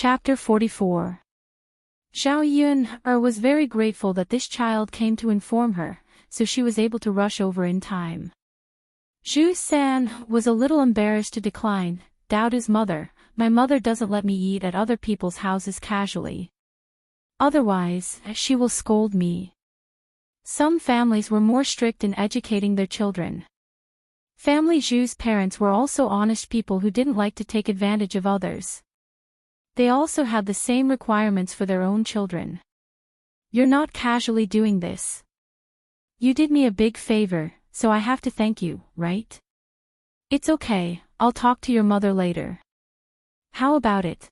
Chapter 44. Zhao Yun was very grateful that this child came to inform her, so she was able to rush over in time. Zhu San was a little embarrassed to decline. Daoda's mother, my mother doesn't let me eat at other people's houses casually. Otherwise, she will scold me. Some families were more strict in educating their children. Family Zhu's parents were also honest people who didn't like to take advantage of others. They also had the same requirements for their own children. You're not casually doing this. You did me a big favor, so I have to thank you, right? It's okay, I'll talk to your mother later. How about it?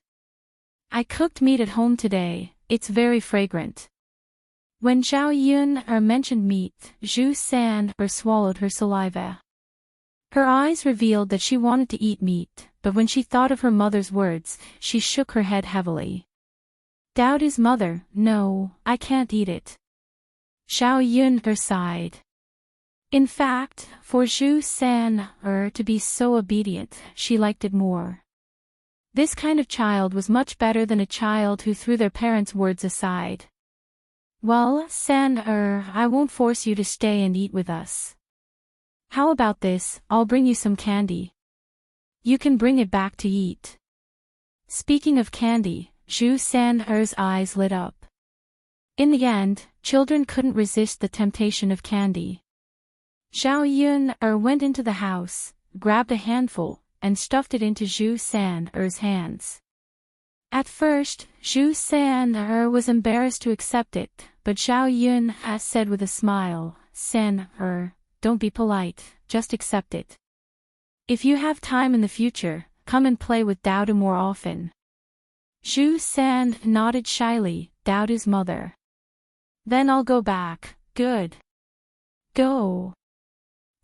I cooked meat at home today, it's very fragrant. When Zhao Yun mentioned meat, Zhu San swallowed her saliva. Her eyes revealed that she wanted to eat meat, but when she thought of her mother's words, she shook her head heavily. Daoda's mother, no, I can't eat it. Zhao Yun sighed. In fact, for Zhu San to be so obedient, she liked it more. This kind of child was much better than a child who threw their parents' words aside. Well, San I won't force you to stay and eat with us. How about this, I'll bring you some candy. You can bring it back to eat. Speaking of candy, Zhu San's eyes lit up. In the end, children couldn't resist the temptation of candy. Zhao Yun went into the house, grabbed a handful, and stuffed it into Zhu San's hands. At first, Zhu San was embarrassed to accept it, but Zhao Yun said with a smile, San don't be polite, just accept it. If you have time in the future, come and play with Daoda more often. Zhu San nodded shyly, Daoda's mother. Then I'll go back, good. Go.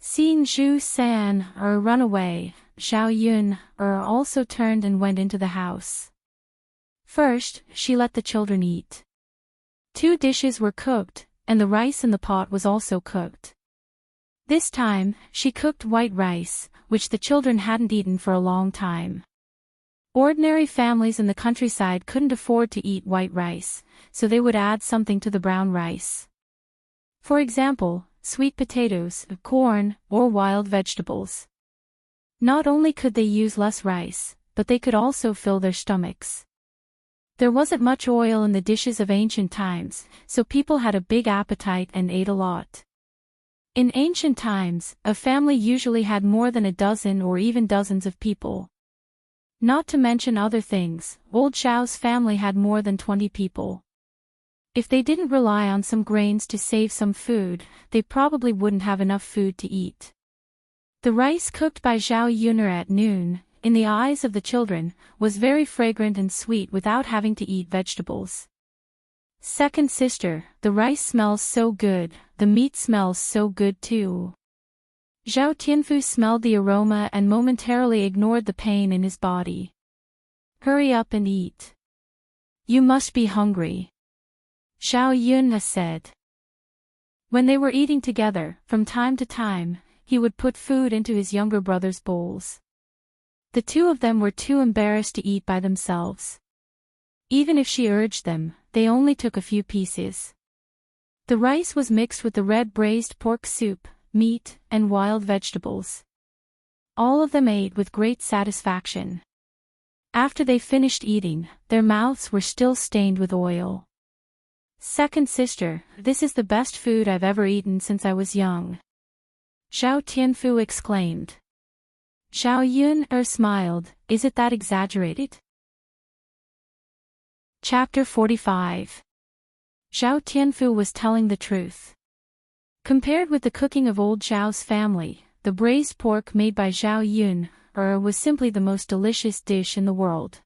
Seeing Zhu San run away, Zhao Yun also turned and went into the house. First, she let the children eat. 2 dishes were cooked, and the rice in the pot was also cooked. This time, she cooked white rice, which the children hadn't eaten for a long time. Ordinary families in the countryside couldn't afford to eat white rice, so they would add something to the brown rice. For example, sweet potatoes, corn, or wild vegetables. Not only could they use less rice, but they could also fill their stomachs. There wasn't much oil in the dishes of ancient times, so people had a big appetite and ate a lot. In ancient times, a family usually had more than a dozen or even dozens of people. Not to mention other things, old Zhao's family had more than 20 people. If they didn't rely on some grains to save some food, they probably wouldn't have enough food to eat. The rice cooked by Zhao Yun at noon, in the eyes of the children, was very fragrant and sweet without having to eat vegetables. Second sister, the rice smells so good, the meat smells so good too. Zhao Tianfu smelled the aroma and momentarily ignored the pain in his body. Hurry up and eat. You must be hungry. Zhao Yun said. When they were eating together, from time to time, he would put food into his younger brother's bowls. The 2 of them were too embarrassed to eat by themselves. Even if she urged them, they only took a few pieces. The rice was mixed with the red braised pork soup, meat, and wild vegetables. All of them ate with great satisfaction. After they finished eating, their mouths were still stained with oil. Second sister, this is the best food I've ever eaten since I was young. Zhao Tianfu exclaimed. Zhao Yun smiled, is it that exaggerated? Chapter 45. Zhao Tianfu was telling the truth. Compared with the cooking of old Zhao's family, the braised pork made by Zhao Yun was simply the most delicious dish in the world.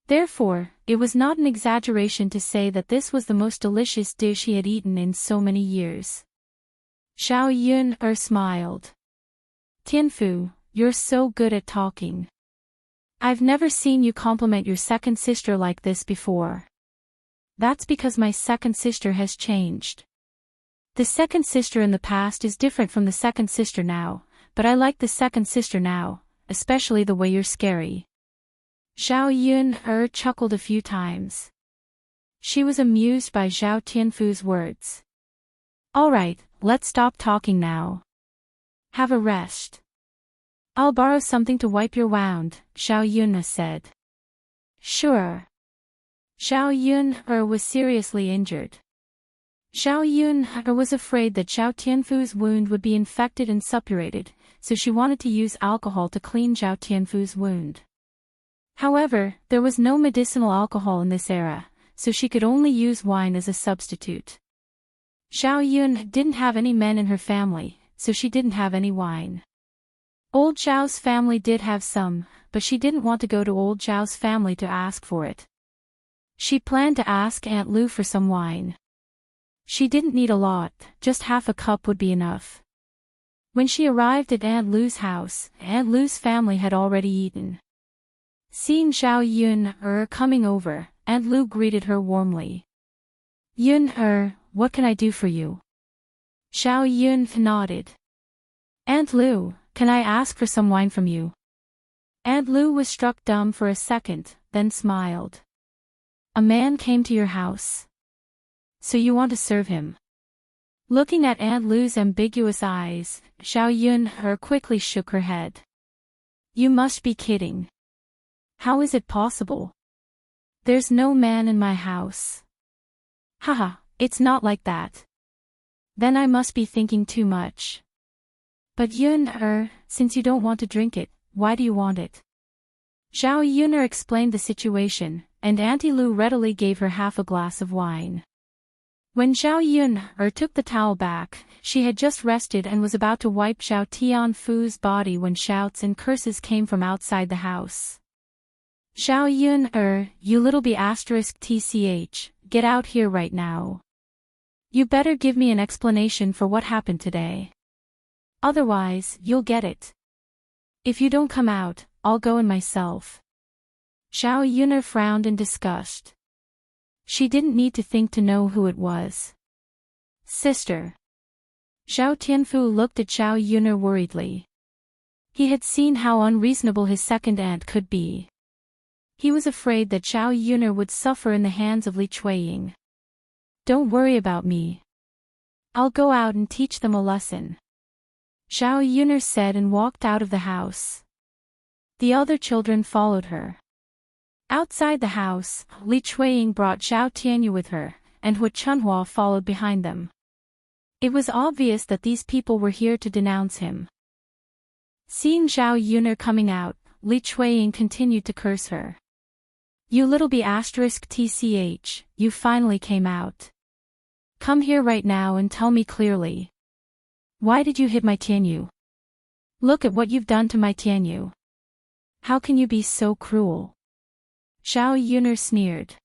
Therefore, it was not an exaggeration to say that this was the most delicious dish he had eaten in so many years. Zhao Yun smiled. Tianfu, you're so good at talking. I've never seen you compliment your second sister like this before. That's because my second sister has changed. The second sister in the past is different from the second sister now, but I like the second sister now, especially the way you're scary. Xiao Yun chuckled a few times. She was amused by Zhao Tianfu's words. Alright, let's stop talking now. Have a rest. I'll borrow something to wipe your wound, Xiao Yun said. Sure. Xiao Yun was seriously injured. Xiao Yun was afraid that Zhao Tianfu's wound would be infected and suppurated, so she wanted to use alcohol to clean Zhao Tianfu's wound. However, there was no medicinal alcohol in this era, so she could only use wine as a substitute. Xiao Yun didn't have any men in her family, so she didn't have any wine. Old Zhao's family did have some, but she didn't want to go to old Zhao's family to ask for it. She planned to ask Aunt Lu for some wine. She didn't need a lot, just half a cup would be enough. When she arrived at Aunt Lu's house, Aunt Lu's family had already eaten. Seeing Xiao Yun coming over, Aunt Lu greeted her warmly. Yun what can I do for you? Xiao Yun nodded. Aunt Lu, can I ask for some wine from you? Aunt Lu was struck dumb for a second, then smiled. A man came to your house. So you want to serve him? Looking at Aunt Lu's ambiguous eyes, Xiao Yun quickly shook her head. You must be kidding. How is it possible? There's no man in my house. Haha, it's not like that. Then I must be thinking too much. But Yun since you don't want to drink it, why do you want it? Xiao Yun explained the situation, and Auntie Lu readily gave her half a glass of wine. When Xiao Yun took the towel back, she had just rested and was about to wipe Zhao Tianfu's body when shouts and curses came from outside the house. Xiao Yun you little b****, get out here right now. You better give me an explanation for what happened today. Otherwise, you'll get it. If you don't come out, I'll go in myself. Xiao Yun frowned in disgust. She didn't need to think to know who it was. Sister. Zhao Tianfu looked at Xiao Yun worriedly. He had seen how unreasonable his second aunt could be. He was afraid that Xiao Yun would suffer in the hands of Li Chuiying. Don't worry about me. I'll go out and teach them a lesson. Xiao Yun said and walked out of the house. The other children followed her. Outside the house, Li Chuiying brought Zhao Tianyu with her, and Hu Chunhua followed behind them. It was obvious that these people were here to denounce him. Seeing Zhao Yun coming out, Li Chuiying continued to curse her. You little b****, you finally came out. Come here right now and tell me clearly. Why did you hit my Tianyu? Look at what you've done to my Tianyu. How can you be so cruel? Xiao Yun sneered.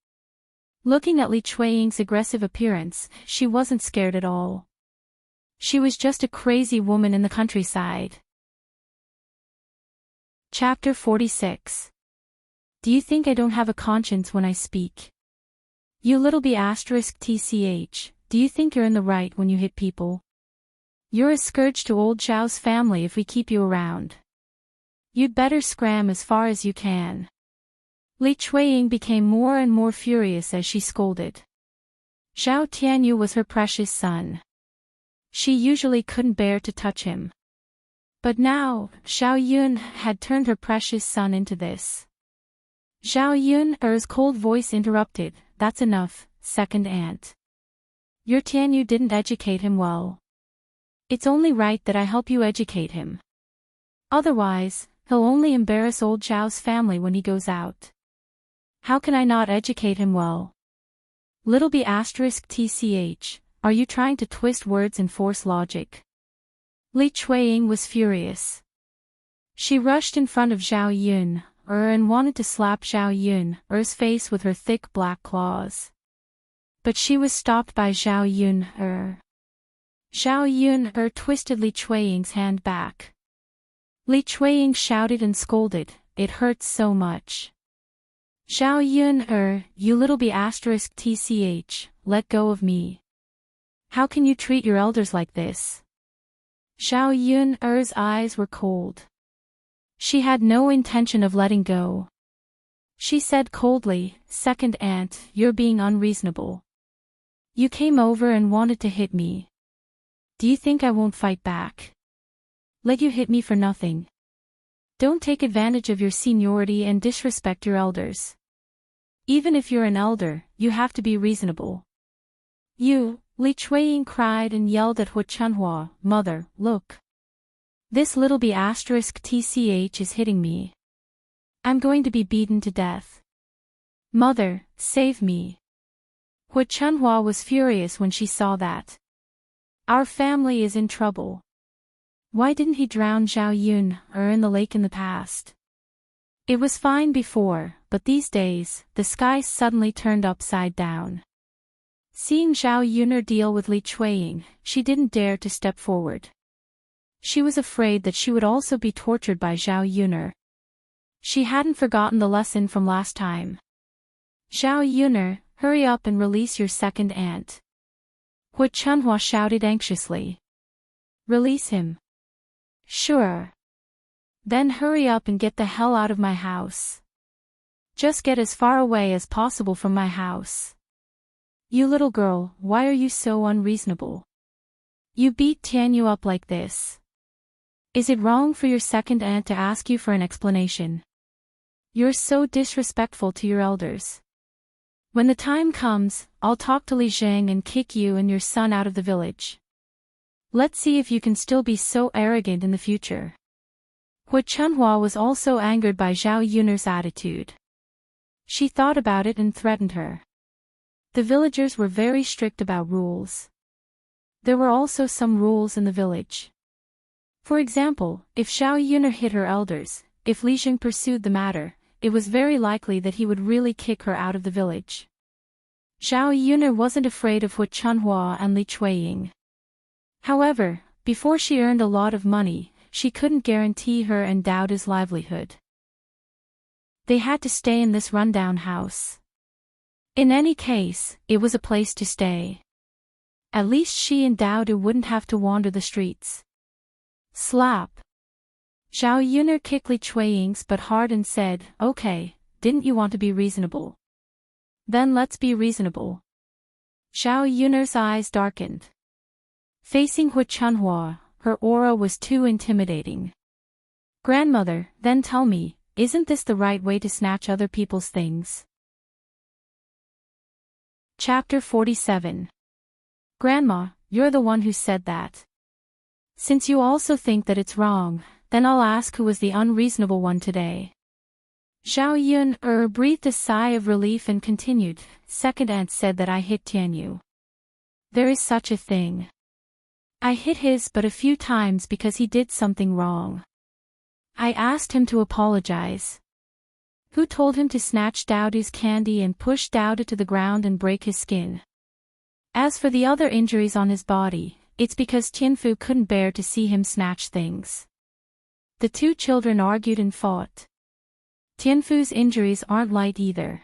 Looking at Li Chuiying's aggressive appearance, she wasn't scared at all. She was just a crazy woman in the countryside. Chapter 46. Do you think I don't have a conscience when I speak? You little b****, do you think you're in the right when you hit people? You're a scourge to old Zhao's family if we keep you around. You'd better scram as far as you can. Li Chuiying became more and more furious as she scolded. Zhao Tianyu was her precious son. She usually couldn't bear to touch him. But now, Xiao Yun had turned her precious son into this. Xiao Yun's cold voice interrupted, that's enough, second aunt. Your Tianyu didn't educate him well. It's only right that I help you educate him. Otherwise, he'll only embarrass old Zhao's family when he goes out. How can I not educate him well? Little b****, are you trying to twist words and force logic? Li Chuiying was furious. She rushed in front of Zhao Yun and wanted to slap Zhao Yun's face with her thick black claws. But she was stopped by Zhao Yun. Zhao Yun twisted Li Chuiying's hand back. Li Chuiying shouted and scolded, it hurts so much. Xiao Yun you little b****, let go of me. How can you treat your elders like this? Xiao Yun's eyes were cold. She had no intention of letting go. She said coldly, "Second aunt, you're being unreasonable. You came over and wanted to hit me. Do you think I won't fight back? Let you hit me for nothing. Don't take advantage of your seniority and disrespect your elders. Even if you're an elder, you have to be reasonable." Li Chuiying cried and yelled at Hu Chunhua, "Mother, look. This little b** tch is hitting me. I'm going to be beaten to death. Mother, save me." Hu Chunhua was furious when she saw that. "Our family is in trouble. Why didn't he drown Zhao Yun in the lake in the past? It was fine before, but these days, the sky suddenly turned upside down." Seeing Zhao Yun deal with Li Chuiying, she didn't dare to step forward. She was afraid that she would also be tortured by Zhao Yun. She hadn't forgotten the lesson from last time. "Zhao Yun, hurry up and release your second aunt." Hu Chunhua shouted anxiously. "Release him." "Sure. Then hurry up and get the hell out of my house. Just get as far away as possible from my house. You little girl, why are you so unreasonable? You beat Tianyu up like this. Is it wrong for your second aunt to ask you for an explanation? You're so disrespectful to your elders. When the time comes, I'll talk to Li Zhang and kick you and your son out of the village. Let's see if you can still be so arrogant in the future." Hu Chunhua was also angered by Zhao Yun's attitude. She thought about it and threatened her. The villagers were very strict about rules. There were also some rules in the village. For example, if Zhao Yun hit her elders, if Li Zhang pursued the matter, it was very likely that he would really kick her out of the village. Zhao Yun wasn't afraid of Hu Chunhua and Li Chuiying. However, before she earned a lot of money, she couldn't guarantee her and Daoda's livelihood. They had to stay in this rundown house. In any case, it was a place to stay. At least she and Daoda wouldn't have to wander the streets. Slap. Zhao Yun kicked Li Chuiying's butt hard and said, "Okay, didn't you want to be reasonable? Then let's be reasonable." Zhao Yun's eyes darkened. Facing Hu Chunhua, her aura was too intimidating. "Grandmother, then tell me, isn't this the right way to snatch other people's things?" Chapter 47. Grandma, you're the one who said that. Since you also think that it's wrong, then I'll ask who was the unreasonable one today. Zhao Yun breathed a sigh of relief and continued, "Second aunt said that I hit Tianyu. There is such a thing. I hit his but a few times because he did something wrong. I asked him to apologize. Who told him to snatch Daoda's candy and push Daoda to the ground and break his skin? As for the other injuries on his body, it's because Tianfu couldn't bear to see him snatch things." The two children argued and fought. Tianfu's injuries aren't light either.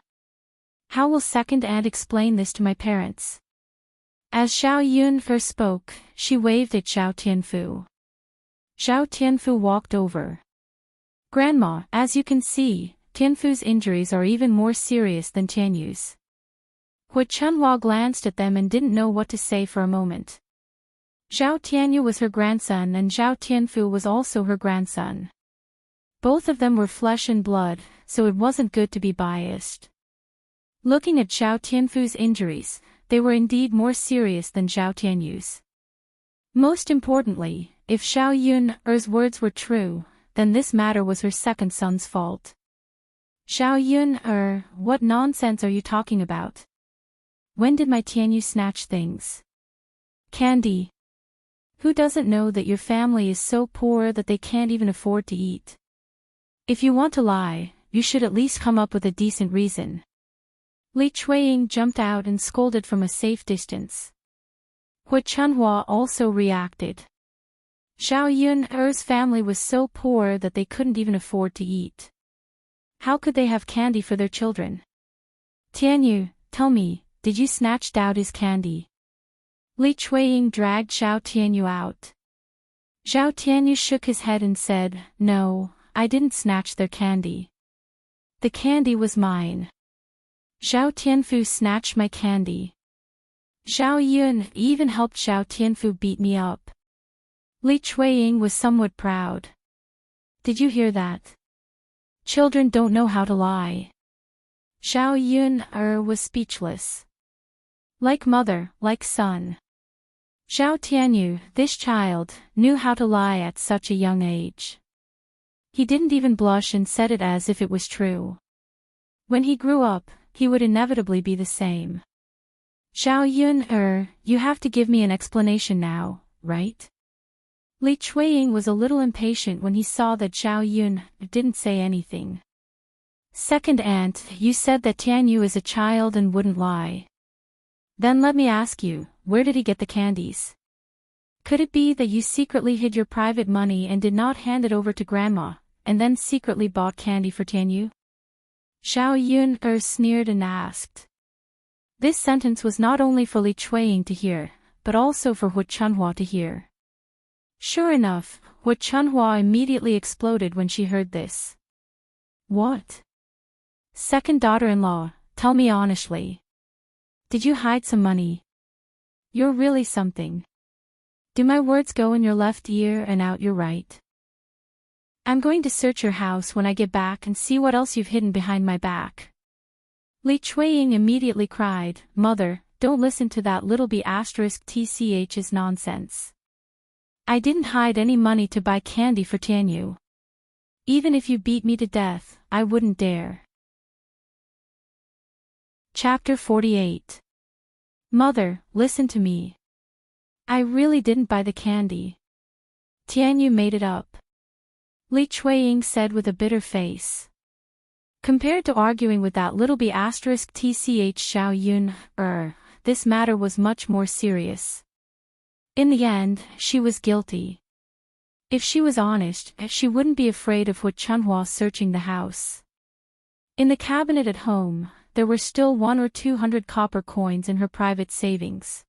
How will second aunt explain this to my parents? As Zhao Yun first spoke, she waved at Zhao Tianfu. Zhao Tianfu walked over. "Grandma, as you can see, Tianfu's injuries are even more serious than Tianyu's." Hu Chunhua glanced at them and didn't know what to say for a moment. Zhao Tianyu was her grandson and Zhao Tianfu was also her grandson. Both of them were flesh and blood, so it wasn't good to be biased. Looking at Zhao Tianfu's injuries, they were indeed more serious than Zhao Tianyu's. Most importantly, if Zhao Yun's words were true, then this matter was her second son's fault. "Zhao Yun, what nonsense are you talking about? When did my Tianyu snatch things? Candy. Who doesn't know that your family is so poor that they can't even afford to eat? If you want to lie, you should at least come up with a decent reason." Li Chuiying jumped out and scolded from a safe distance. Hu Chunhua also reacted. Zhao Yun's family was so poor that they couldn't even afford to eat. How could they have candy for their children? "Tianyu, tell me, did you snatch Daoda's candy?" Li Chuiying dragged Zhao Tianyu out. Zhao Tianyu shook his head and said, "No, I didn't snatch their candy. The candy was mine. Xiao Tianfu snatched my candy. Xiao Yun even helped Xiao Tianfu beat me up. Li Chuiying was somewhat proud. Did you hear that? Children don't know how to lie. Xiao Yun was speechless. Like mother, like son. Xiao Tianyu, this child, knew how to lie at such a young age. He didn't even blush and said it as if it was true. When he grew up, he would inevitably be the same. Xiao Yun, you have to give me an explanation now, right? Li Chuiying was a little impatient when he saw that Xiao Yun didn't say anything. Second aunt, you said that Tianyu is a child and wouldn't lie. Then let me ask you, where did he get the candies? Could it be that you secretly hid your private money and did not hand it over to grandma, and then secretly bought candy for Tianyu? Xiao Yun sneered and asked. This sentence was not only for Li Chuiying to hear, but also for Hu Chunhua to hear. Sure enough, Hu Chunhua immediately exploded when she heard this. What? Second daughter-in-law, tell me honestly. Did you hide some money? You're really something. Do my words go in your left ear and out your right? I'm going to search your house when I get back and see what else you've hidden behind my back. Li Chuiying immediately cried, Mother, don't listen to that little b*tch's nonsense. I didn't hide any money to buy candy for Tianyu. Even if you beat me to death, I wouldn't dare. Chapter 48. Mother, listen to me. I really didn't buy the candy. Tianyu made it up. Li Chuiying said with a bitter face. Compared to arguing with that little b*tch Xiao Yun, this matter was much more serious. In the end, she was guilty. If she was honest, she wouldn't be afraid of Hu Chunhua searching the house. In the cabinet at home, there were still 100 or 200 copper coins in her private savings.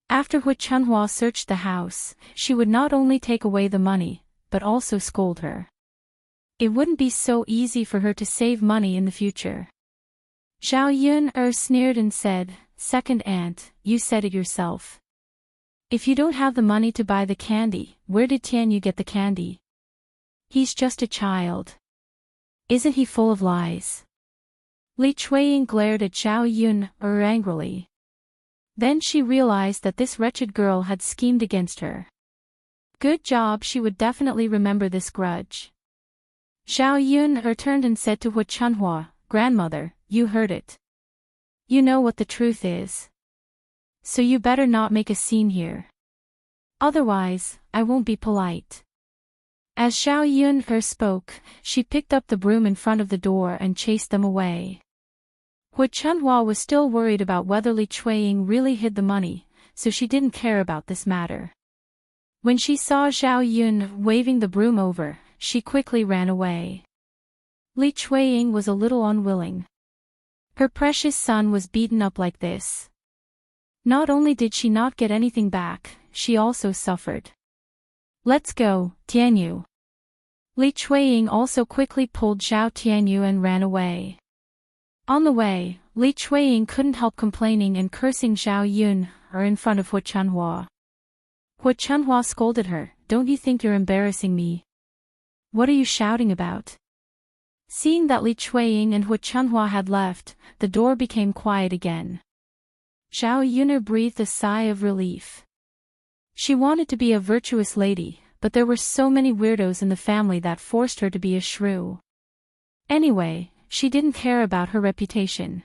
After Hu Chunhua searched the house, she would not only take away the money, but also scold her. It wouldn't be so easy for her to save money in the future. Xiao Yun sneered and said, Second aunt, you said it yourself. If you don't have the money to buy the candy, where did Tianyu get the candy? He's just a child. Isn't he full of lies? Li Chuiying glared at Xiao Yun angrily. Then she realized that this wretched girl had schemed against her. Good job, she would definitely remember this grudge. Xiao Yun turned and said to Hu Chunhua, Grandmother, you heard it. You know what the truth is. So you better not make a scene here. Otherwise, I won't be polite. As Xiao Yun spoke, she picked up the broom in front of the door and chased them away. Hu Chunhua was still worried about whether Li Chuiying really hid the money, so she didn't care about this matter. When she saw Xiao Yun waving the broom over, she quickly ran away. Li Chuiying was a little unwilling. Her precious son was beaten up like this. Not only did she not get anything back, she also suffered. Let's go, Tianyu. Li Chuiying also quickly pulled Xiao Tianyu and ran away. On the way, Li Chuiying couldn't help complaining and cursing Xiao Yun in front of Hu Chunhua. Hu Chunhua scolded her, Don't you think you're embarrassing me? What are you shouting about? Seeing that Li Chuiying and Hu Chunhua had left, the door became quiet again. Xiao Yun breathed a sigh of relief. She wanted to be a virtuous lady, but there were so many weirdos in the family that forced her to be a shrew. Anyway, she didn't care about her reputation.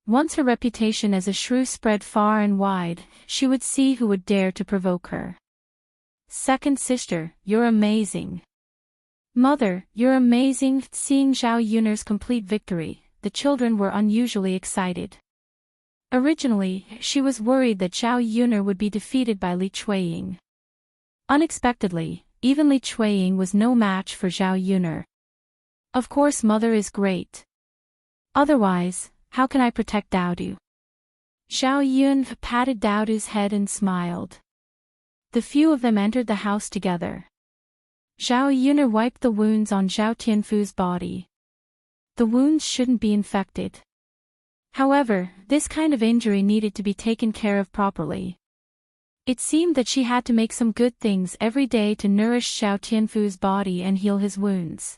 Once her reputation as a shrew spread far and wide, she would see who would dare to provoke her. Second sister, you're amazing. Mother, you're amazing. Seeing Xiao Yun's complete victory, the children were unusually excited. Originally, she was worried that Xiao Yun would be defeated by Li Chuiying. Unexpectedly, even Li Chuiying was no match for Xiao Yun. Of course, Mother is great. Otherwise, how can I protect Daodu? Xiao Yun patted Daodu's head and smiled. The few of them entered the house together. Xiao Yun wiped the wounds on Xiao Tianfu's body. The wounds shouldn't be infected. However, this kind of injury needed to be taken care of properly. It seemed that she had to make some good things every day to nourish Xiao Tianfu's body and heal his wounds.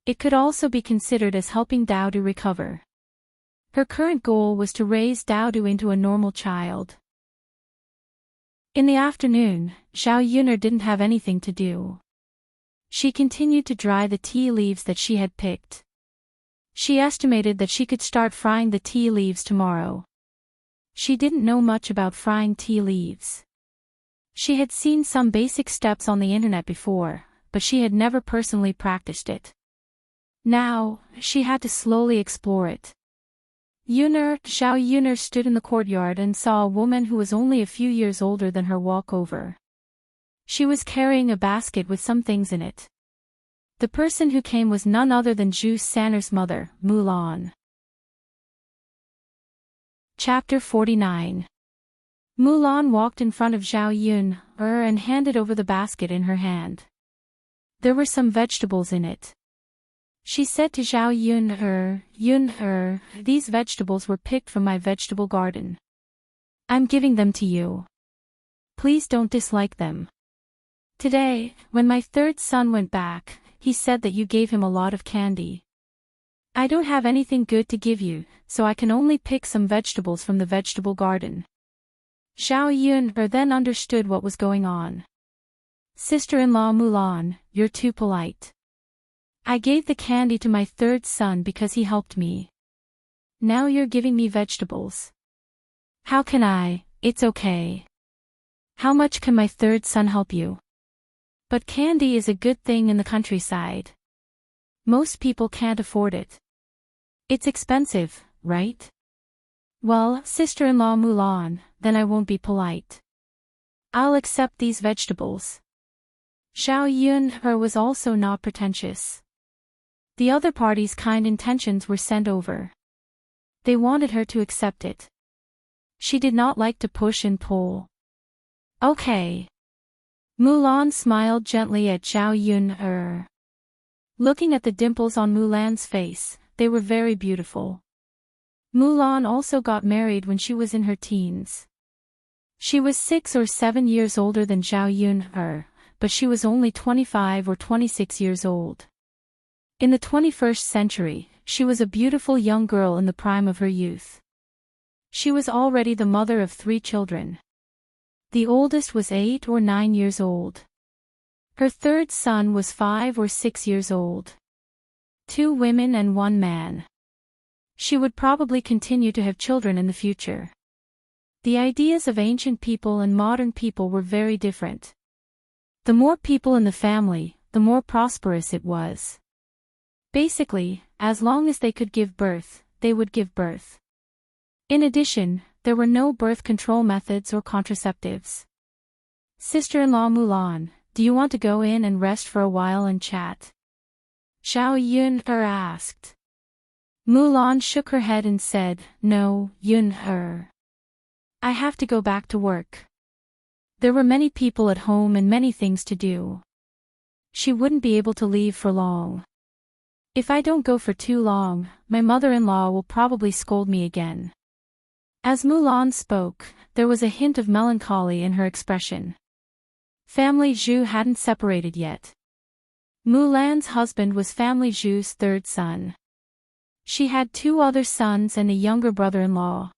It could also be considered as helping Daodu recover. Her current goal was to raise Daodu into a normal child. In the afternoon, Xiao Yuner didn't have anything to do. She continued to dry the tea leaves that she had picked. She estimated that she could start frying the tea leaves tomorrow. She didn't know much about frying tea leaves. She had seen some basic steps on the internet before, but she had never personally practiced it. Now, she had to slowly explore it. Xiao Yuner stood in the courtyard and saw a woman who was only a few years older than her walk over. She was carrying a basket with some things in it. The person who came was none other than Zhu San'er's mother, Mulan. Chapter 49. Mulan walked in front of Xiao Yuner and handed over the basket in her hand. There were some vegetables in it. She said to Xiao Yuner, these vegetables were picked from my vegetable garden. I'm giving them to you. Please don't dislike them. Today, when my third son went back, he said that you gave him a lot of candy. I don't have anything good to give you, so I can only pick some vegetables from the vegetable garden. Xiao Yuner then understood what was going on. Sister-in-law Mulan, you're too polite. I gave the candy to my third son because he helped me. Now you're giving me vegetables. How can I? It's okay. How much can my third son help you? But candy is a good thing in the countryside. Most people can't afford it. It's expensive, right? Well, sister-in-law Mulan, then I won't be polite. I'll accept these vegetables. Xiao Yuner was also not pretentious. The other party's kind intentions were sent over. They wanted her to accept it. She did not like to push and pull. Okay. Mulan smiled gently at Xiao Yuner. Looking at the dimples on Mulan's face, they were very beautiful. Mulan also got married when she was in her teens. She was 6 or 7 years older than Xiao Yuner, but she was only 25 or 26 years old. In the 21st century, she was a beautiful young girl in the prime of her youth. She was already the mother of 3 children. The oldest was 8 or 9 years old. Her third son was 5 or 6 years old. 2 women and 1 man. She would probably continue to have children in the future. The ideas of ancient people and modern people were very different. The more people in the family, the more prosperous it was. Basically, as long as they could give birth, they would give birth. In addition, there were no birth control methods or contraceptives. Sister-in-law Mulan, do you want to go in and rest for a while and chat? Xiao Yuner asked. Mulan shook her head and said, No, Yuner. I have to go back to work. There were many people at home and many things to do. She wouldn't be able to leave for long. If I don't go for too long, my mother-in-law will probably scold me again. As Mulan spoke, there was a hint of melancholy in her expression. Family Zhu hadn't separated yet. Mulan's husband was family Zhu's third son. She had 2 other sons and a younger brother-in-law.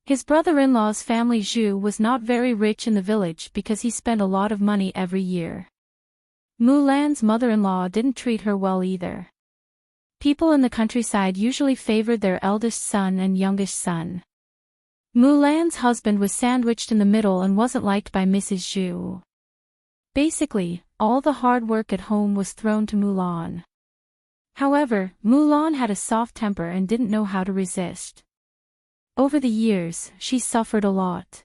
His brother-in-law's family Zhu was not very rich in the village because he spent a lot of money every year. Mulan's mother-in-law didn't treat her well either. People in the countryside usually favored their eldest son and youngest son. Mulan's husband was sandwiched in the middle and wasn't liked by Mrs. Zhu. Basically, all the hard work at home was thrown to Mulan. However, Mulan had a soft temper and didn't know how to resist. Over the years, she suffered a lot.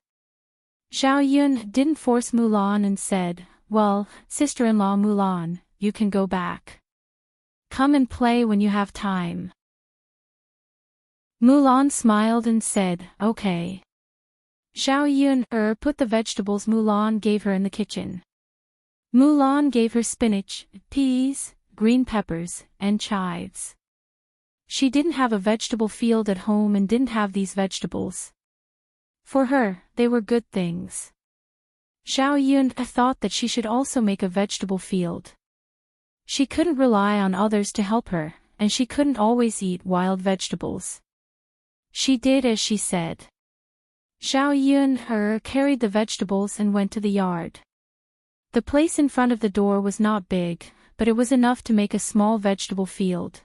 Xiao Yuner didn't force Mulan and said, Well, sister-in-law Mulan, you can go back. Come and play when you have time. Mulan smiled and said, Okay. Xiao Yuner put the vegetables Mulan gave her in the kitchen. Mulan gave her spinach, peas, green peppers, and chives. She didn't have a vegetable field at home and didn't have these vegetables. For her, they were good things. Xiao Yun thought that she should also make a vegetable field. She couldn't rely on others to help her, and she couldn't always eat wild vegetables. She did as she said. Xiao Yun carried the vegetables and went to the yard. The place in front of the door was not big, but it was enough to make a small vegetable field.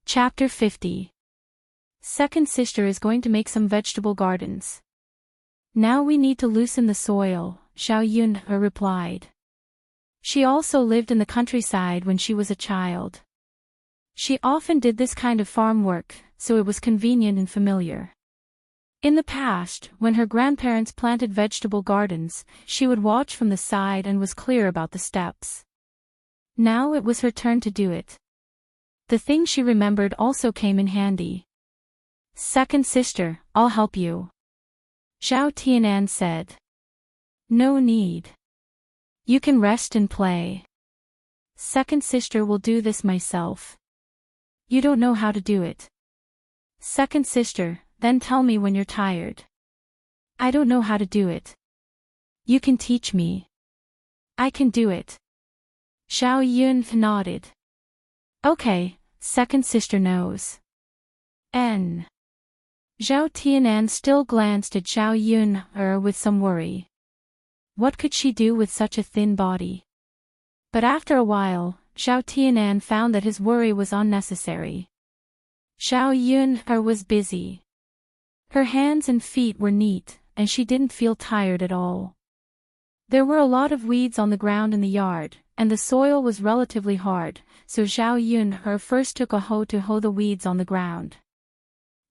Chapter 50. Second sister is going to make some vegetable gardens. Now we need to loosen the soil, Xiao Yun replied. She also lived in the countryside when she was a child. She often did this kind of farm work, so it was convenient and familiar. In the past, when her grandparents planted vegetable gardens, she would watch from the side and was clear about the steps. Now it was her turn to do it. The thing she remembered also came in handy. Second sister, I'll help you. Xiao Tianan said. No need. You can rest and play. Second sister will do this myself. You don't know how to do it. Second sister, then tell me when you're tired. I don't know how to do it. You can teach me. I can do it. Xiao Yun nodded. Okay, second sister knows. N. Zhao Tianan still glanced at Xiao Yun with some worry. What could she do with such a thin body? But after a while, Xiao Tianan found that his worry was unnecessary. Xiao Yun was busy. Her hands and feet were neat, and she didn't feel tired at all. There were a lot of weeds on the ground in the yard, and the soil was relatively hard, so Xiao Yun first took a hoe to hoe the weeds on the ground.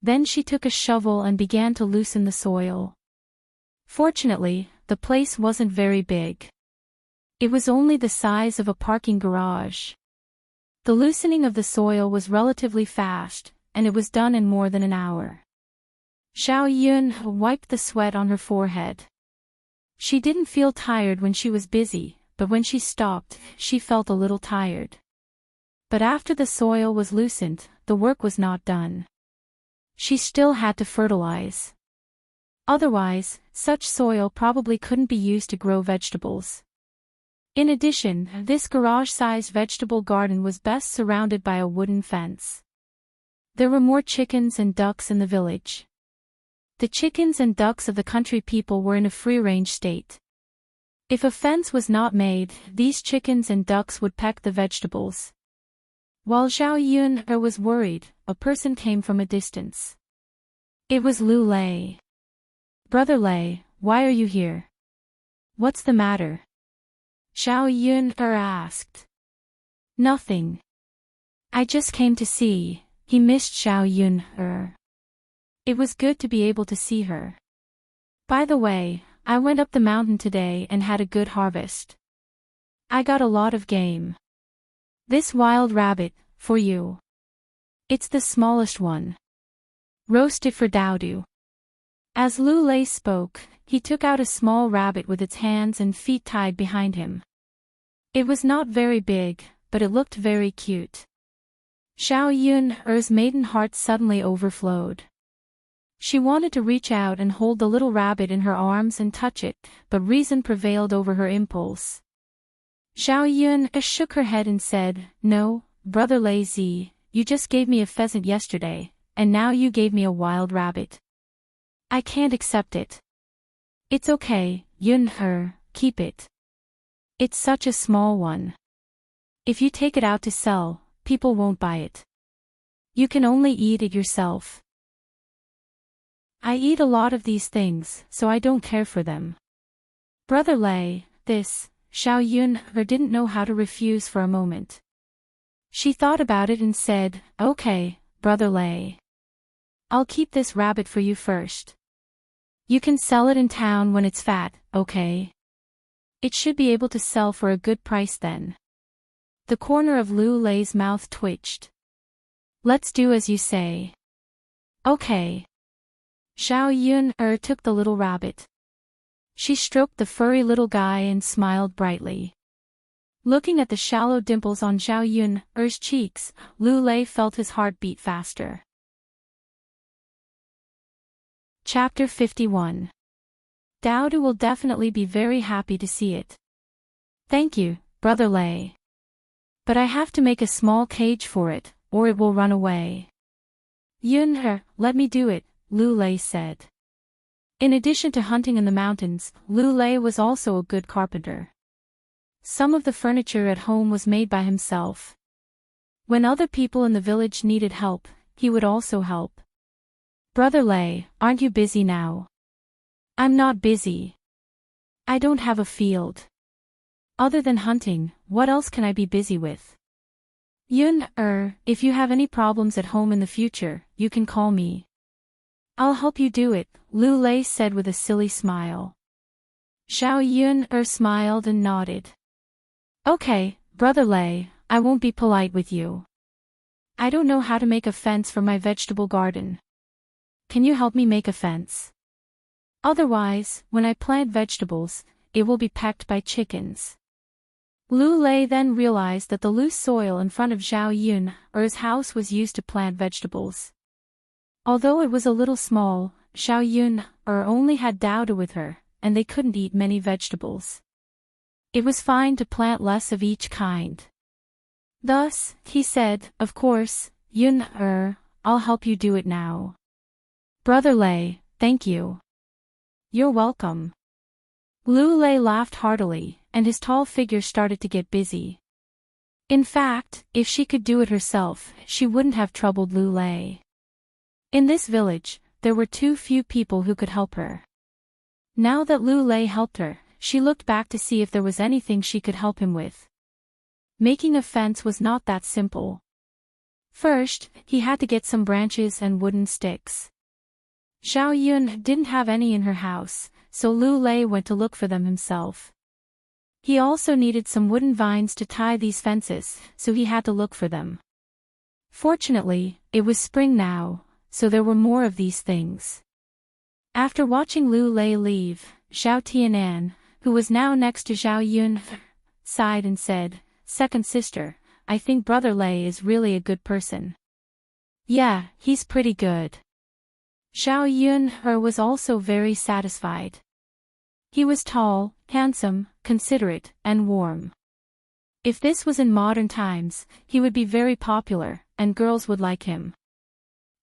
Then she took a shovel and began to loosen the soil. Fortunately, the place wasn't very big. It was only the size of a parking garage. The loosening of the soil was relatively fast, and it was done in more than an hour. Xiao Yun wiped the sweat on her forehead. She didn't feel tired when she was busy, but when she stopped, she felt a little tired. But after the soil was loosened, the work was not done. She still had to fertilize. Otherwise, such soil probably couldn't be used to grow vegetables. In addition, this garage-sized vegetable garden was best surrounded by a wooden fence. There were more chickens and ducks in the village. The chickens and ducks of the country people were in a free-range state. If a fence was not made, these chickens and ducks would peck the vegetables. While Xiao Yun was worried, a person came from a distance. It was Lu Lei. Brother Lei, why are you here? What's the matter? Xiao Yun asked. Nothing. I just came to see. He missed Xiao Yun. It was good to be able to see her. By the way, I went up the mountain today and had a good harvest. I got a lot of game. This wild rabbit, for you. It's the smallest one. Roast it for Daodu. As Lu Lei spoke, he took out a small rabbit with its hands and feet tied behind him. It was not very big, but it looked very cute. Xiao Yun's maiden heart suddenly overflowed. She wanted to reach out and hold the little rabbit in her arms and touch it, but reason prevailed over her impulse. Xiao Yun shook her head and said, No, Brother Lei Zi, you just gave me a pheasant yesterday, and now you gave me a wild rabbit. I can't accept it. It's okay, Yun, keep it. It's such a small one. If you take it out to sell, people won't buy it. You can only eat it yourself. I eat a lot of these things, so I don't care for them. Brother Lei, this, Xiao Yun didn't know how to refuse for a moment. She thought about it and said, Okay, Brother Lei. I'll keep this rabbit for you first. You can sell it in town when it's fat, okay? It should be able to sell for a good price then. The corner of Lu Lei's mouth twitched. Let's do as you say. Okay. Xiao Yun took the little rabbit. She stroked the furry little guy and smiled brightly. Looking at the shallow dimples on Zhao Yun's cheeks, Lu Lei felt his heart beat faster. Chapter 51. Daodu will definitely be very happy to see it. Thank you, Brother Lei. But I have to make a small cage for it, or it will run away. Let me do it, Lu Lei said. In addition to hunting in the mountains, Lu Lei was also a good carpenter. Some of the furniture at home was made by himself. When other people in the village needed help, he would also help. Brother Lei, aren't you busy now? I'm not busy. I don't have a field. Other than hunting, what else can I be busy with? If you have any problems at home in the future, you can call me. I'll help you do it, Lu Lei said with a silly smile. Zhao Yun smiled and nodded. Okay, Brother Lei, I won't be polite with you. I don't know how to make a fence for my vegetable garden. Can you help me make a fence? Otherwise, when I plant vegetables, it will be pecked by chickens. Lu Lei then realized that the loose soil in front of Zhao Yun's house was used to plant vegetables. Although it was a little small, Zhao Yun only had Daodu with her, and they couldn't eat many vegetables. It was fine to plant less of each kind. Thus, he said, of course, I'll help you do it now. Brother Lei, thank you. You're welcome. Lu Lei laughed heartily, and his tall figure started to get busy. In fact, if she could do it herself, she wouldn't have troubled Lu Lei. In this village, there were too few people who could help her. Now that Lu Lei helped her, she looked back to see if there was anything she could help him with. Making a fence was not that simple. First, he had to get some branches and wooden sticks. Zhao Yun didn't have any in her house, so Lu Lei went to look for them himself. He also needed some wooden vines to tie these fences, so he had to look for them. Fortunately, it was spring now, so there were more of these things. After watching Lu Lei leave, Zhao Tianan, who was now next to Zhao Yun, sighed and said, Second sister, I think Brother Lei is really a good person. Yeah, he's pretty good. Zhao Yun was also very satisfied. He was tall, handsome, considerate, and warm. If this was in modern times, he would be very popular, and girls would like him.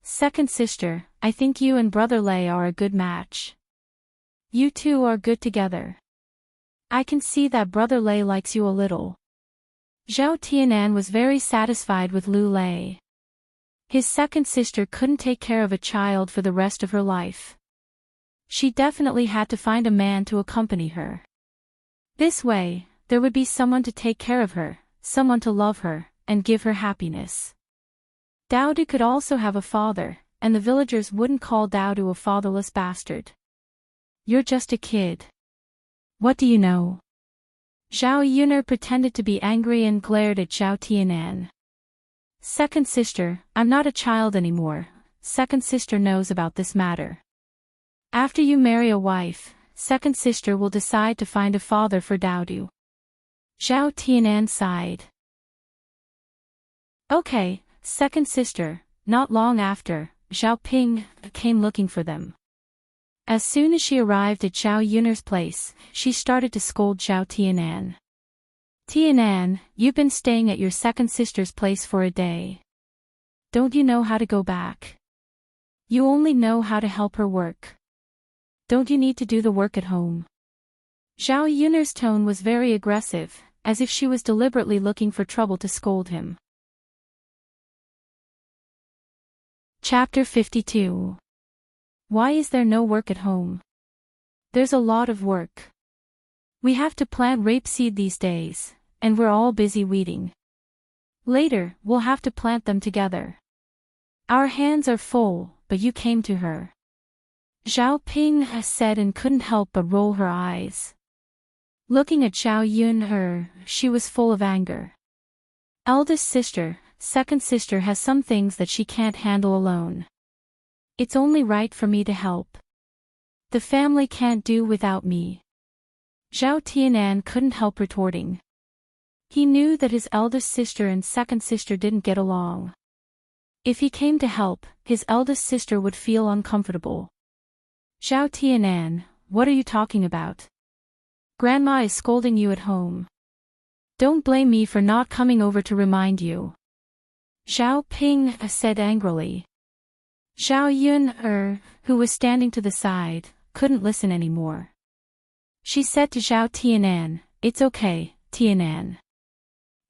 Second sister, I think you and Brother Lei are a good match. You two are good together. I can see that Brother Lei likes you a little. Zhao Tianan was very satisfied with Lu Lei. His second sister couldn't take care of a child for the rest of her life. She definitely had to find a man to accompany her. This way, there would be someone to take care of her, someone to love her, and give her happiness. Daodu could also have a father, and the villagers wouldn't call Daodu a fatherless bastard. You're just a kid. What do you know? Zhao Yun pretended to be angry and glared at Zhao Tianan. Second sister, I'm not a child anymore. Second sister knows about this matter. After you marry a wife, second sister will decide to find a father for Daodu. Zhao Tianan sighed. Okay, second sister. Not long after, Zhao Ping came looking for them. As soon as she arrived at Zhao Yun's place, she started to scold Zhao Tianan. Tianan, you've been staying at your second sister's place for a day. Don't you know how to go back? You only know how to help her work. Don't you need to do the work at home? Zhao Yun's tone was very aggressive, as if she was deliberately looking for trouble to scold him. Chapter 52. Why is there no work at home? There's a lot of work. We have to plant rapeseed these days, and we're all busy weeding. Later, we'll have to plant them together. Our hands are full, but you came to her. Zhao Ping said and couldn't help but roll her eyes. Looking at Zhao Yun, she was full of anger. Eldest sister, second sister has some things that she can't handle alone. It's only right for me to help. The family can't do without me. Zhao Tianan couldn't help retorting. He knew that his eldest sister and second sister didn't get along. If he came to help, his eldest sister would feel uncomfortable. Zhao Tianan, what are you talking about? Grandma is scolding you at home. Don't blame me for not coming over to remind you. Zhao Ping said angrily. Zhao Yun, who was standing to the side, couldn't listen anymore. She said to Zhao Tianan, it's okay, Tianan.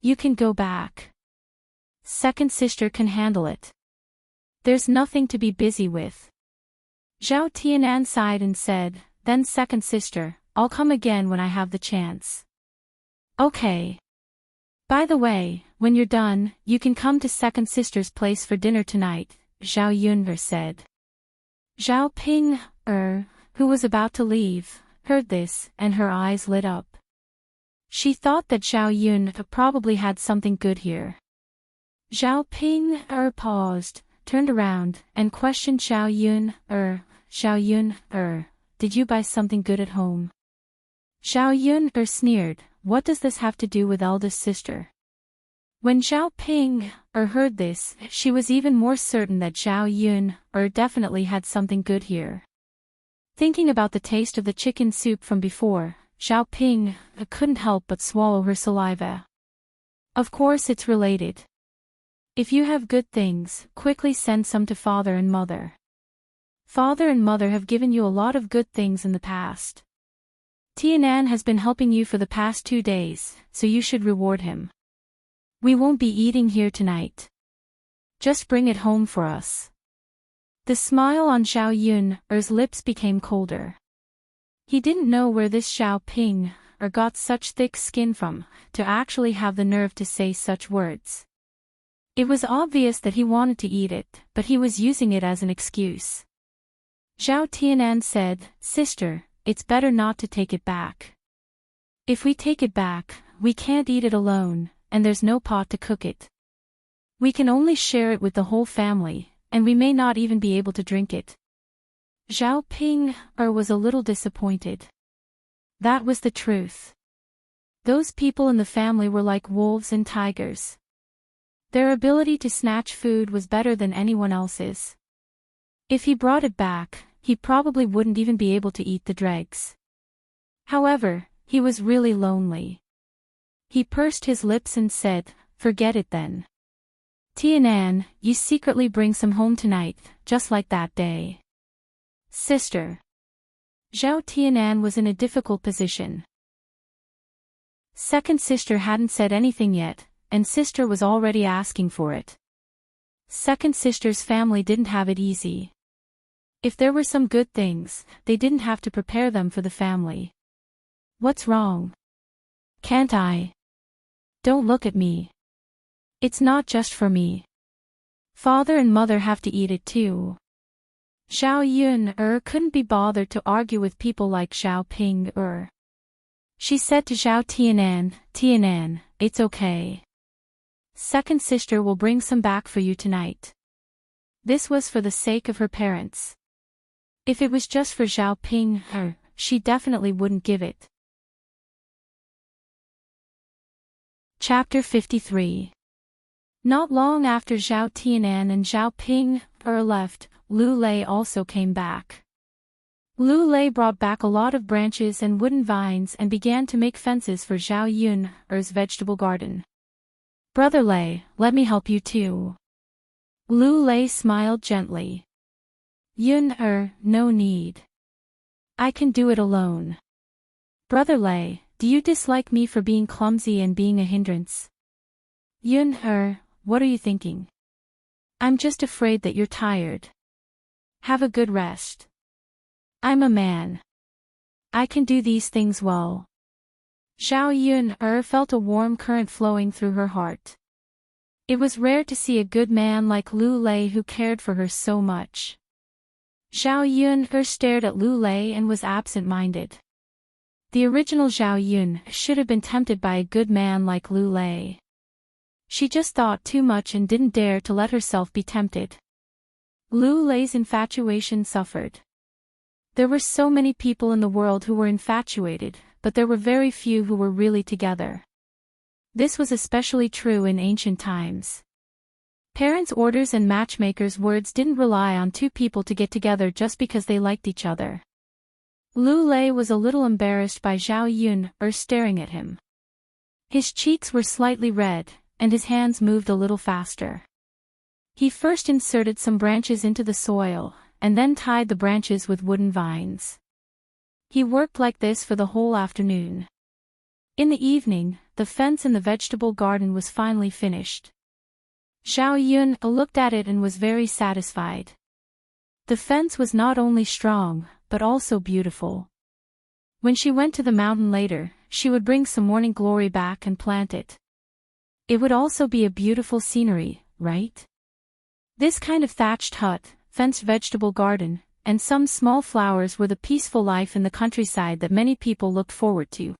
You can go back. Second sister can handle it. There's nothing to be busy with. Zhao Tianan sighed and said, then second sister, I'll come again when I have the chance. Okay. By the way, when you're done, you can come to second sister's place for dinner tonight, Zhao Yun said. Zhao Ping, who was about to leave, heard this, and her eyes lit up. She thought that Zhao Yun probably had something good here. Zhao Ping, paused, turned around, and questioned Zhao Yun, did you buy something good at home? Zhao Yun sneered, what does this have to do with eldest sister? When Zhao Ping heard this, she was even more certain that Zhao Yun definitely had something good here. Thinking about the taste of the chicken soup from before, Zhao Ping couldn't help but swallow her saliva. Of course it's related. If you have good things, quickly send some to father and mother. Father and mother have given you a lot of good things in the past. Tianan has been helping you for the past 2 days, so you should reward him. We won't be eating here tonight. Just bring it home for us. The smile on Zhao Yun's lips became colder. He didn't know where this Zhao Ping got such thick skin from, to actually have the nerve to say such words. It was obvious that he wanted to eat it, but he was using it as an excuse. Zhao Tianan said, sister, it's better not to take it back. If we take it back, we can't eat it alone, and there's no pot to cook it. We can only share it with the whole family, and we may not even be able to drink it. Zhao Ping was a little disappointed. That was the truth. Those people in the family were like wolves and tigers. Their ability to snatch food was better than anyone else's. If he brought it back, he probably wouldn't even be able to eat the dregs. However, he was really lonely. He pursed his lips and said, forget it then. Tianan, you secretly bring some home tonight, just like that day. Sister. Zhao Tianan was in a difficult position. Second sister hadn't said anything yet, and sister was already asking for it. Second sister's family didn't have it easy. If there were some good things, they didn't have to prepare them for the family. What's wrong? Can't I? Don't look at me. It's not just for me. Father and mother have to eat it too. Zhao Yun couldn't be bothered to argue with people like Zhao Ping She said to Zhao Tianan, Tianan, it's okay. Second sister will bring some back for you tonight. This was for the sake of her parents. If it was just for Zhao Ping she definitely wouldn't give it. Chapter 53. Not long after Zhao Tianan and Zhao Ping left, Lu Lei also came back. Lu Lei brought back a lot of branches and wooden vines and began to make fences for Zhao Yun's vegetable garden. Brother Lei, let me help you too. Lu Lei smiled gently. Yun no need. I can do it alone. Brother Lei, do you dislike me for being clumsy and being a hindrance? Yun what are you thinking? I'm just afraid that you're tired. Have a good rest. I'm a man. I can do these things well. Zhao Yun felt a warm current flowing through her heart. It was rare to see a good man like Lu Lei who cared for her so much. Zhao Yun stared at Lu Lei and was absent-minded. The original Zhao Yun should have been tempted by a good man like Lu Lei. She just thought too much and didn't dare to let herself be tempted. Lu Lei's infatuation suffered. There were so many people in the world who were infatuated, but there were very few who were really together. This was especially true in ancient times. Parents' orders and matchmakers' words didn't rely on two people to get together just because they liked each other. Lu Lei was a little embarrassed by Zhao Yun staring at him. His cheeks were slightly red, and his hands moved a little faster. He first inserted some branches into the soil, and then tied the branches with wooden vines. He worked like this for the whole afternoon. In the evening, the fence in the vegetable garden was finally finished. Zhao Yun looked at it and was very satisfied. The fence was not only strong, but also beautiful. When she went to the mountain later, she would bring some morning glory back and plant it. It would also be a beautiful scenery, right? This kind of thatched hut, fenced vegetable garden, and some small flowers were the peaceful life in the countryside that many people looked forward to.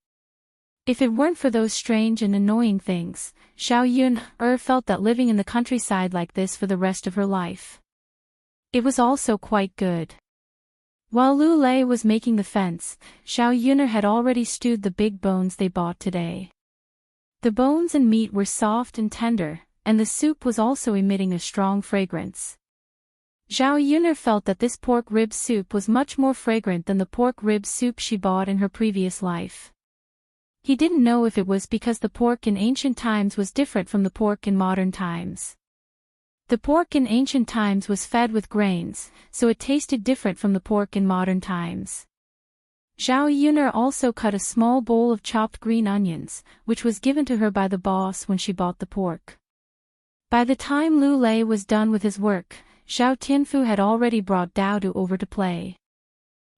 If it weren't for those strange and annoying things, Zhao Yun felt that living in the countryside like this for the rest of her life. It was also quite good. While Lu Lei was making the fence, Zhao Yun had already stewed the big bones they bought today. The bones and meat were soft and tender, and the soup was also emitting a strong fragrance. Zhao Yun felt that this pork rib soup was much more fragrant than the pork rib soup she bought in her previous life. He didn't know if it was because the pork in ancient times was different from the pork in modern times. The pork in ancient times was fed with grains, so it tasted different from the pork in modern times. Zhao Yun also cut a small bowl of chopped green onions, which was given to her by the boss when she bought the pork. By the time Lu Lei was done with his work, Zhao Tianfu had already brought Dao Du over to play.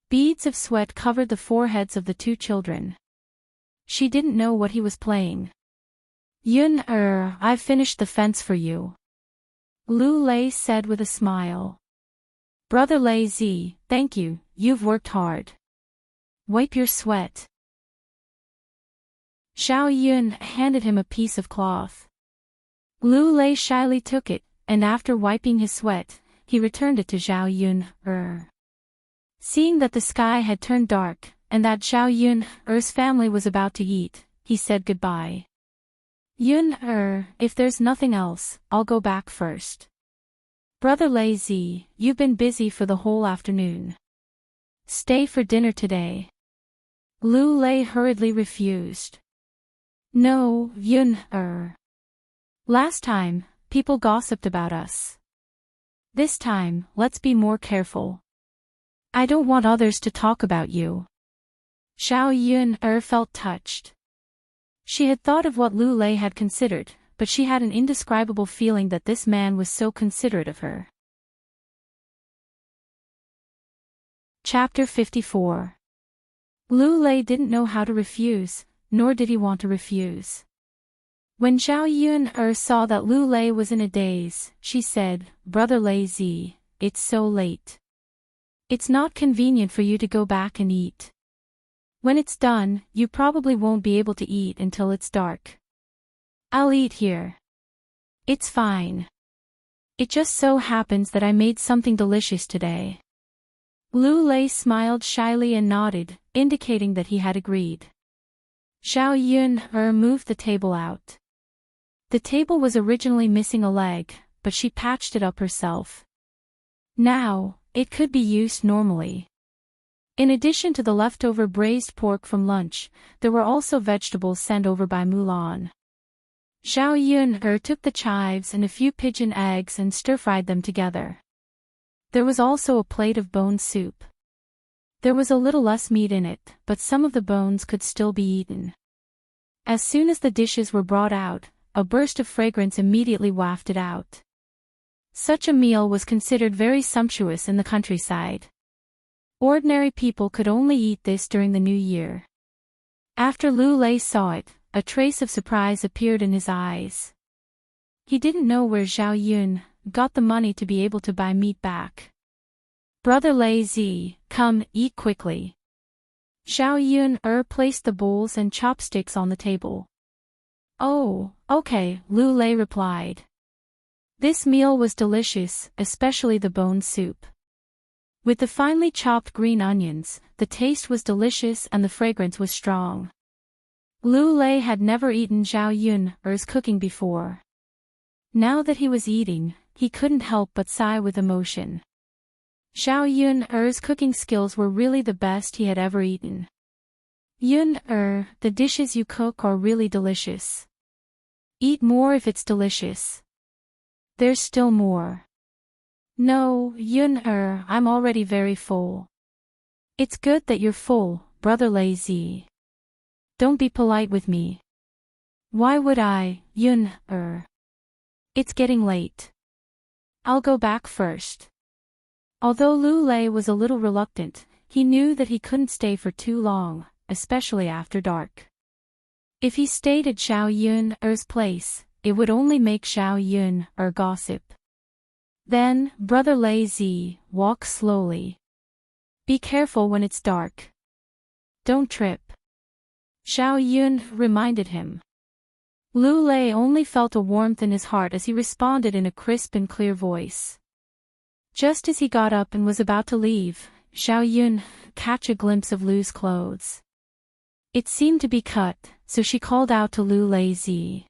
Beads of sweat covered the foreheads of the two children. She didn't know what he was playing. Yun I've finished the fence for you, Lu Lei said with a smile. Brother Lei Zi, thank you, you've worked hard. Wipe your sweat. Zhao Yun handed him a piece of cloth. Lu Lei shyly took it, and after wiping his sweat, he returned it to Zhao Yun. Seeing that the sky had turned dark, and that Zhao Yun's family was about to eat, he said goodbye. Yun if there's nothing else, I'll go back first. Brother Lei Zi, you've been busy for the whole afternoon. Stay for dinner today. Lu Lei hurriedly refused. No, Yun Last time, people gossiped about us. This time, let's be more careful. I don't want others to talk about you. Zhao Yun felt touched. She had thought of what Lu Lei had considered, but she had an indescribable feeling that this man was so considerate of her. Chapter 54. Lu Lei didn't know how to refuse, nor did he want to refuse. When Zhao Yun saw that Lu Lei was in a daze, she said, Brother Lei Zi, it's so late. It's not convenient for you to go back and eat. When it's done, you probably won't be able to eat until it's dark. I'll eat here. It's fine. It just so happens that I made something delicious today. Lu Lei smiled shyly and nodded, indicating that he had agreed. Zhao Yun moved the table out. The table was originally missing a leg, but she patched it up herself. Now, it could be used normally. In addition to the leftover braised pork from lunch, there were also vegetables sent over by Mulan. Zhao Yun took the chives and a few pigeon eggs and stir-fried them together. There was also a plate of bone soup. There was a little less meat in it, but some of the bones could still be eaten. As soon as the dishes were brought out, a burst of fragrance immediately wafted out. Such a meal was considered very sumptuous in the countryside. Ordinary people could only eat this during the new year. After Lu Lei saw it, a trace of surprise appeared in his eyes. He didn't know where Zhao Yun got the money to be able to buy meat back. Brother Lei Zi, come, eat quickly. Zhao Yun placed the bowls and chopsticks on the table. Oh, okay, Lu Lei replied. This meal was delicious, especially the bone soup. With the finely chopped green onions, the taste was delicious and the fragrance was strong. Lu Lei had never eaten Zhao Yun's cooking before. Now that he was eating, he couldn't help but sigh with emotion. Zhao Yun's cooking skills were really the best he had ever eaten. The dishes you cook are really delicious. Eat more if it's delicious. There's still more. No, I'm already very full. It's good that you're full, Brother Lazy. Don't be polite with me. Why would I, It's getting late. I'll go back first. Although Lu Lei was a little reluctant, he knew that he couldn't stay for too long, especially after dark. If he stayed at Zhao Yun's place, it would only make Zhao Yun gossip. Then, Brother Lazy, walk slowly. Be careful when it's dark. Don't trip. Zhao Yun reminded him. Lu Lei only felt a warmth in his heart as he responded in a crisp and clear voice. Just as he got up and was about to leave, Zhao Yun caught a glimpse of Lu's clothes. It seemed to be cut, so she called out to Lu Lazy.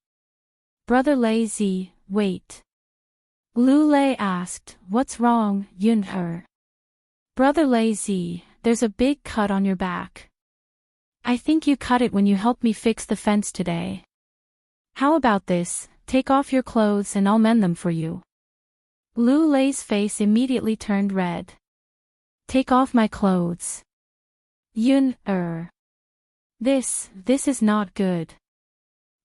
Brother Lazy, wait. Lu Lei asked, what's wrong, Yun? Brother Lazy, there's a big cut on your back. I think you cut it when you helped me fix the fence today. How about this, take off your clothes and I'll mend them for you. Lu Lei's face immediately turned red. Take off my clothes. Yun. This is not good.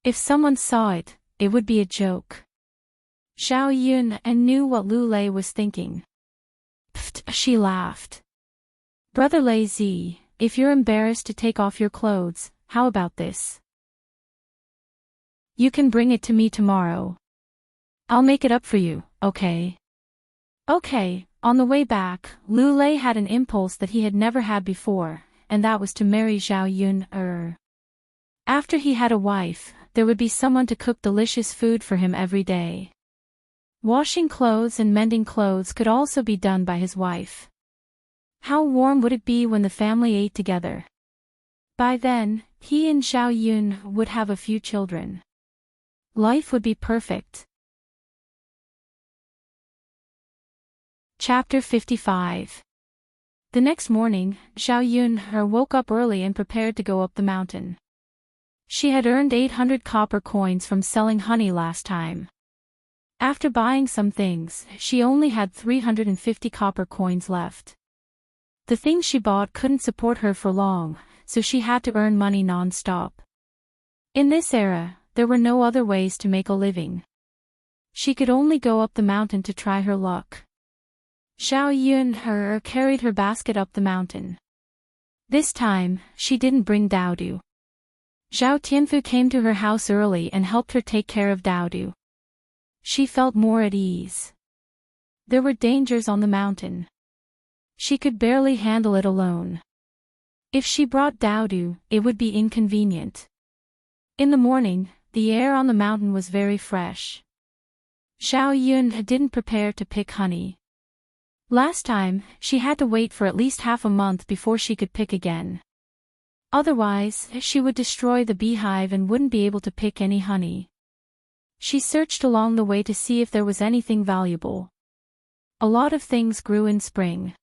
If someone saw it, it would be a joke. Zhao Yun knew what Lu Lei was thinking. Pfft, she laughed. Brother Lazy, if you're embarrassed to take off your clothes, how about this? You can bring it to me tomorrow. I'll make it up for you, okay? Okay. On the way back, Lu Lei had an impulse that he had never had before, and that was to marry Zhao Yun. After he had a wife, there would be someone to cook delicious food for him every day. Washing clothes and mending clothes could also be done by his wife. How warm would it be when the family ate together? By then, he and Zhao Yun would have a few children. Life would be perfect. Chapter 55. The next morning, Zhao Yun woke up early and prepared to go up the mountain. She had earned 800 copper coins from selling honey last time. After buying some things, she only had 350 copper coins left. The things she bought couldn't support her for long, so she had to earn money non-stop. In this era, there were no other ways to make a living. She could only go up the mountain to try her luck. Zhao Yun carried her basket up the mountain. This time, she didn't bring Daodu. Zhao Tianfu came to her house early and helped her take care of Daodu. She felt more at ease. There were dangers on the mountain. She could barely handle it alone. If she brought Daodu, it would be inconvenient. In the morning, the air on the mountain was very fresh. Zhao Yun didn't prepare to pick honey. Last time, she had to wait for at least half a month before she could pick again. Otherwise, she would destroy the beehive and wouldn't be able to pick any honey. She searched along the way to see if there was anything valuable. A lot of things grew in spring.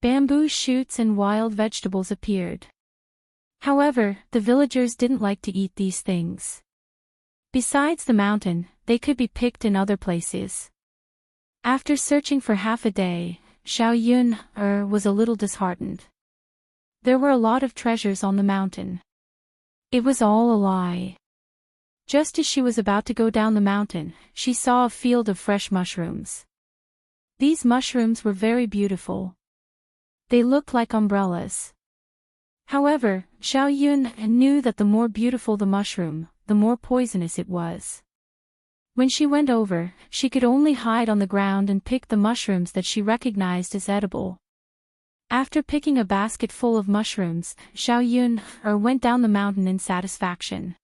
Bamboo shoots and wild vegetables appeared. However, the villagers didn't like to eat these things. Besides the mountain, they could be picked in other places. After searching for half a day, Zhao Yun was a little disheartened. There were a lot of treasures on the mountain. It was all a lie. Just as she was about to go down the mountain, she saw a field of fresh mushrooms. These mushrooms were very beautiful. They looked like umbrellas. However, Zhao Yun knew that the more beautiful the mushroom, the more poisonous it was. When she went over, she could only hide on the ground and pick the mushrooms that she recognized as edible. After picking a basket full of mushrooms, Zhao Yun went down the mountain in satisfaction.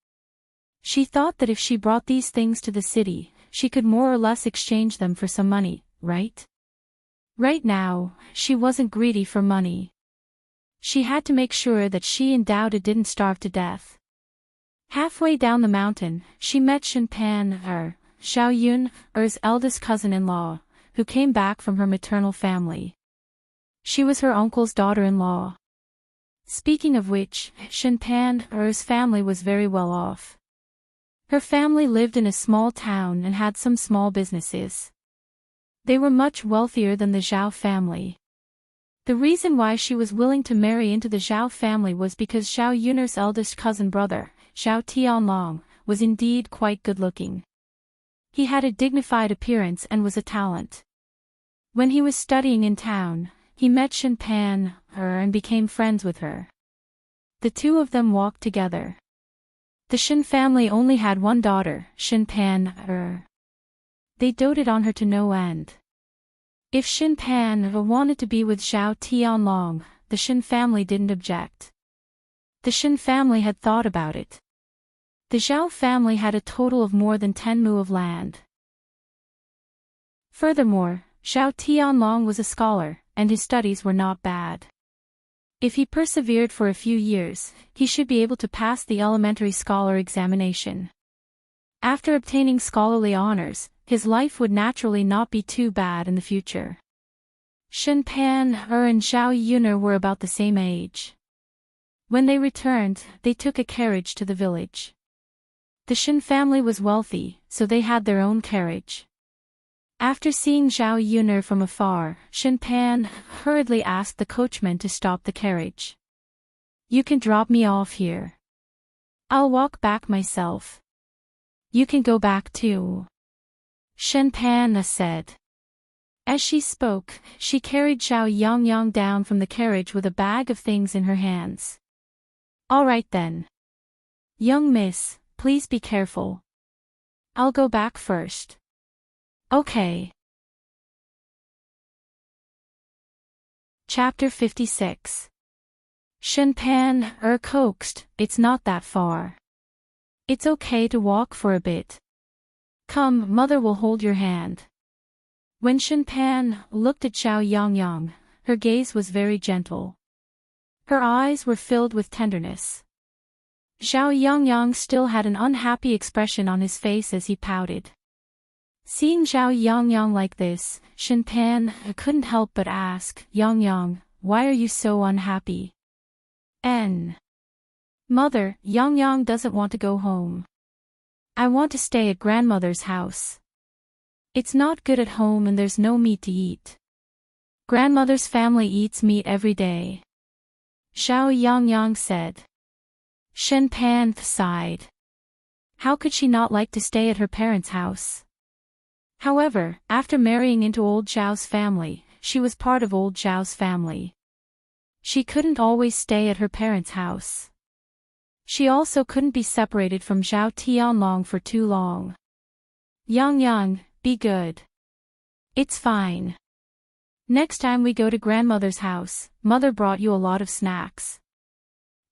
She thought that if she brought these things to the city, she could more or less exchange them for some money, right? Right now, she wasn't greedy for money. She had to make sure that she and Daoda didn't starve to death. Halfway down the mountain, she met Xiao Yun's eldest cousin-in-law, who came back from her maternal family. She was her uncle's daughter-in-law. Speaking of which, Er's family was very well off. Her family lived in a small town and had some small businesses. They were much wealthier than the Zhao family. The reason why she was willing to marry into the Zhao family was because Xiao Yun'er's eldest cousin brother, Xiao Tianlong, was indeed quite good-looking. He had a dignified appearance and was a talent. When he was studying in town, he met and became friends with her. The two of them walked together. The Shen family only had one daughter, They doted on her to no end. If wanted to be with Xiao Tianlong, the Shen family didn't object. The Shen family had thought about it. The Zhao family had a total of more than 10 mu of land. Furthermore, Xiao Tianlong was a scholar, and his studies were not bad. If he persevered for a few years, he should be able to pass the elementary scholar examination. After obtaining scholarly honors, his life would naturally not be too bad in the future. And Xiao Yun'er were about the same age. When they returned, they took a carriage to the village. The Shen family was wealthy, so they had their own carriage. After seeing Xiao Yun'er from afar, hurriedly asked the coachman to stop the carriage. "You can drop me off here. I'll walk back myself." "You can go back too," said. As she spoke, she carried Xiao Yangyang down from the carriage with a bag of things in her hands. "All right then. Young miss, please be careful. I'll go back first." "Okay." Chapter 56. Coaxed, "It's not that far. It's okay to walk for a bit. Come, mother will hold your hand." When looked at Xiao Yangyang, her gaze was very gentle. Her eyes were filled with tenderness. Xiao Yangyang still had an unhappy expression on his face as he pouted. Seeing Xiao Yangyang like this, couldn't help but ask, "Yangyang, why are you so unhappy?" "Mother, Yangyang doesn't want to go home. I want to stay at grandmother's house. It's not good at home and there's no meat to eat. Grandmother's family eats meat every day." Xiao Yangyang said. Sighed. How could she not like to stay at her parents' house? However, after marrying into old Zhao's family, she was part of old Zhao's family. She couldn't always stay at her parents' house. She also couldn't be separated from Xiao Tianlong for too long. "Yangyang, be good. It's fine. Next time we go to grandmother's house, mother brought you a lot of snacks.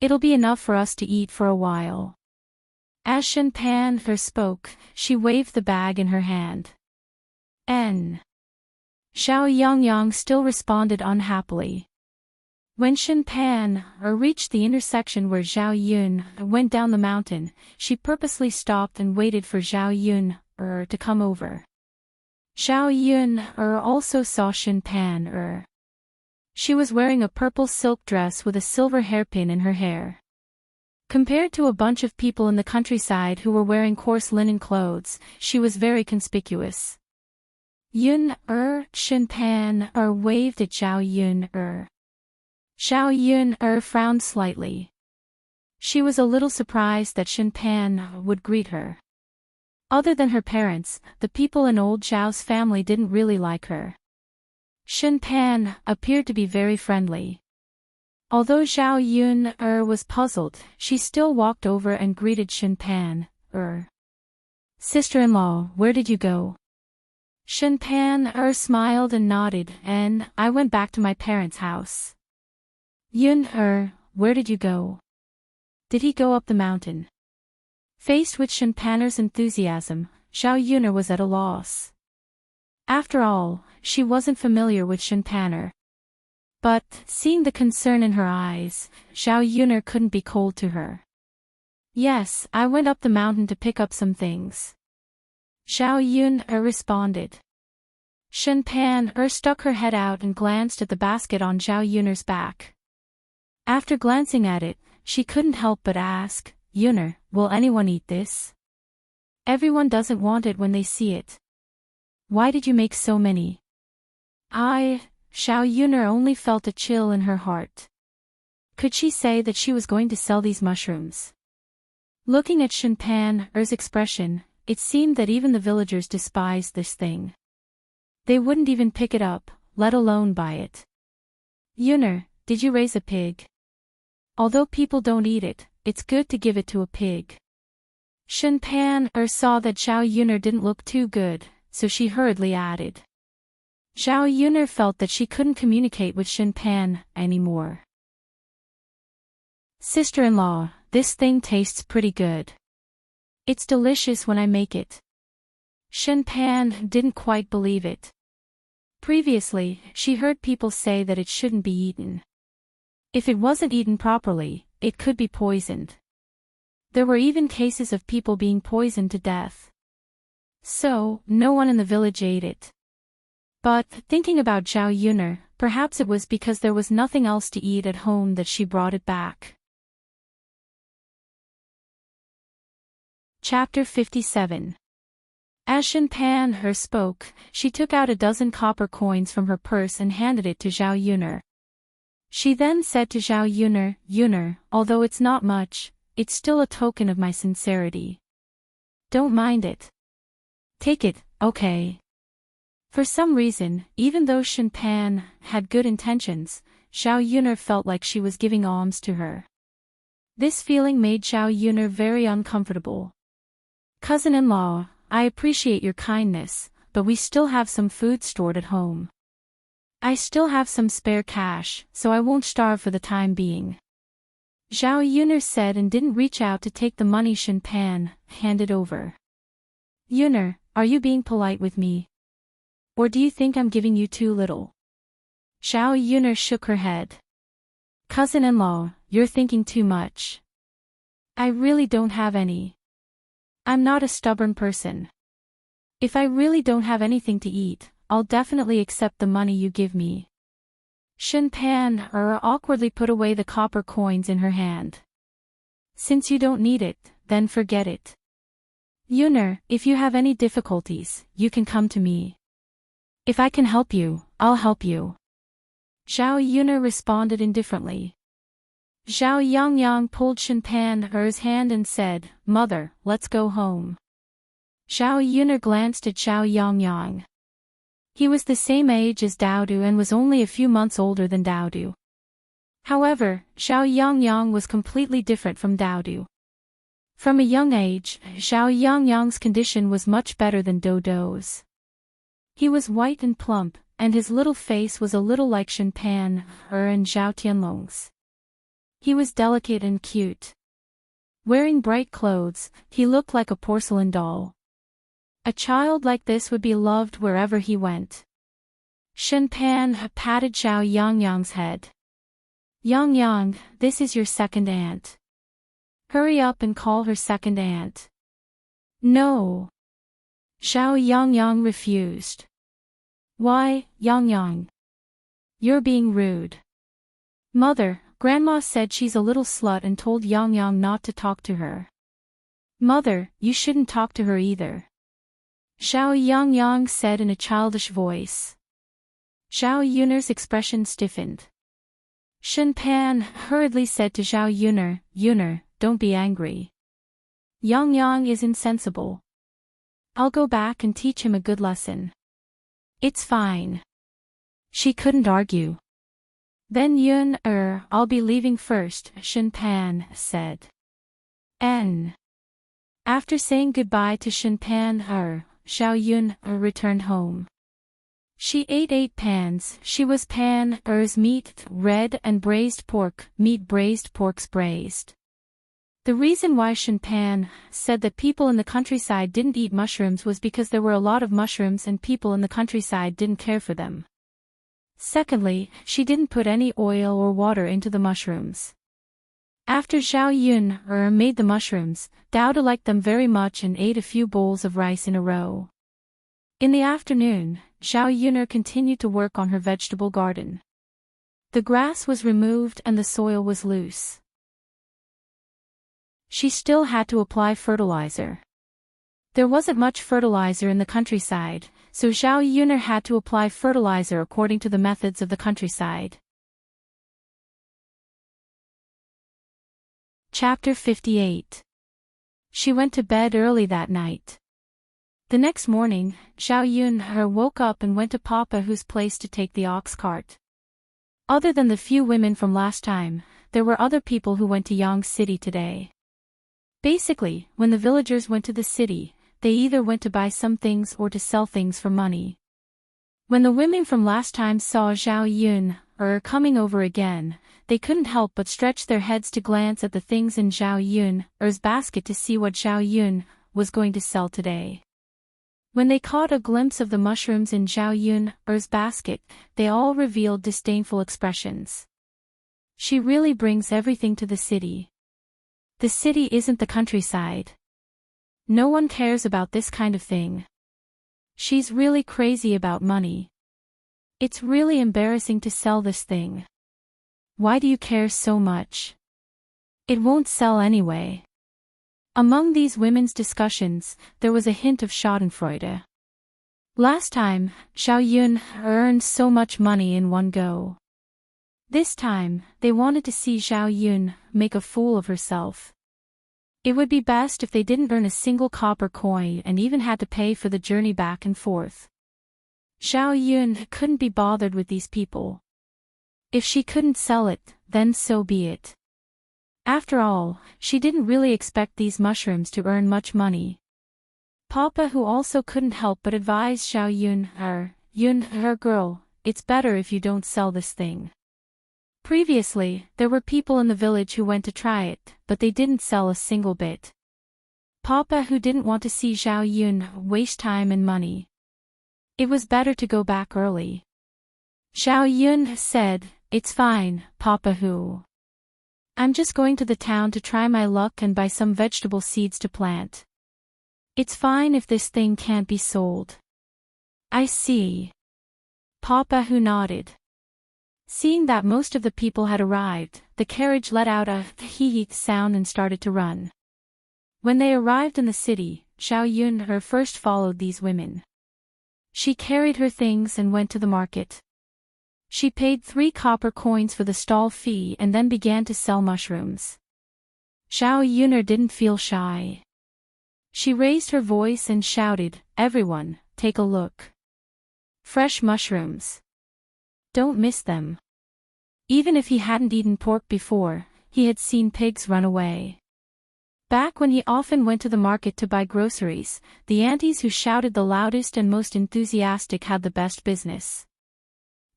It'll be enough for us to eat for a while." As spoke, she waved the bag in her hand. Xiao Yangyang still responded unhappily. When reached the intersection where Xiao Yun went down the mountain, she purposely stopped and waited for Xiao Yun to come over. Xiao Yun also saw She was wearing a purple silk dress with a silver hairpin in her hair. Compared to a bunch of people in the countryside who were wearing coarse linen clothes, she was very conspicuous. Waved at Xiao Yun. Xiao Yun frowned slightly. She was a little surprised that would greet her. Other than her parents, the people in old Zhao's family didn't really like her. Appeared to be very friendly. Although Xiao Yun was puzzled, she still walked over and greeted "Sister-in-law, where did you go?" Smiled and nodded, "And I went back to my parents' house." "Yun where did you go? Did he go up the mountain?" Faced with Shenpanner's enthusiasm, Xiao Yun'er was at a loss. After all, she wasn't familiar with Shenpanner. But, seeing the concern in her eyes, Xiao Yun'er couldn't be cold to her. Yes, I went up the mountain to pick up some things. Xiao Yun responded. Shen Pan stuck her head out and glanced at the basket on Zhao Yun'er's back. After glancing at it, she couldn't help but ask, Yun'er, will anyone eat this? Everyone doesn't want it when they see it. Why did you make so many? Xiao Yun'er only felt a chill in her heart. Could she say that she was going to sell these mushrooms? Looking at Shen Pan's expression, it seemed that even the villagers despised this thing. They wouldn't even pick it up, let alone buy it. Yun'er, did you raise a pig? Although people don't eat it, it's good to give it to a pig. Shen Pan saw that Xiao Yun'er didn't look too good, so she hurriedly added. Xiao Yun'er felt that she couldn't communicate with Shen Pan anymore. Sister-in-law, this thing tastes pretty good. It's delicious when I make it. Shen Pan didn't quite believe it. Previously, she heard people say that it shouldn't be eaten. If it wasn't eaten properly, it could be poisoned. There were even cases of people being poisoned to death. So, no one in the village ate it. But, thinking about Zhao Yun'er, perhaps it was because there was nothing else to eat at home that she brought it back. Chapter 57. As Shen Pan spoke, she took out 12 copper coins from her purse and handed it to Zhao Yun'er. She then said to Zhao Yun'er, Yun'er, although it's not much, it's still a token of my sincerity. Don't mind it. Take it, okay? For some reason, even though Shen Pan had good intentions, Zhao Yun'er felt like she was giving alms to her. This feeling made Zhao Yun'er very uncomfortable. Cousin-in-law, I appreciate your kindness, but we still have some food stored at home. I still have some spare cash, so I won't starve for the time being. Zhao Yun'er said and didn't reach out to take the money Shen Pan handed over. Yun'er, are you being polite with me? Or do you think I'm giving you too little? Zhao Yun'er shook her head. Cousin-in-law, you're thinking too much. I really don't have any. I'm not a stubborn person. If I really don't have anything to eat, I'll definitely accept the money you give me. Shen Pan awkwardly put away the copper coins in her hand. Since you don't need it, then forget it. Yun'er, if you have any difficulties, you can come to me. If I can help you, I'll help you. Zhao Yun'er responded indifferently. Zhao Yangyang pulled Shen Pan's hand and said, Mother, let's go home. Zhao Yun'er glanced at Zhao Yangyang. He was the same age as Daodu and was only a few months older than Daodu. However, Zhao Yangyang was completely different from Daodu. From a young age, Zhao Yangyang's condition was much better than Dodo's. He was white and plump, and his little face was a little like Shen Pan and Zhao Tianlong's. He was delicate and cute. Wearing bright clothes, he looked like a porcelain doll. A child like this would be loved wherever he went. Shen Pan patted Zhao Yangyang's head. Yangyang, this is your second aunt. Hurry up and call her second aunt. No. Zhao Yangyang refused. Why, Yangyang? You're being rude. Mother, Grandma said she's a little slut and told Yangyang not to talk to her. Mother, you shouldn't talk to her either. Zhao Yangyang said in a childish voice. Zhao Yun'er's expression stiffened. Shen Pan hurriedly said to Zhao Yun'er, Yun'er, don't be angry. Yangyang is insensible. I'll go back and teach him a good lesson. It's fine. She couldn't argue. Then Yun'er, I'll be leaving first, Shen Pan said. After saying goodbye to Shen Pan, Zhao Yun'er returned home. She ate 8 pans. She was Pan's meat, red and braised pork, meat braised, porks braised. The reason why Shen Pan said that people in the countryside didn't eat mushrooms was because there were a lot of mushrooms and people in the countryside didn't care for them. Secondly, she didn't put any oil or water into the mushrooms. After Zhao Yun made the mushrooms, Dowda liked them very much and ate a few bowls of rice in a row. In the afternoon, Zhao Yun continued to work on her vegetable garden. The grass was removed and the soil was loose. She still had to apply fertilizer. There wasn't much fertilizer in the countryside, so Zhao Yun had to apply fertilizer according to the methods of the countryside. Chapter 58. She went to bed early that night. The next morning, Zhao Yun woke up and went to Papa Hu's place to take the ox cart. Other than the few women from last time, there were other people who went to Yang's city today. Basically, when the villagers went to the city, they either went to buy some things or to sell things for money. When the women from last time saw Zhao Yun coming over again, they couldn't help but stretch their heads to glance at the things in Zhao Yun's basket to see what Zhao Yun was going to sell today. When they caught a glimpse of the mushrooms in Zhao Yun's basket, they all revealed disdainful expressions. She really brings everything to the city. The city isn't the countryside. No one cares about this kind of thing. She's really crazy about money. It's really embarrassing to sell this thing. Why do you care so much? It won't sell anyway. Among these women's discussions, there was a hint of schadenfreude. Last time, Zhao Yun earned so much money in one go. This time, they wanted to see Zhao Yun make a fool of herself. It would be best if they didn't earn a single copper coin and even had to pay for the journey back and forth. Zhao Yun couldn't be bothered with these people. If she couldn't sell it, then so be it. After all, she didn't really expect these mushrooms to earn much money. Papa Hu also couldn't help but advise Zhao Yun, girl, it's better if you don't sell this thing. Previously, there were people in the village who went to try it, but they didn't sell a single bit. Papa Hu didn't want to see Zhao Yun waste time and money. It was better to go back early. Zhao Yun said, "It's fine, Papa Hu. I'm just going to the town to try my luck and buy some vegetable seeds to plant. It's fine if this thing can't be sold." "I see." Papa Hu nodded. Seeing that most of the people had arrived, the carriage let out a hee-hee sound and started to run. When they arrived in the city, Zhao Yun first followed these women. She carried her things and went to the market. She paid 3 copper coins for the stall fee and then began to sell mushrooms. Zhao Yun didn't feel shy. She raised her voice and shouted, "Everyone, take a look. Fresh mushrooms. Don't miss them." Even if he hadn't eaten pork before, he had seen pigs run away. Back when he often went to the market to buy groceries, the aunties who shouted the loudest and most enthusiastic had the best business.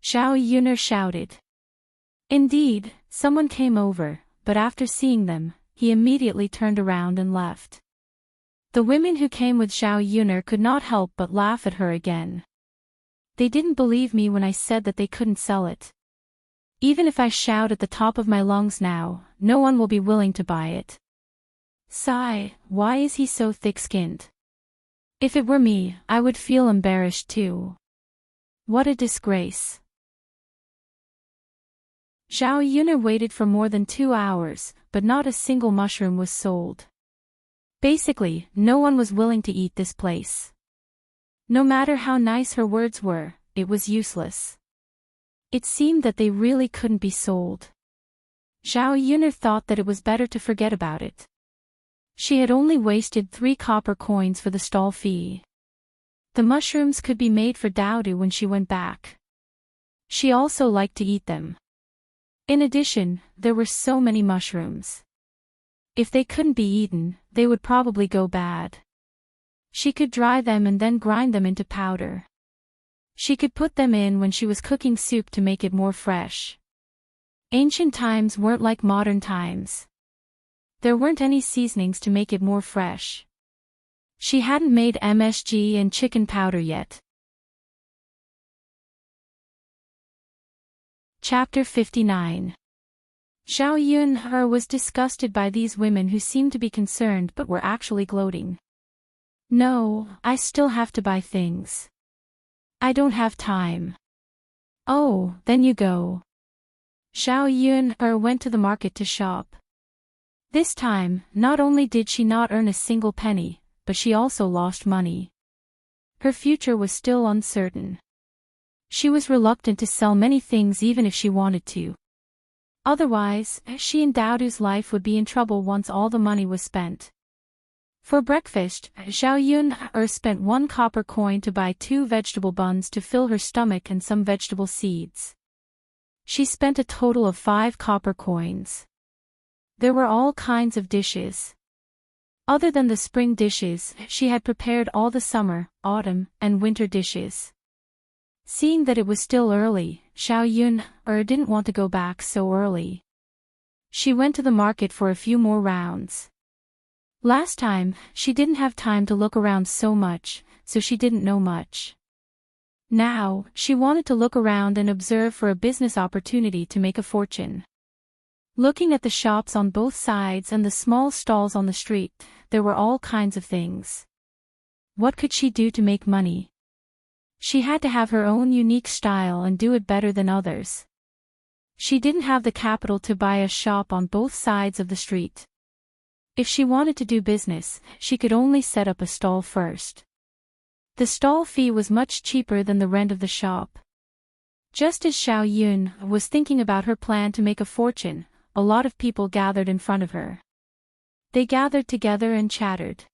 Zhao Yun shouted. Indeed, someone came over, but after seeing them, he immediately turned around and left. The women who came with Zhao Yun could not help but laugh at her again. They didn't believe me when I said that they couldn't sell it. Even if I shout at the top of my lungs now, no one will be willing to buy it. Sigh, why is he so thick-skinned? If it were me, I would feel embarrassed too. What a disgrace. Zhao Yun waited for more than 2 hours, but not a single mushroom was sold. Basically, no one was willing to eat this place. No matter how nice her words were, it was useless. It seemed that they really couldn't be sold. Zhao Yun thought that it was better to forget about it. She had only wasted 3 copper coins for the stall fee. The mushrooms could be made for Dowdu when she went back. She also liked to eat them. In addition, there were so many mushrooms. If they couldn't be eaten, they would probably go bad. She could dry them and then grind them into powder. She could put them in when she was cooking soup to make it more fresh. Ancient times weren't like modern times. There weren't any seasonings to make it more fresh. She hadn't made MSG and chicken powder yet. Chapter 59. Xiao Yun was disgusted by these women who seemed to be concerned but were actually gloating. No, I still have to buy things. I don't have time. Oh, then you go. Xiao Yun went to the market to shop. This time, not only did she not earn a single penny, but she also lost money. Her future was still uncertain. She was reluctant to sell many things even if she wanted to. Otherwise, she and Daodu's life would be in trouble once all the money was spent. For breakfast, Xiao Yun spent 1 copper coin to buy 2 vegetable buns to fill her stomach and some vegetable seeds. She spent a total of 5 copper coins. There were all kinds of dishes. Other than the spring dishes, she had prepared all the summer, autumn, and winter dishes. Seeing that it was still early, Xiao Yun didn't want to go back so early. She went to the market for a few more rounds. Last time, she didn't have time to look around so much, so she didn't know much. Now, she wanted to look around and observe for a business opportunity to make a fortune. Looking at the shops on both sides and the small stalls on the street, there were all kinds of things. What could she do to make money? She had to have her own unique style and do it better than others. She didn't have the capital to buy a shop on both sides of the street. If she wanted to do business, she could only set up a stall first. The stall fee was much cheaper than the rent of the shop. Just as Xiao Yun was thinking about her plan to make a fortune, a lot of people gathered in front of her. They gathered together and chattered.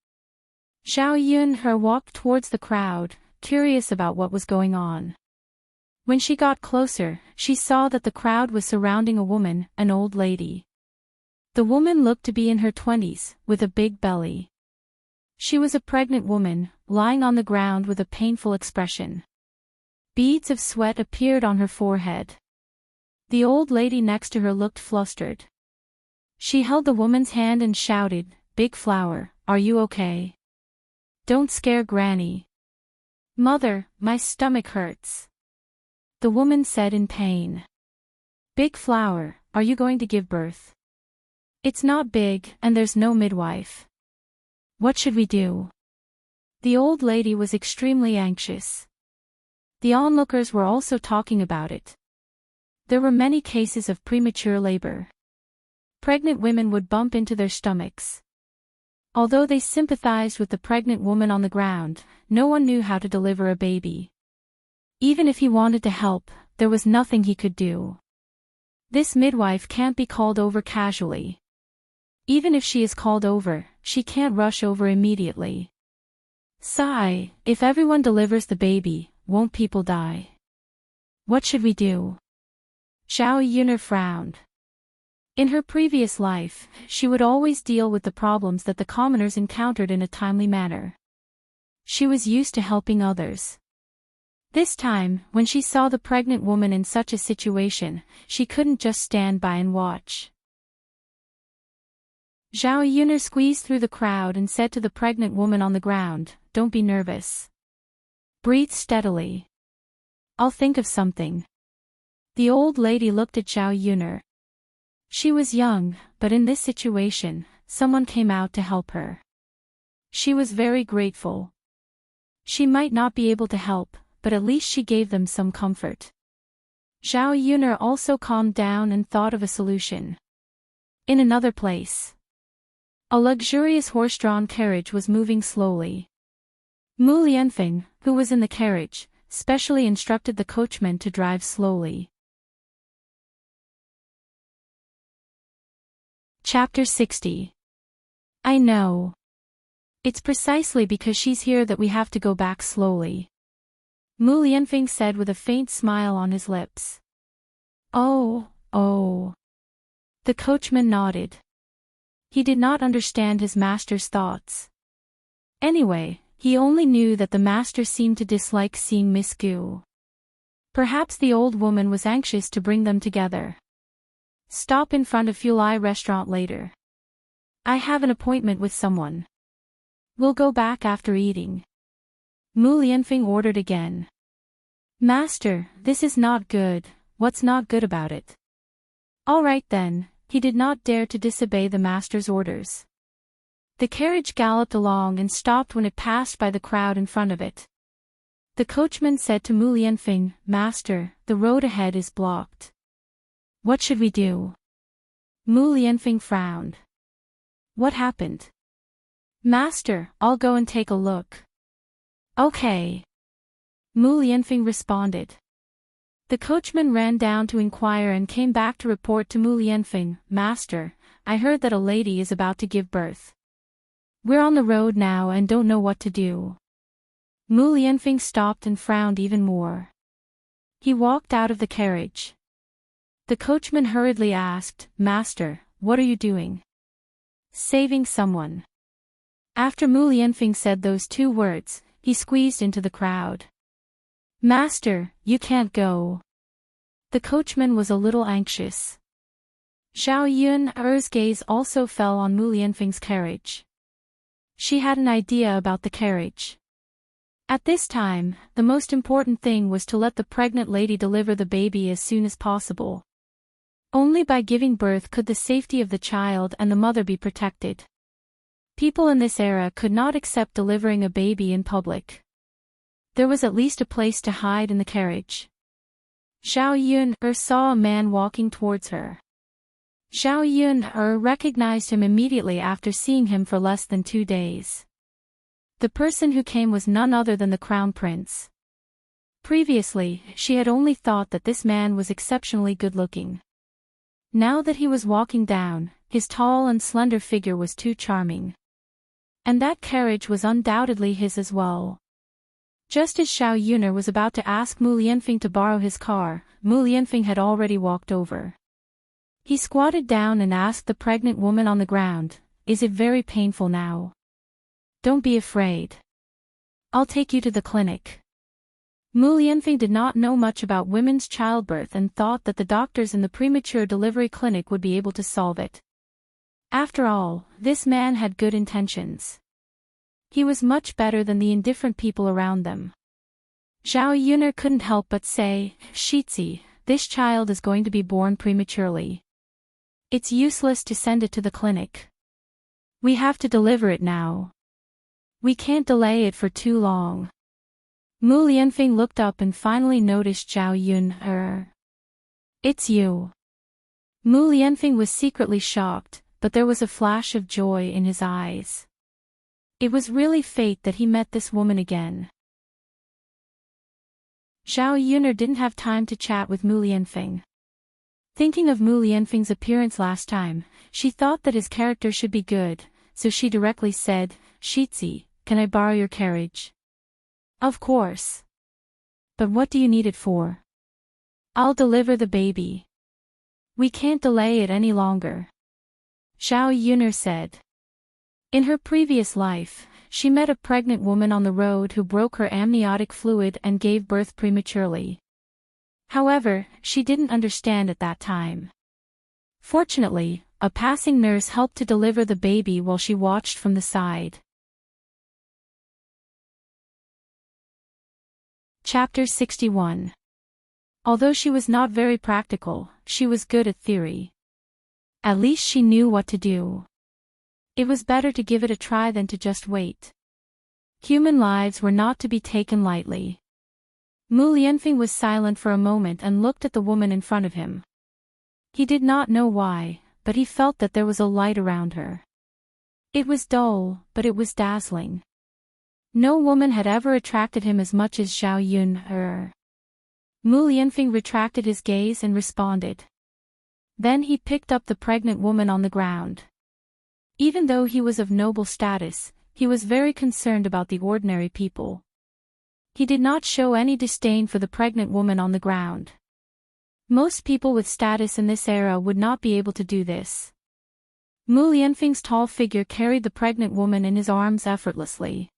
Xiao Yun walked towards the crowd, curious about what was going on. When she got closer, she saw that the crowd was surrounding a woman, an old lady. The woman looked to be in her 20s, with a big belly. She was a pregnant woman, lying on the ground with a painful expression. Beads of sweat appeared on her forehead. The old lady next to her looked flustered. She held the woman's hand and shouted, "Big Flower, are you okay? Don't scare Granny." "Mother, my stomach hurts," the woman said in pain. "Big Flower, are you going to give birth? It's not big, and there's no midwife. What should we do?" The old lady was extremely anxious. The onlookers were also talking about it. There were many cases of premature labor. Pregnant women would bump into their stomachs. Although they sympathized with the pregnant woman on the ground, no one knew how to deliver a baby. Even if he wanted to help, there was nothing he could do. This midwife can't be called over casually. Even if she is called over, she can't rush over immediately. Sigh, if everyone delivers the baby, won't people die? What should we do? Xiao Yun frowned. In her previous life, she would always deal with the problems that the commoners encountered in a timely manner. She was used to helping others. This time, when she saw the pregnant woman in such a situation, she couldn't just stand by and watch. Xiao Yun squeezed through the crowd and said to the pregnant woman on the ground, "Don't be nervous. Breathe steadily. I'll think of something." The old lady looked at Xiao Yun. She was young, but in this situation, someone came out to help her. She was very grateful. She might not be able to help, but at least she gave them some comfort. Xiao Yun also calmed down and thought of a solution. In another place, a luxurious horse-drawn carriage was moving slowly. Mu Lianfeng, who was in the carriage, specially instructed the coachman to drive slowly. Chapter 60. I know. It's precisely because she's here that we have to go back slowly, Mu Lianfeng said with a faint smile on his lips. Oh. The coachman nodded. He did not understand his master's thoughts. Anyway, he only knew that the master seemed to dislike seeing Miss Gu. Perhaps the old woman was anxious to bring them together. Stop in front of Fulai restaurant later. I have an appointment with someone. We'll go back after eating. Mu Lianfeng ordered again. Master, this is not good. What's not good about it? All right then, he did not dare to disobey the master's orders. The carriage galloped along and stopped when it passed by the crowd in front of it. The coachman said to Mu Lianfeng, "Master, the road ahead is blocked. What should we do?" Mu Lianfeng frowned. "What happened?" "Master, I'll go and take a look." "Okay." Mu Lianfeng responded. The coachman ran down to inquire and came back to report to Mu Lianfeng, "Master, I heard that a lady is about to give birth. We're on the road now and don't know what to do." Mu Lianfeng stopped and frowned even more. He walked out of the carriage. The coachman hurriedly asked, "Master, what are you doing?" "Saving someone." After Mu Lianfeng said those two words, he squeezed into the crowd. "Master, you can't go." The coachman was a little anxious. Xiao Yun's gaze also fell on Mu Lianfeng's carriage. She had an idea about the carriage. At this time, the most important thing was to let the pregnant lady deliver the baby as soon as possible. Only by giving birth could the safety of the child and the mother be protected. People in this era could not accept delivering a baby in public. There was at least a place to hide in the carriage. Xiao Yun saw a man walking towards her. Xiao Yun recognized him immediately after seeing him for less than 2 days. The person who came was none other than the crown prince. Previously, she had only thought that this man was exceptionally good-looking. Now that he was walking down, his tall and slender figure was too charming. And that carriage was undoubtedly his as well. Just as Xiao Yun'er was about to ask Mu Lianfeng to borrow his car, Mu Lianfeng had already walked over. He squatted down and asked the pregnant woman on the ground, "Is it very painful now?" "Don't be afraid. I'll take you to the clinic." Mu Lianfeng did not know much about women's childbirth and thought that the doctors in the premature delivery clinic would be able to solve it. After all, this man had good intentions. He was much better than the indifferent people around them. Xiao Yun'er couldn't help but say, "Shitzi, this child is going to be born prematurely. It's useless to send it to the clinic. We have to deliver it now. We can't delay it for too long." Mu Lianfeng looked up and finally noticed Xiao Yun'er. "It's you." Mu Lianfeng was secretly shocked, but there was a flash of joy in his eyes. It was really fate that he met this woman again. Xiao Yun'er didn't have time to chat with Mu Lianfeng. Thinking of Mu Lianfeng's appearance last time, she thought that his character should be good, so she directly said, "Shitzi, can I borrow your carriage?" "Of course. But what do you need it for?" "I'll deliver the baby. We can't delay it any longer," Xiao Yun'er said. In her previous life, she met a pregnant woman on the road who broke her amniotic fluid and gave birth prematurely. However, she didn't understand at that time. Fortunately, a passing nurse helped to deliver the baby while she watched from the side. Chapter 61. Although she was not very practical, she was good at theory. At least she knew what to do. It was better to give it a try than to just wait. Human lives were not to be taken lightly. Mu Lianfeng was silent for a moment and looked at the woman in front of him. He did not know why, but he felt that there was a light around her. It was dull, but it was dazzling. No woman had ever attracted him as much as Xiao Yun'er. Mu Lianfeng retracted his gaze and responded. Then he picked up the pregnant woman on the ground. Even though he was of noble status, he was very concerned about the ordinary people. He did not show any disdain for the pregnant woman on the ground. Most people with status in this era would not be able to do this. Mu Lianfeng's tall figure carried the pregnant woman in his arms effortlessly.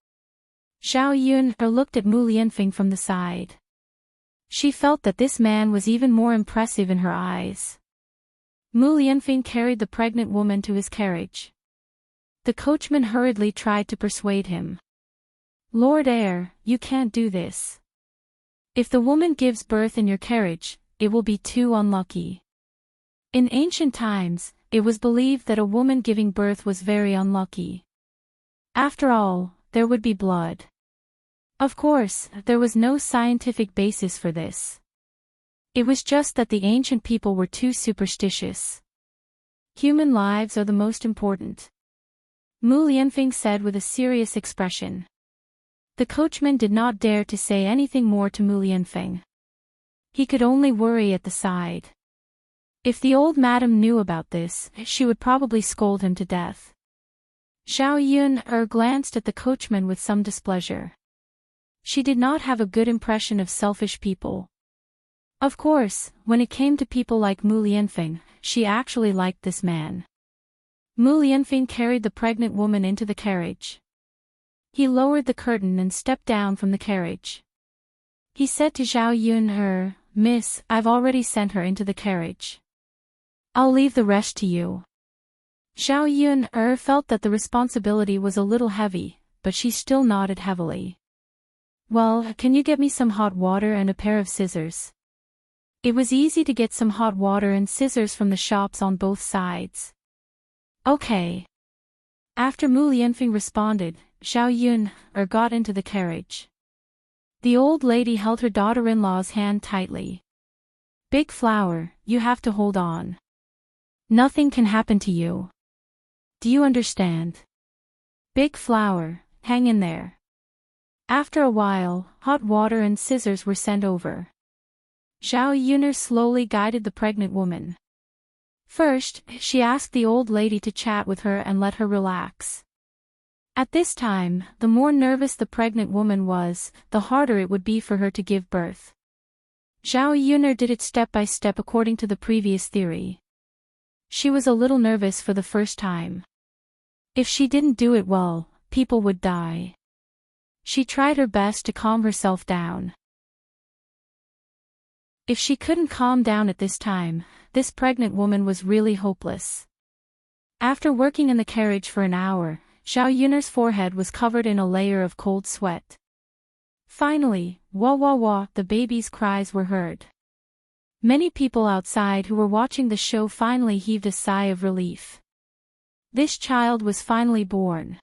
Xiao Yun'er looked at Mu Lianfeng from the side. She felt that this man was even more impressive in her eyes. Mu Lianfeng carried the pregnant woman to his carriage. The coachman hurriedly tried to persuade him. "Lord Heir, you can't do this. If the woman gives birth in your carriage, it will be too unlucky. In ancient times, it was believed that a woman giving birth was very unlucky. After all, there would be blood. Of course, there was no scientific basis for this. It was just that the ancient people were too superstitious. Human lives are the most important, Mu Lianfeng said with a serious expression. The coachman did not dare to say anything more to Mu Lianfeng. He could only worry at the side. If the old madam knew about this, she would probably scold him to death. Zhao Yun glanced at the coachman with some displeasure. She did not have a good impression of selfish people. Of course, when it came to people like Mu Lianfeng, she actually liked this man. Mu Lianfeng carried the pregnant woman into the carriage. He lowered the curtain and stepped down from the carriage. He said to Zhao Yun, Miss, I've already sent her into the carriage. I'll leave the rest to you. Zhao Yun felt that the responsibility was a little heavy, but she still nodded heavily. Well, can you get me some hot water and a pair of scissors? It was easy to get some hot water and scissors from the shops on both sides. Okay. After Mu Lianfeng responded, Zhao Yun got into the carriage. The old lady held her daughter-in-law's hand tightly. Big Flower, you have to hold on. Nothing can happen to you. Do you understand? Big Flower, hang in there. After a while, hot water and scissors were sent over. Zhao Yun slowly guided the pregnant woman. First, she asked the old lady to chat with her and let her relax. At this time, the more nervous the pregnant woman was, the harder it would be for her to give birth. Zhao Yun did it step by step according to the previous theory. She was a little nervous for the first time. If she didn't do it well, people would die. She tried her best to calm herself down. If she couldn't calm down at this time, this pregnant woman was really hopeless. After working in the carriage for an hour, Zhao Yun's forehead was covered in a layer of cold sweat. Finally, wah wah wah, the baby's cries were heard. Many people outside who were watching the show finally heaved a sigh of relief. This child was finally born.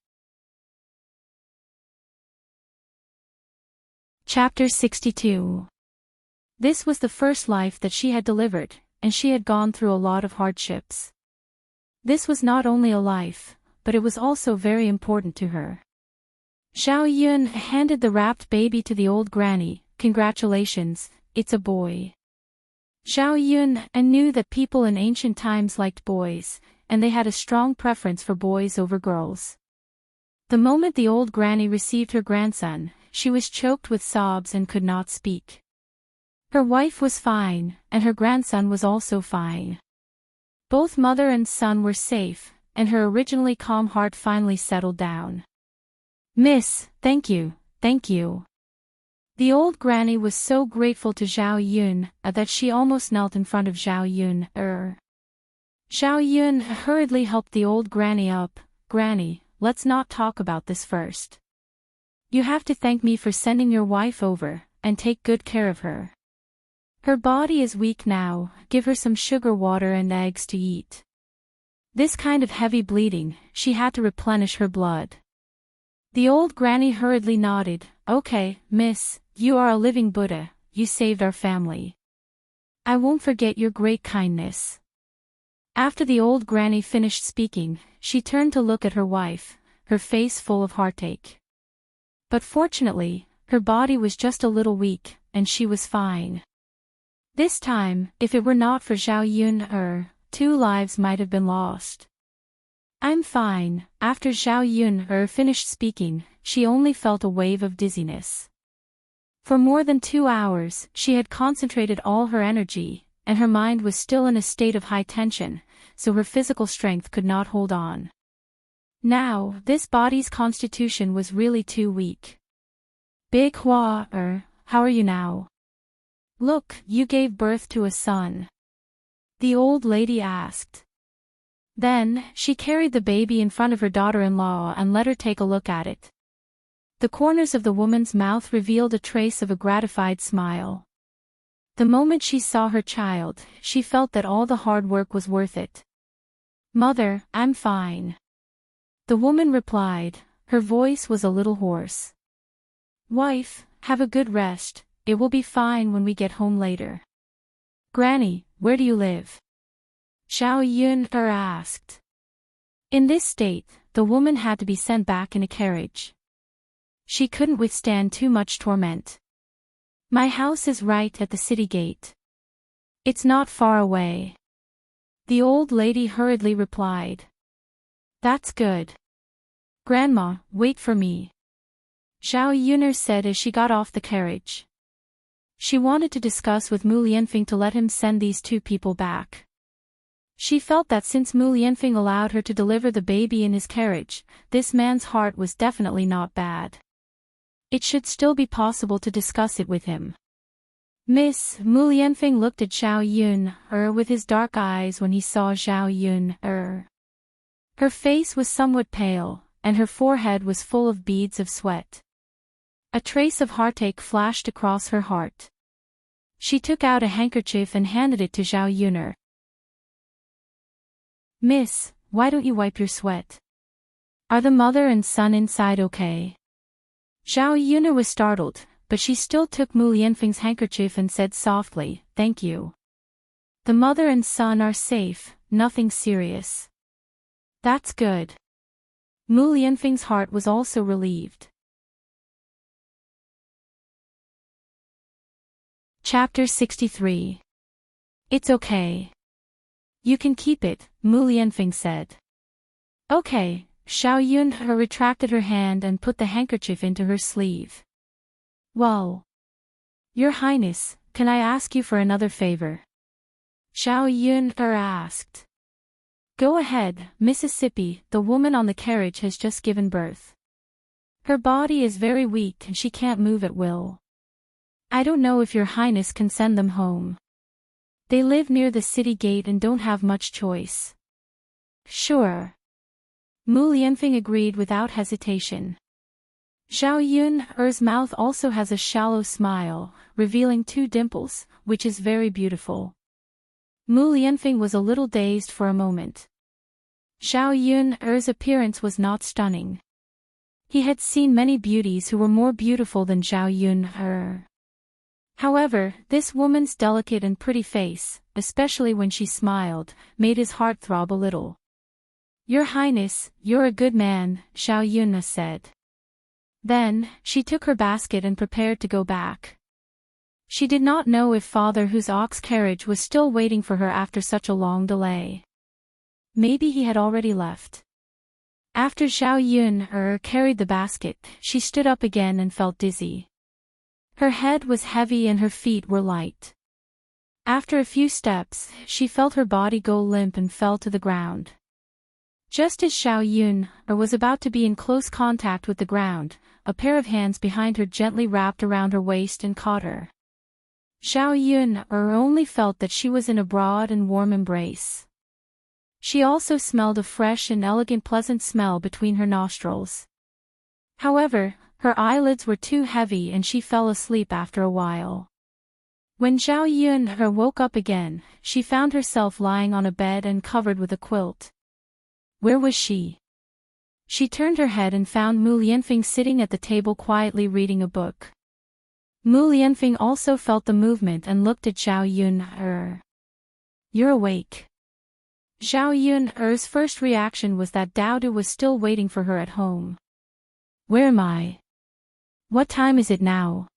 Chapter 62. This was the first life that she had delivered, and she had gone through a lot of hardships. This was not only a life, but it was also very important to her. Zhao Yun handed the wrapped baby to the old granny. Congratulations, it's a boy. Zhao Yun knew that people in ancient times liked boys, and they had a strong preference for boys over girls. The moment the old granny received her grandson, she was choked with sobs and could not speak. Her wife was fine, and her grandson was also fine. Both mother and son were safe, and her originally calm heart finally settled down. Miss, thank you, thank you. The old granny was so grateful to Zhao Yun that she almost knelt in front of Zhao Yun. Zhao Yun hurriedly helped the old granny up. Granny, let's not talk about this first. You have to thank me for sending your wife over, and take good care of her. Her body is weak now, give her some sugar water and eggs to eat. This kind of heavy bleeding, she had to replenish her blood. The old granny hurriedly nodded. Okay, miss, you are a living Buddha, you saved our family. I won't forget your great kindness. After the old granny finished speaking, she turned to look at her wife, her face full of heartache. But fortunately, her body was just a little weak, and she was fine. This time, if it were not for Zhao Yun, 2 lives might have been lost. I'm fine. After Zhao Yun finished speaking, she only felt a wave of dizziness. For more than 2 hours, she had concentrated all her energy, and her mind was still in a state of high tension, so her physical strength could not hold on. Now, this body's constitution was really too weak. Big Hua, how are you now? Look, you gave birth to a son. The old lady asked. Then, she carried the baby in front of her daughter-in-law and let her take a look at it. The corners of the woman's mouth revealed a trace of a gratified smile. The moment she saw her child, she felt that all the hard work was worth it. Mother, I'm fine. The woman replied. Her voice was a little hoarse. Wife, have a good rest, it will be fine when we get home later. Granny, where do you live? Xiao Yun asked. In this state, the woman had to be sent back in a carriage. She couldn't withstand too much torment. My house is right at the city gate. It's not far away. The old lady hurriedly replied. That's good. Grandma, wait for me. Xiao Yuner said as she got off the carriage. She wanted to discuss with Mu Lianfeng to let him send these two people back. She felt that since Mu Lianfeng allowed her to deliver the baby in his carriage, this man's heart was definitely not bad. It should still be possible to discuss it with him. Miss, Mu Lianfeng looked at Xiao Yun with his dark eyes when he saw Xiao Yun Her face was somewhat pale, and her forehead was full of beads of sweat. A trace of heartache flashed across her heart. She took out a handkerchief and handed it to Xiao Yuner. Miss, why don't you wipe your sweat? Are the mother and son inside okay? Xiao Yuner was startled, but she still took Mu Lianfeng's handkerchief and said softly, thank you. The mother and son are safe, nothing serious. That's good. Mu Lianfeng's heart was also relieved. Chapter 63. It's okay. You can keep it, Mu Lianfeng said. Okay, Xiao Yun retracted her hand and put the handkerchief into her sleeve. Well. Your Highness, can I ask you for another favor? Xiao Yun asked. Go ahead, Mississippi, the woman on the carriage has just given birth. Her body is very weak and she can't move at will. I don't know if your Highness can send them home. They live near the city gate and don't have much choice. Sure. Mu Lianfeng agreed without hesitation. Xiao Yun's mouth also has a shallow smile, revealing two dimples, which is very beautiful. Mu Lianfeng was a little dazed for a moment. Xiao Yun's appearance was not stunning. He had seen many beauties who were more beautiful than Xiao Yun. However, this woman's delicate and pretty face, especially when she smiled, made his heart throb a little. Your Highness, you're a good man, Xiao Yun said. Then, she took her basket and prepared to go back. She did not know if Father Hu's ox carriage was still waiting for her after such a long delay. Maybe he had already left. After Xiao Yun carried the basket, she stood up again and felt dizzy. Her head was heavy and her feet were light. After a few steps, she felt her body go limp and fell to the ground. Just as Xiao Yun was about to be in close contact with the ground, a pair of hands behind her gently wrapped around her waist and caught her. Xiao Yun only felt that she was in a broad and warm embrace. She also smelled a fresh and elegant pleasant smell between her nostrils. However, her eyelids were too heavy and she fell asleep after a while. When Xiao Yun woke up again, she found herself lying on a bed and covered with a quilt. Where was she? She turned her head and found Mu Lianfeng sitting at the table quietly reading a book. Mu Lianfeng also felt the movement and looked at Xiao Yun. You're awake. Xiao Yun's first reaction was that Daodu was still waiting for her at home. Where am I? What time is it now?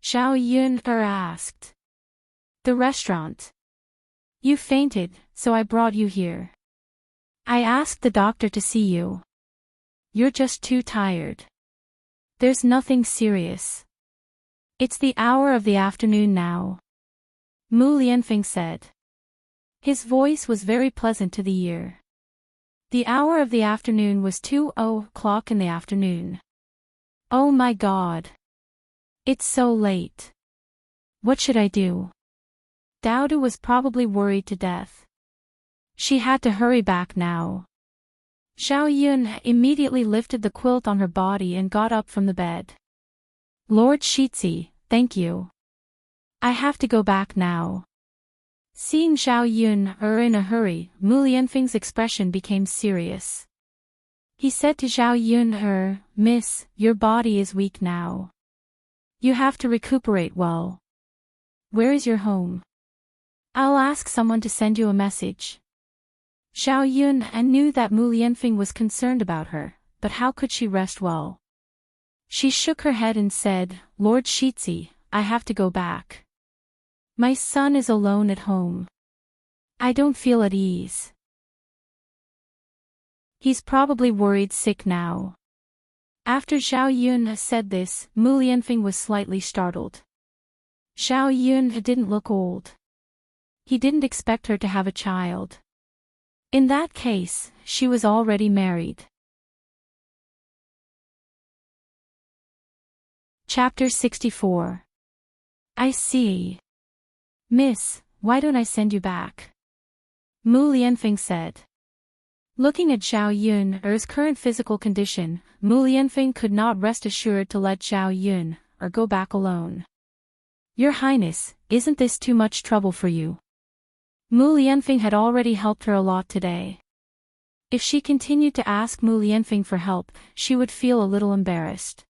Xiao Yun asked. The restaurant. You fainted, so I brought you here. I asked the doctor to see you. You're just too tired. There's nothing serious. It's the hour of the afternoon now. Mu Lianfeng said. His voice was very pleasant to the ear. The hour of the afternoon was 2:00 in the afternoon. Oh my God. It's so late. What should I do? Daodu was probably worried to death. She had to hurry back now. Xiao Yun immediately lifted the quilt on her body and got up from the bed. Lord Shitzi, thank you. I have to go back now. Seeing Zhao Yun in a hurry, Mu Lianfeng's expression became serious. He said to Zhao Yun, Miss, your body is weak now. You have to recuperate well. Where is your home? I'll ask someone to send you a message. Zhao Yun knew that Mu Lianfeng was concerned about her, but how could she rest well? She shook her head and said, Lord Shitzi, I have to go back. My son is alone at home. I don't feel at ease. He's probably worried sick now. After Zhao Yun said this, Mu Lianfeng was slightly startled. Zhao Yun didn't look old. He didn't expect her to have a child. In that case, she was already married. Chapter 64. I see. Miss, why don't I send you back? Mu Lianfeng said. Looking at Zhao Yun's current physical condition, Mu Lianfeng could not rest assured to let Zhao Yun go back alone. Your Highness, isn't this too much trouble for you? Mu Lianfeng had already helped her a lot today. If she continued to ask Mu Lianfeng for help, she would feel a little embarrassed.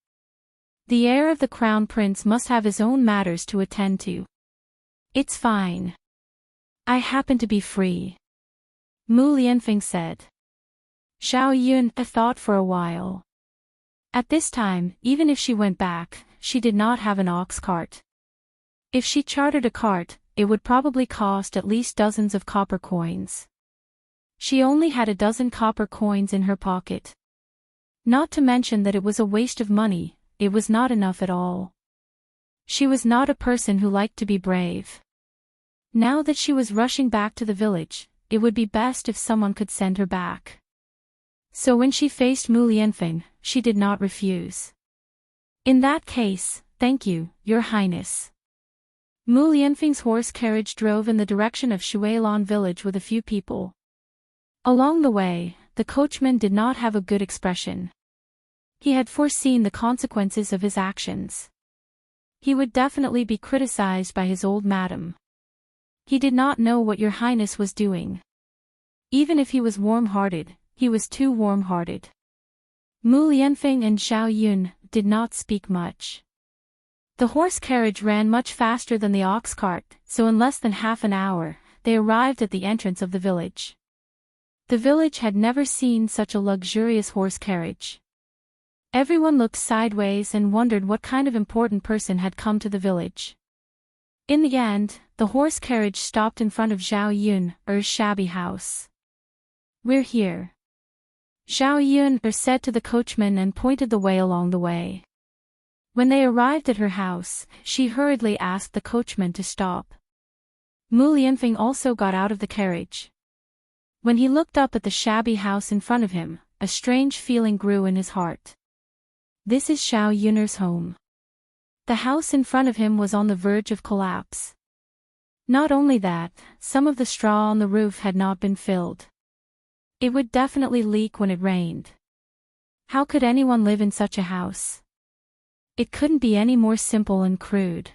The heir of the crown prince must have his own matters to attend to. It's fine. I happen to be free. Mu Lianfeng said. Zhao Yun thought for a while. At this time, even if she went back, she did not have an ox cart. If she chartered a cart, it would probably cost at least dozens of copper coins. She only had a dozen copper coins in her pocket. Not to mention that it was a waste of money, it was not enough at all. She was not a person who liked to be brave. Now that she was rushing back to the village, it would be best if someone could send her back. So when she faced Mu Lianfeng, she did not refuse. In that case, thank you, Your Highness. Mu Lianfeng's horse carriage drove in the direction of Shuilan village with a few people. Along the way, the coachman did not have a good expression. He had foreseen the consequences of his actions. He would definitely be criticized by his old madam. He did not know what Your Highness was doing. Even if he was warm-hearted, he was too warm-hearted. Mu Lianfeng and Zhao Yun did not speak much. The horse carriage ran much faster than the ox cart, so in less than half an hour, they arrived at the entrance of the village. The village had never seen such a luxurious horse carriage. Everyone looked sideways and wondered what kind of important person had come to the village. In the end, the horse carriage stopped in front of Zhao Yun's shabby house. We're here. Zhao Yun said to the coachman and pointed the way along the way. When they arrived at her house, she hurriedly asked the coachman to stop. Mu Lianfeng also got out of the carriage. When he looked up at the shabby house in front of him, a strange feeling grew in his heart. This is Zhao Yun's home. The house in front of him was on the verge of collapse. Not only that, some of the straw on the roof had not been filled. It would definitely leak when it rained. How could anyone live in such a house? It couldn't be any more simple and crude.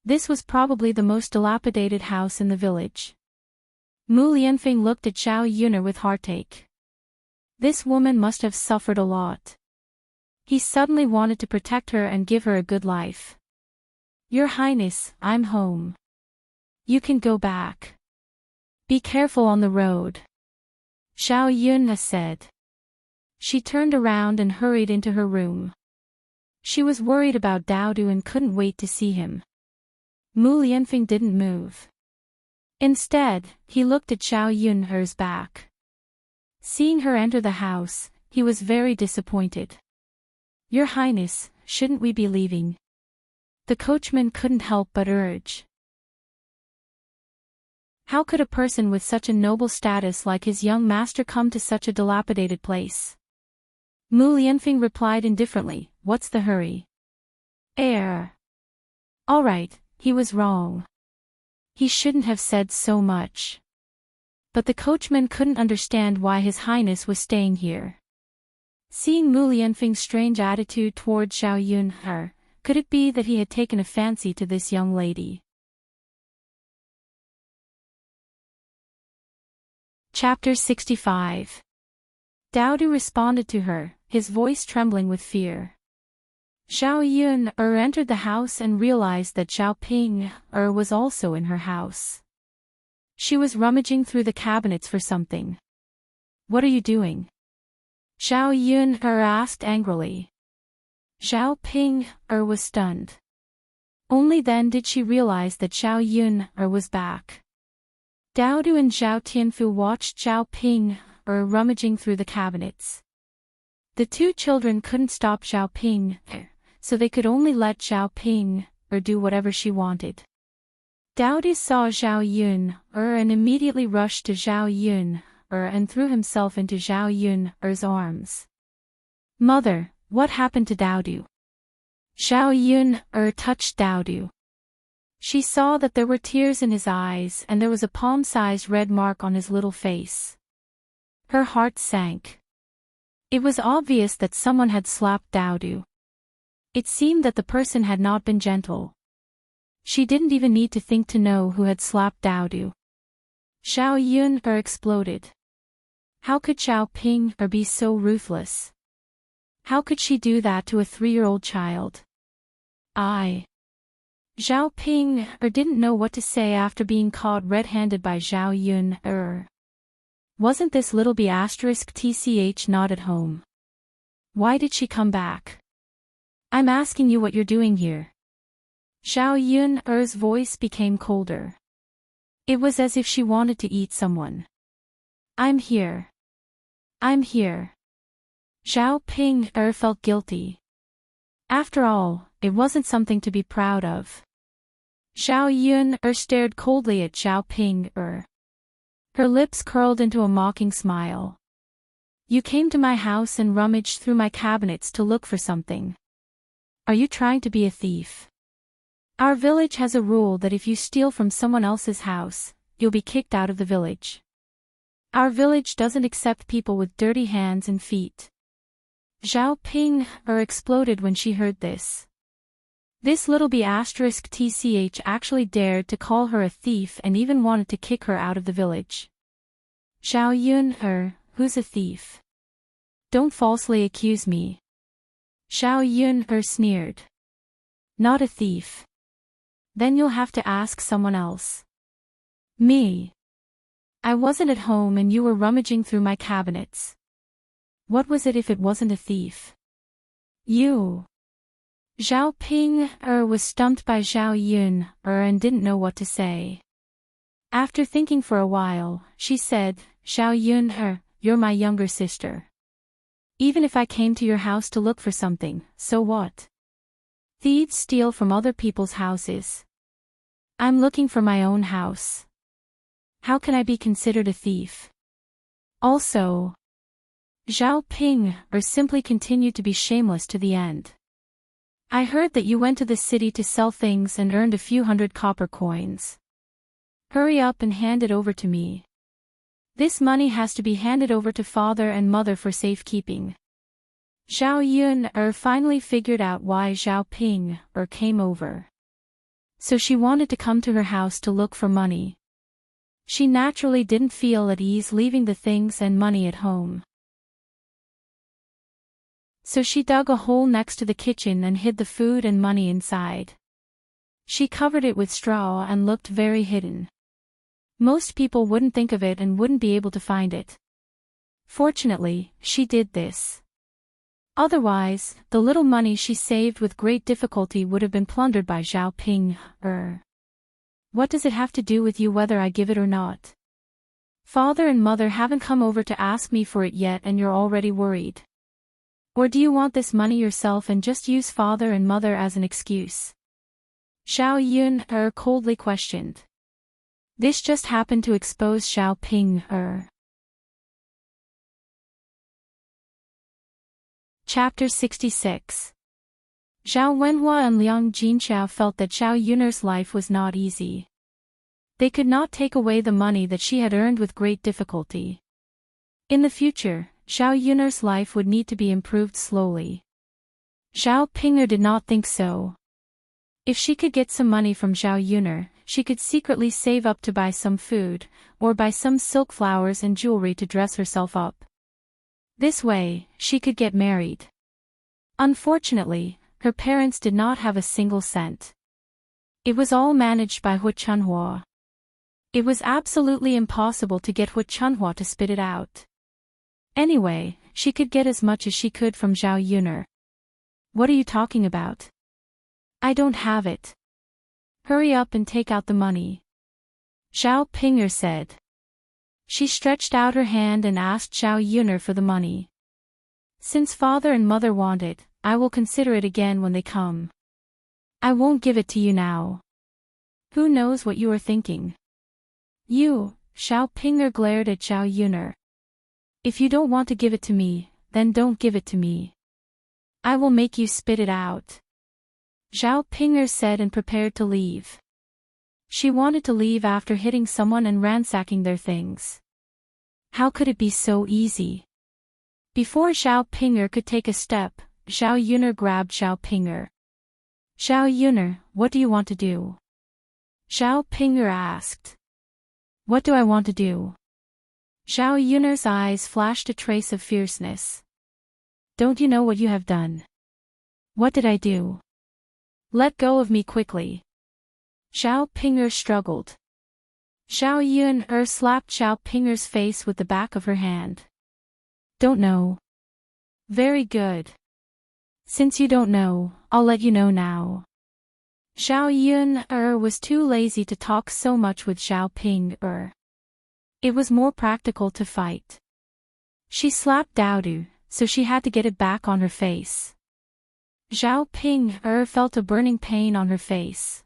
This was probably the most dilapidated house in the village. Mu Lianfeng looked at Zhao Yun with heartache. This woman must have suffered a lot. He suddenly wanted to protect her and give her a good life. Your Highness, I'm home. You can go back. Be careful on the road. Zhao Yun said. She turned around and hurried into her room. She was worried about Daodu and couldn't wait to see him. Mu Lianfeng didn't move. Instead, he looked at Zhao Yun's back. Seeing her enter the house, he was very disappointed. Your Highness, shouldn't we be leaving? The coachman couldn't help but urge. How could a person with such a noble status like his young master come to such a dilapidated place? Mu Lianfeng replied indifferently, what's the hurry? All right, he was wrong. He shouldn't have said so much. But the coachman couldn't understand why His Highness was staying here. Seeing Mu Lianfeng's strange attitude toward Zhao Yun, could it be that he had taken a fancy to this young lady? Chapter 65. Dowdu responded to her, his voice trembling with fear. Zhao Yun entered the house and realized that Zhao Ping was also in her house. She was rummaging through the cabinets for something. What are you doing? Zhao Yun asked angrily. Zhao Ping was stunned. Only then did she realize that Zhao Yun was back. Dowdu and Zhao Tianfu watched Zhao Ping rummaging through the cabinets. The two children couldn't stop Zhao Ping, so they could only let Zhao Ping do whatever she wanted. Dowdu saw Zhao Yun and immediately rushed to Zhao Yun and threw himself into Zhao Yun's arms. Mother, what happened to Dowdu? Zhao Yun touched Dowdu. She saw that there were tears in his eyes and there was a palm-sized red mark on his little face. Her heart sank. It was obvious that someone had slapped Dowdu. It seemed that the person had not been gentle. She didn't even need to think to know who had slapped Dowdu. Zhao Yun exploded. How could Zhao Ping be so ruthless? How could she do that to a 3-year-old child? Zhao Ping didn't know what to say after being caught red-handed by Zhao Yun. Wasn't this little b** tch not at home? Why did she come back? I'm asking you what you're doing here. Zhao Yun's voice became colder. It was as if she wanted to eat someone. I'm here. I'm here. Zhao Ping felt guilty. After all, it wasn't something to be proud of. Zhao Yun stared coldly at Zhao Ping. Her lips curled into a mocking smile. You came to my house and rummaged through my cabinets to look for something. Are you trying to be a thief? Our village has a rule that if you steal from someone else's house, you'll be kicked out of the village. Our village doesn't accept people with dirty hands and feet. Zhao Ping exploded when she heard this. This little b** tch actually dared to call her a thief and even wanted to kick her out of the village. Zhao Yun, who's a thief? Don't falsely accuse me. Zhao Yun sneered. Not a thief. Then you'll have to ask someone else. Me. I wasn't at home and you were rummaging through my cabinets. What was it if it wasn't a thief? You. Zhao Ping was stumped by Zhao Yun and didn't know what to say. After thinking for a while, she said, Zhao Yun, you're my younger sister. Even if I came to your house to look for something, so what? Thieves steal from other people's houses. I'm looking for my own house. How can I be considered a thief? Also, Zhao Ping simply continued to be shameless to the end. I heard that you went to the city to sell things and earned a few hundred copper coins. Hurry up and hand it over to me. This money has to be handed over to father and mother for safekeeping. Zhao Yun finally figured out why Zhao Ping came over. So she wanted to come to her house to look for money. She naturally didn't feel at ease leaving the things and money at home. So she dug a hole next to the kitchen and hid the food and money inside. She covered it with straw and looked very hidden. Most people wouldn't think of it and wouldn't be able to find it. Fortunately, she did this. Otherwise, the little money she saved with great difficulty would have been plundered by Zhao Ping. What does it have to do with you whether I give it or not? Father and mother haven't come over to ask me for it yet and you're already worried. Or do you want this money yourself and just use father and mother as an excuse? Zhao Yun coldly questioned. This just happened to expose Zhao Ping. Chapter 66. Zhao Wenhua and Liang Jinxiao felt that Zhao Yun's life was not easy. They could not take away the money that she had earned with great difficulty. In the future, Zhao Yun's life would need to be improved slowly. Zhao Ping did not think so. If she could get some money from Zhao Yun, she could secretly save up to buy some food, or buy some silk flowers and jewelry to dress herself up. This way, she could get married. Unfortunately, her parents did not have a single cent. It was all managed by Hu Chunhua. It was absolutely impossible to get Hu Chunhua to spit it out. Anyway, she could get as much as she could from Zhao Yuner. What are you talking about? I don't have it. Hurry up and take out the money. Zhao Pinger said. She stretched out her hand and asked Zhao Yuner for the money. Since father and mother want it, I will consider it again when they come. I won't give it to you now. Who knows what you are thinking? You, Zhao Pinger glared at Zhao Yuner. If you don't want to give it to me, then don't give it to me. I will make you spit it out. Zhao Pinger said and prepared to leave. She wanted to leave after hitting someone and ransacking their things. How could it be so easy? Before Zhao Pinger could take a step, Zhao Yuner grabbed Zhao Pinger. Zhao Yuner, what do you want to do? Zhao Pinger asked. What do I want to do? Zhao Yuner's eyes flashed a trace of fierceness. Don't you know what you have done? What did I do? Let go of me quickly. Zhao Pinger struggled. Zhao Yuner slapped Zhao Pinger's face with the back of her hand. Don't know. Very good. Since you don't know, I'll let you know now. Zhao Yuner was too lazy to talk so much with Zhao Pinger. It was more practical to fight. She slapped Daodu, so she had to get it back on her face. Zhao Pinger felt a burning pain on her face.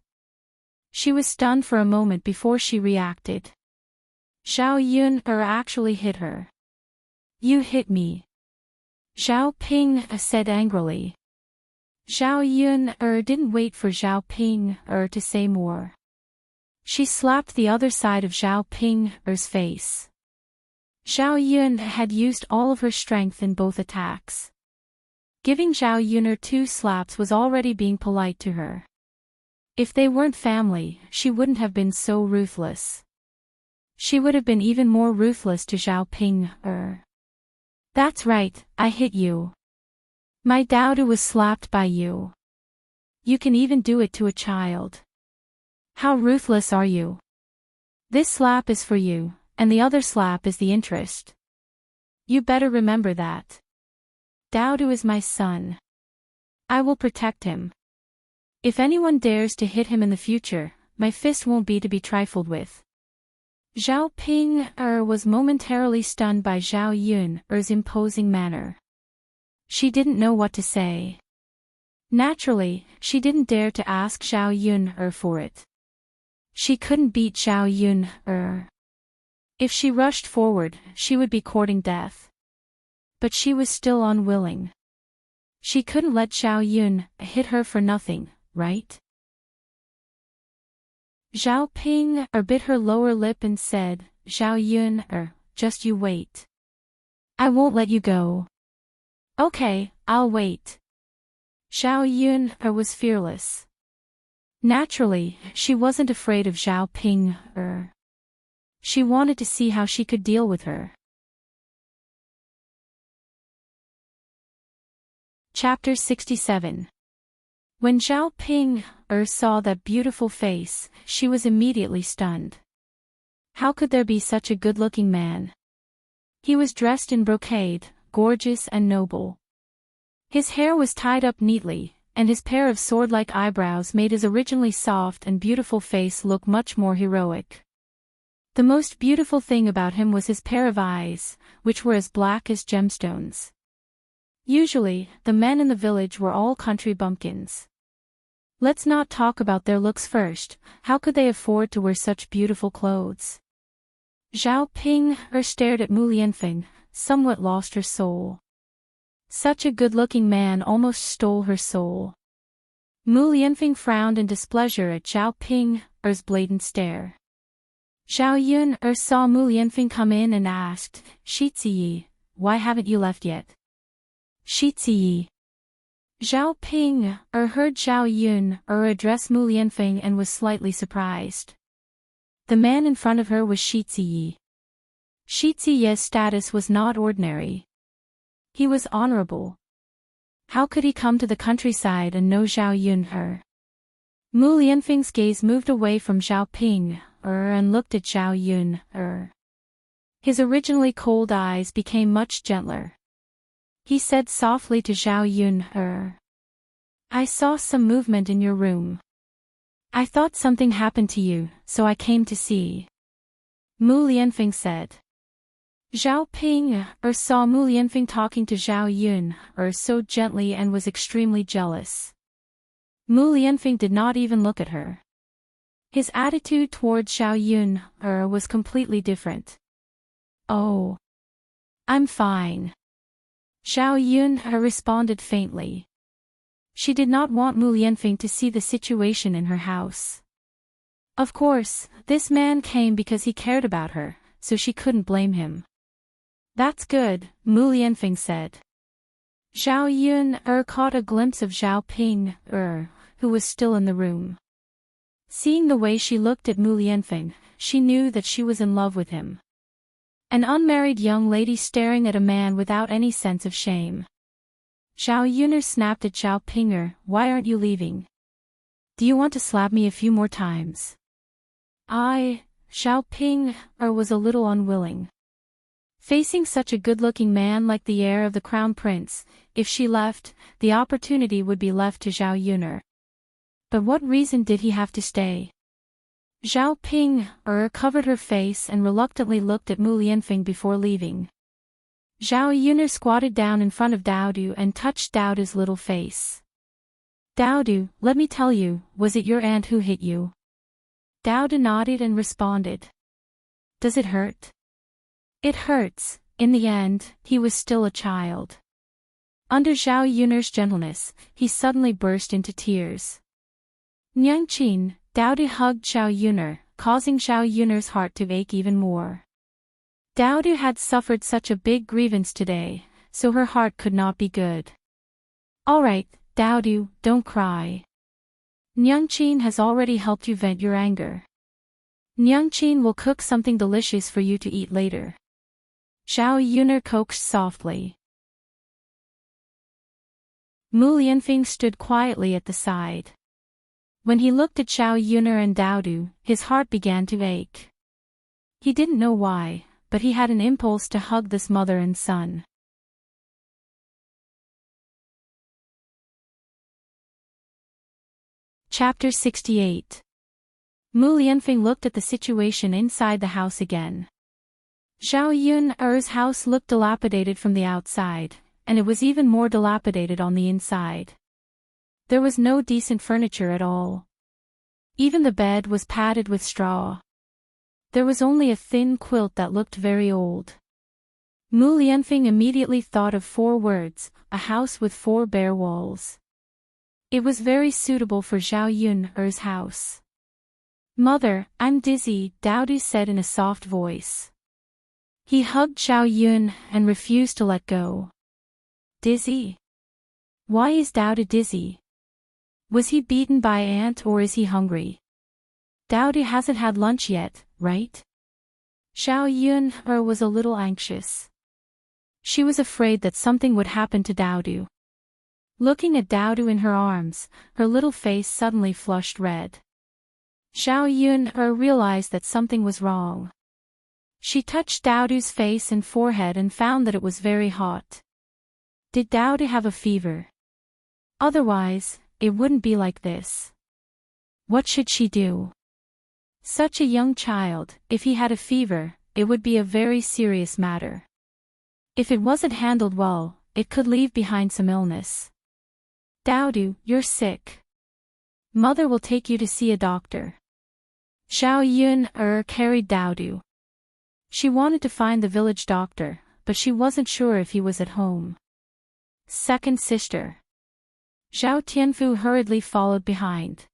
She was stunned for a moment before she reacted. Zhao Yuner actually hit her. You hit me. Zhao Pinger said angrily. Zhao Yuner didn't wait for Zhao Pinger to say more. She slapped the other side of Zhao Pinger's face. Zhao Yuner had used all of her strength in both attacks. Giving Zhao Yuner 2 slaps was already being polite to her. If they weren't family, she wouldn't have been so ruthless. She would have been even more ruthless to Zhao Pinger. That's right, I hit you. My Daodu was slapped by you. You can even do it to a child. How ruthless are you? This slap is for you, and the other slap is the interest. You better remember that. Daodu is my son. I will protect him. If anyone dares to hit him in the future, my fist won't be to be trifled with. Zhao Pinger was momentarily stunned by Zhao Yuner's imposing manner. She didn't know what to say. Naturally, she didn't dare to ask Zhao Yuner for it. She couldn't beat Zhao Yuner. If she rushed forward, she would be courting death. But she was still unwilling. She couldn't let Zhao Yuner hit her for nothing, right? Zhao Pinger bit her lower lip and said, Zhao Yuner, just you wait. I won't let you go. Okay, I'll wait. Zhao Yuner was fearless. Naturally, she wasn't afraid of Zhao Pinger. She wanted to see how she could deal with her. Chapter 67. When Zhao Pinger saw that beautiful face, she was immediately stunned. How could there be such a good-looking man? He was dressed in brocade, gorgeous and noble. His hair was tied up neatly, and his pair of sword-like eyebrows made his originally soft and beautiful face look much more heroic. The most beautiful thing about him was his pair of eyes, which were as black as gemstones. Usually, the men in the village were all country bumpkins. Let's not talk about their looks first. How could they afford to wear such beautiful clothes? Zhao Pinger stared at Mu Lianfeng, somewhat lost her soul. Such a good-looking man almost stole her soul. Mu Lianfeng frowned in displeasure at Zhao Pinger's blatant stare. Zhao Yuner saw Mu Lianfeng come in and asked, Shiziyi, why haven't you left yet? Shiziyi. Zhao Ping heard Zhao Yun address Mu Lianfeng and was slightly surprised. The man in front of her was Shi Ziyi. Shi Ziyi's status was not ordinary. He was honorable. How could he come to the countryside and know Zhao Yun her? Mu Lianfeng's gaze moved away from Zhao Ping and looked at Zhao Yun His originally cold eyes became much gentler. He said softly to Zhao Yun I saw some movement in your room. I thought something happened to you, so I came to see. Mu Lianfeng said. Zhao Ping saw Mu Lianfeng talking to Zhao Yun so gently and was extremely jealous. Mu Lianfeng did not even look at her. His attitude towards Zhao Yun was completely different. Oh. I'm fine. Zhao Yun responded faintly. She did not want Mu Lianfeng to see the situation in her house. Of course, this man came because he cared about her, so she couldn't blame him. That's good, Mu Lianfeng said. Zhao Yun caught a glimpse of Zhao Ping who was still in the room. Seeing the way she looked at Mu Lianfeng, she knew that she was in love with him. An unmarried young lady staring at a man without any sense of shame. Zhao Yun snapped at Zhao Ping, why aren't you leaving? Do you want to slap me a few more times? Zhao Ping was a little unwilling. Facing such a good-looking man like the heir of the crown prince, if she left, the opportunity would be left to Zhao Yun. But what reason did he have to stay? Zhao Ping covered her face and reluctantly looked at Mu Lianfeng before leaving. Zhao Yun squatted down in front of Daodu and touched Daodu's little face. Daodu, let me tell you, was it your aunt who hit you? Daodu nodded and responded. Does it hurt? It hurts. In the end, he was still a child. Under Zhao Yun's gentleness, he suddenly burst into tears. Nyangqin, Daodu hugged Zhao Yun, causing Zhao Yun's heart to ache even more. Daodu had suffered such a big grievance today, so her heart could not be good. Alright, Daodu, don't cry. Nyangqin has already helped you vent your anger. Nyangqin will cook something delicious for you to eat later. Zhao Yun coaxed softly. Mu Lianfeng stood quietly at the side. When he looked at Zhao Yun and Daodu, his heart began to ache. He didn't know why, but he had an impulse to hug this mother and son. Chapter 68. Mu Lianfeng looked at the situation inside the house again. Zhao Yun's house looked dilapidated from the outside, and it was even more dilapidated on the inside. There was no decent furniture at all. Even the bed was padded with straw. There was only a thin quilt that looked very old. Mu Lianfeng immediately thought of 4 words, a house with 4 bare walls. It was very suitable for Zhao Yun's house. Mother, I'm dizzy, Daodu said in a soft voice. He hugged Zhao Yun and refused to let go. Dizzy? Why is Daodu dizzy? Was he beaten by ant or is he hungry? Daodu hasn't had lunch yet, right? Zhao Yun was a little anxious. She was afraid that something would happen to Daodu. Looking at Daodu in her arms, her little face suddenly flushed red. Zhao Yun realized that something was wrong. She touched Daodu's face and forehead and found that it was very hot. Did Daodu have a fever? Otherwise, it wouldn't be like this. What should she do? Such a young child, if he had a fever, it would be a very serious matter. If it wasn't handled well, it could leave behind some illness. Daodu, you're sick. Mother will take you to see a doctor. Zhao Yun carried Daodu. She wanted to find the village doctor, but she wasn't sure if he was at home. Second sister. Zhao Tianfu hurriedly followed behind.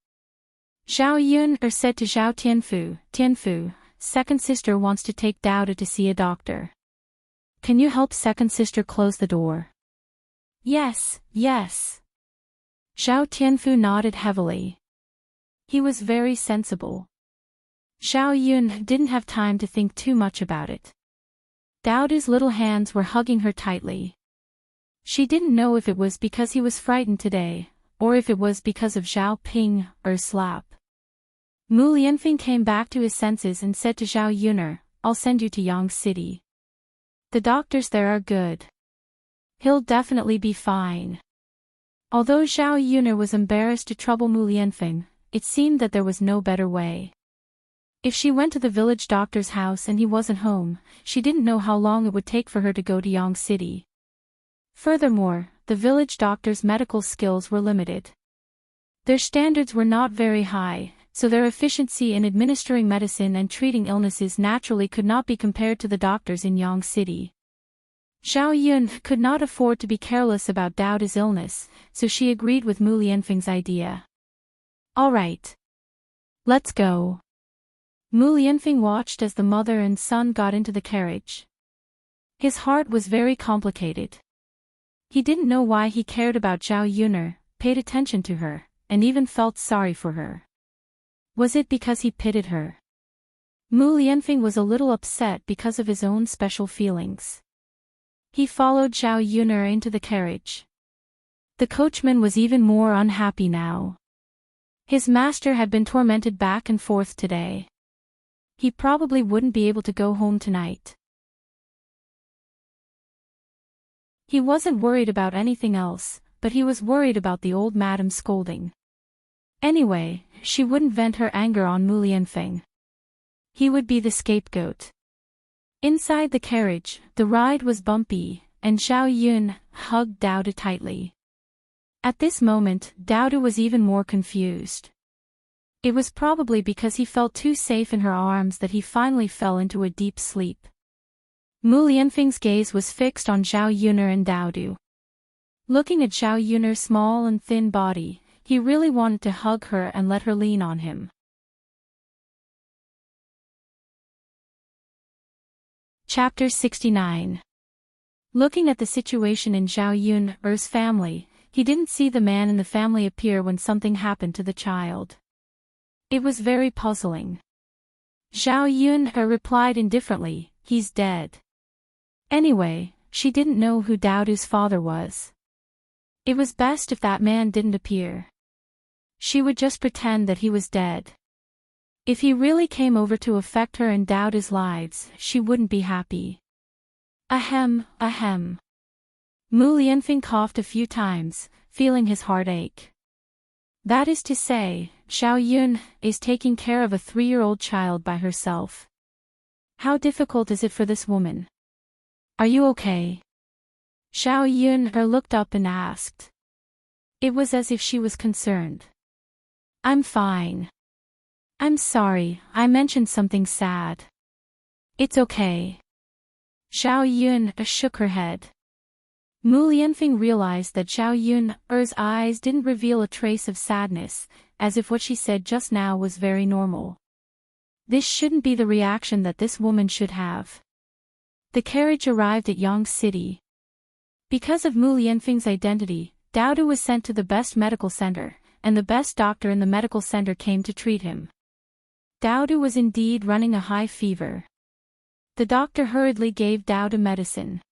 Zhao Yun said to Zhao Tianfu, Tianfu, second sister wants to take Daodu to see a doctor. Can you help second sister close the door? Yes, yes. Xiao Tianfu nodded heavily. He was very sensible. Xiao Yun didn't have time to think too much about it. Daodu's little hands were hugging her tightly. She didn't know if it was because he was frightened today, or if it was because of Zhao Ping or slap. Mu Lianfeng came back to his senses and said to Zhao Yuner, "I'll send you to Yang City. The doctors there are good. He'll definitely be fine." Although Zhao Yuner was embarrassed to trouble Mu Lianfeng, it seemed that there was no better way. If she went to the village doctor's house and he wasn't home, she didn't know how long it would take for her to go to Yang City. Furthermore, the village doctor's medical skills were limited. Their standards were not very high, so their efficiency in administering medicine and treating illnesses naturally could not be compared to the doctors in Yang City. Zhao Yun could not afford to be careless about Daodu's illness, so she agreed with Mu Lianfeng's idea. "All right. Let's go." Mu Lianfeng watched as the mother and son got into the carriage. His heart was very complicated. He didn't know why he cared about Zhao Yuner, paid attention to her, and even felt sorry for her. Was it because he pitied her? Mu Lianfeng was a little upset because of his own special feelings. He followed Zhao Yuner into the carriage. The coachman was even more unhappy now. His master had been tormented back and forth today. He probably wouldn't be able to go home tonight. He wasn't worried about anything else, but he was worried about the old madam scolding. Anyway, she wouldn't vent her anger on Mu Lianfeng. He would be the scapegoat. Inside the carriage, the ride was bumpy, and Zhao Yun hugged Daodu tightly. At this moment, Daodu was even more confused. It was probably because he felt too safe in her arms that he finally fell into a deep sleep. Mu Lianfeng's gaze was fixed on Zhao Yuner and Daodu. Looking at Zhao Yuner's small and thin body, he really wanted to hug her and let her lean on him. Chapter 69. Looking at the situation in Zhao Yuner's family, he didn't see the man in the family appear when something happened to the child. It was very puzzling. Zhao Yuner replied indifferently, "He's dead." Anyway, she didn't know who Daodu's father was. It was best if that man didn't appear. She would just pretend that he was dead. If he really came over to affect her and Daodu's lives, she wouldn't be happy. Ahem, ahem. Mu Lianfeng coughed a few times, feeling his heart ache. That is to say, Zhao Yun is taking care of a 3-year-old child by herself. How difficult is it for this woman? "Are you okay?" Zhao Yun looked up and asked. It was as if she was concerned. "I'm fine. I'm sorry, I mentioned something sad." "It's okay." Zhao Yun shook her head. Mu Lianfeng realized that Zhao Yun's eyes didn't reveal a trace of sadness, as if what she said just now was very normal. This shouldn't be the reaction that this woman should have. The carriage arrived at Yang City. Because of Mu Lianfeng's identity, Daodu was sent to the best medical center, and the best doctor in the medical center came to treat him. Daodu was indeed running a high fever. The doctor hurriedly gave Daodu medicine.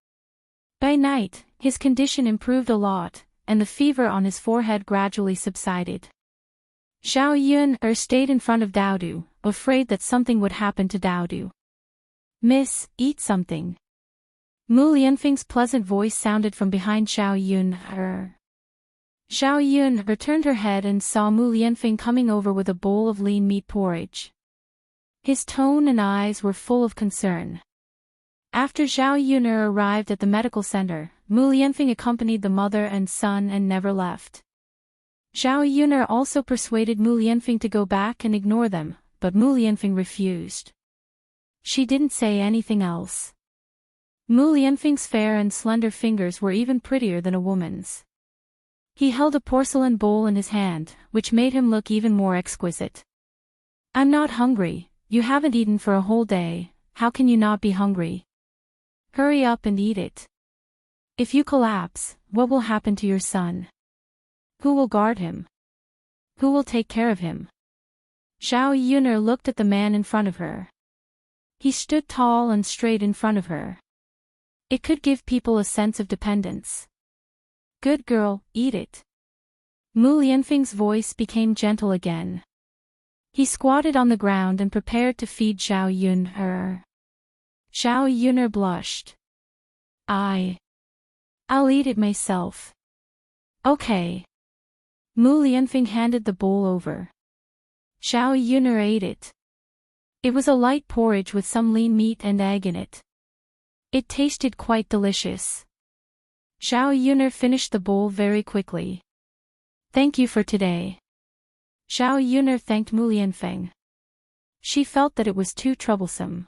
By night, his condition improved a lot, and the fever on his forehead gradually subsided. Zhao Yun stayed in front of Daodu, afraid that something would happen to Daodu. "Miss, eat something." Mu Lianfeng's pleasant voice sounded from behind Zhao Yun. Zhao Yun turned her head and saw Mu Lianfeng coming over with a bowl of lean meat porridge. His tone and eyes were full of concern. After Zhao Yuner arrived at the medical center, Mu Lianfeng accompanied the mother and son and never left. Zhao Yuner also persuaded Mu Lianfeng to go back and ignore them, but Mu Lianfeng refused. She didn't say anything else. Mu Lianfeng's fair and slender fingers were even prettier than a woman's. He held a porcelain bowl in his hand, which made him look even more exquisite. "I'm not hungry, you haven't eaten for a whole day, how can you not be hungry? Hurry up and eat it. If you collapse, what will happen to your son?" Who will guard him? Who will take care of him? Zhao Yuner looked at the man in front of her. He stood tall and straight in front of her. It could give people a sense of dependence. Good girl, eat it. Mu Lianfeng's voice became gentle again. He squatted on the ground and prepared to feed Zhao Yuner. Zhao Yuner blushed. I'll eat it myself. Okay. Mu Lianfeng handed the bowl over. Zhao Yuner ate it. It was a light porridge with some lean meat and egg in it. It tasted quite delicious. Zhao Yuner finished the bowl very quickly. Thank you for today. Zhao Yuner thanked Mu Lianfeng. She felt that it was too troublesome.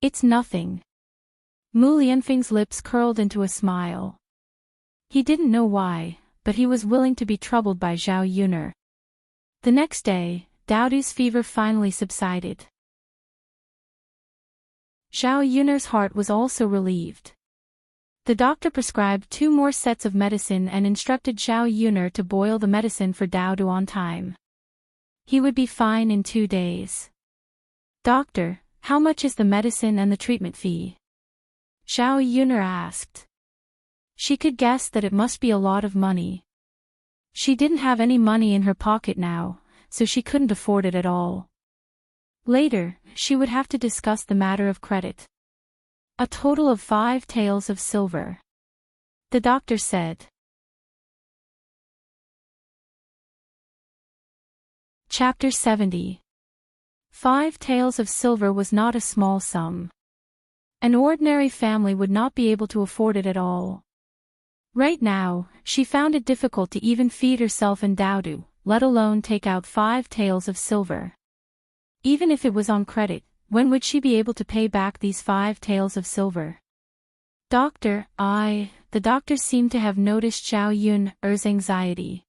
It's nothing. Mu Lianfeng's lips curled into a smile. He didn't know why, but he was willing to be troubled by Zhao Yuner. The next day, Daodu's fever finally subsided. Zhao Yuner's heart was also relieved. The doctor prescribed 2 more sets of medicine and instructed Zhao Yuner to boil the medicine for Daodu on time. He would be fine in 2 days. Doctor, how much is the medicine and the treatment fee? Zhao Yuner asked. She could guess that it must be a lot of money. She didn't have any money in her pocket now, so she couldn't afford it at all. Later, she would have to discuss the matter of credit. A total of 5 taels of silver. The doctor said. Chapter 70. 5 taels of silver was not a small sum. An ordinary family would not be able to afford it at all. Right now, she found it difficult to even feed herself and Daodu, let alone take out 5 taels of silver. Even if it was on credit, when would she be able to pay back these 5 taels of silver? Doctor, the doctor seemed to have noticed Zhao Yuner's anxiety.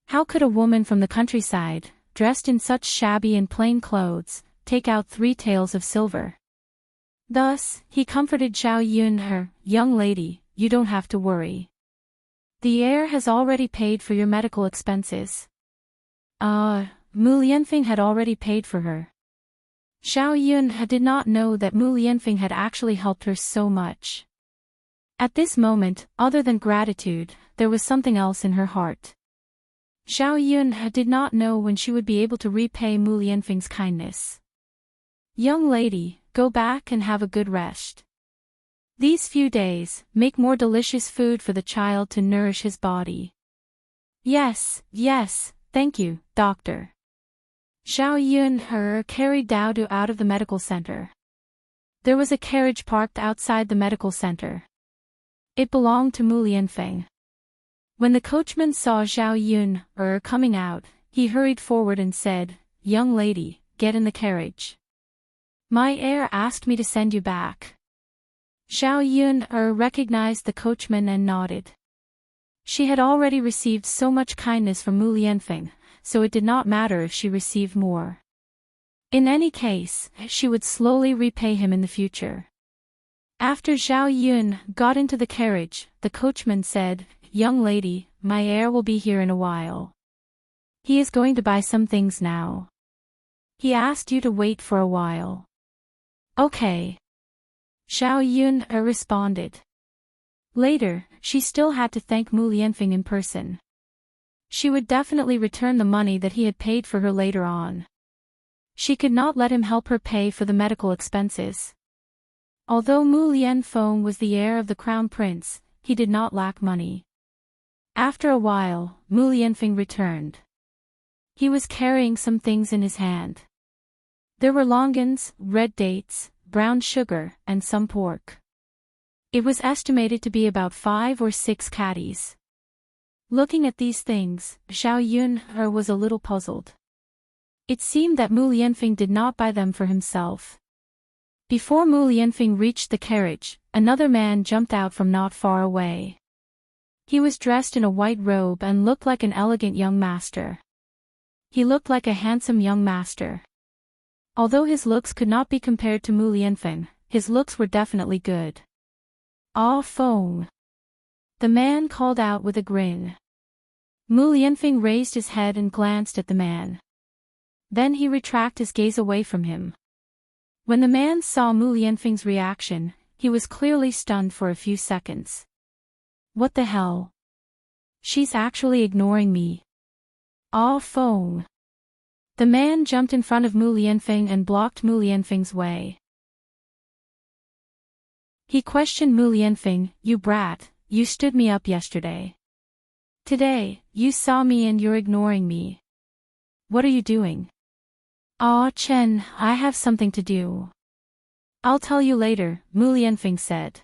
How could a woman from the countryside, dressed in such shabby and plain clothes, take out 3 taels of silver? Thus, he comforted Zhao Yuner, young lady, you don't have to worry. The heir has already paid for your medical expenses. Mu Lianfeng had already paid for her. Zhao Yuner did not know that Mu Lianfeng had actually helped her so much. At this moment, other than gratitude, there was something else in her heart. Zhao Yuner did not know when she would be able to repay Mu Lianfeng's kindness. Young lady, go back and have a good rest. These few days, make more delicious food for the child to nourish his body. Yes, thank you, doctor. Zhao Yuner carried Daodu out of the medical center. There was a carriage parked outside the medical center. It belonged to Mu Lianfeng. When the coachman saw Zhao Yuner coming out, he hurried forward and said, Young lady, get in the carriage. My heir asked me to send you back. Zhao Yuner recognized the coachman and nodded. She had already received so much kindness from Mu Lianfeng, so it did not matter if she received more. In any case, she would slowly repay him in the future. After Zhao Yuner got into the carriage, the coachman said, Young lady, my heir will be here in a while. He is going to buy some things now. He asked you to wait for a while. Okay. Zhao Yuner responded. Later, she still had to thank Mu Lianfeng in person. She would definitely return the money that he had paid for her later on. She could not let him help her pay for the medical expenses. Although Mu Lianfeng was the heir of the crown prince, he did not lack money. After a while, Mu Lianfeng returned. He was carrying some things in his hand. There were longanids, red dates, brown sugar, and some pork. It was estimated to be about 5 or 6 caddies. Looking at these things, Zhao Yuner was a little puzzled. It seemed that Mu Lianfeng did not buy them for himself. Before Mu Lianfeng reached the carriage, another man jumped out from not far away. He was dressed in a white robe and looked like an elegant young master. He looked like a handsome young master. Although his looks could not be compared to Mu Lianfeng, his looks were definitely good. Ah Feng! The man called out with a grin. Mu Lianfeng raised his head and glanced at the man. Then he retracted his gaze away from him. When the man saw Mu Lianfeng's reaction, he was clearly stunned for a few seconds. What the hell? She's actually ignoring me. Ah, phone. The man jumped in front of Mu Lianfeng and blocked Mu Lianfeng's way. He questioned Mu Lianfeng, "You brat, you stood me up yesterday. Today, you saw me and you're ignoring me. What are you doing?" "Ah, Chen, I have something to do." "I'll tell you later," Mu Lianfeng said.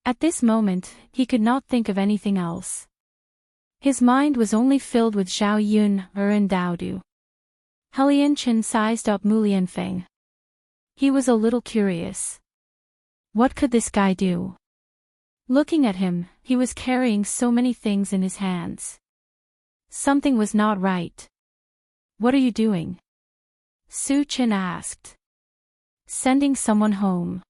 At this moment, he could not think of anything else. His mind was only filled with Zhao Yun, and Daodu. Chen sized up Mu Lianfeng. He was a little curious. What could this guy do? Looking at him, he was carrying so many things in his hands. Something was not right. "What are you doing?" Su Chen asked. "Sending someone home."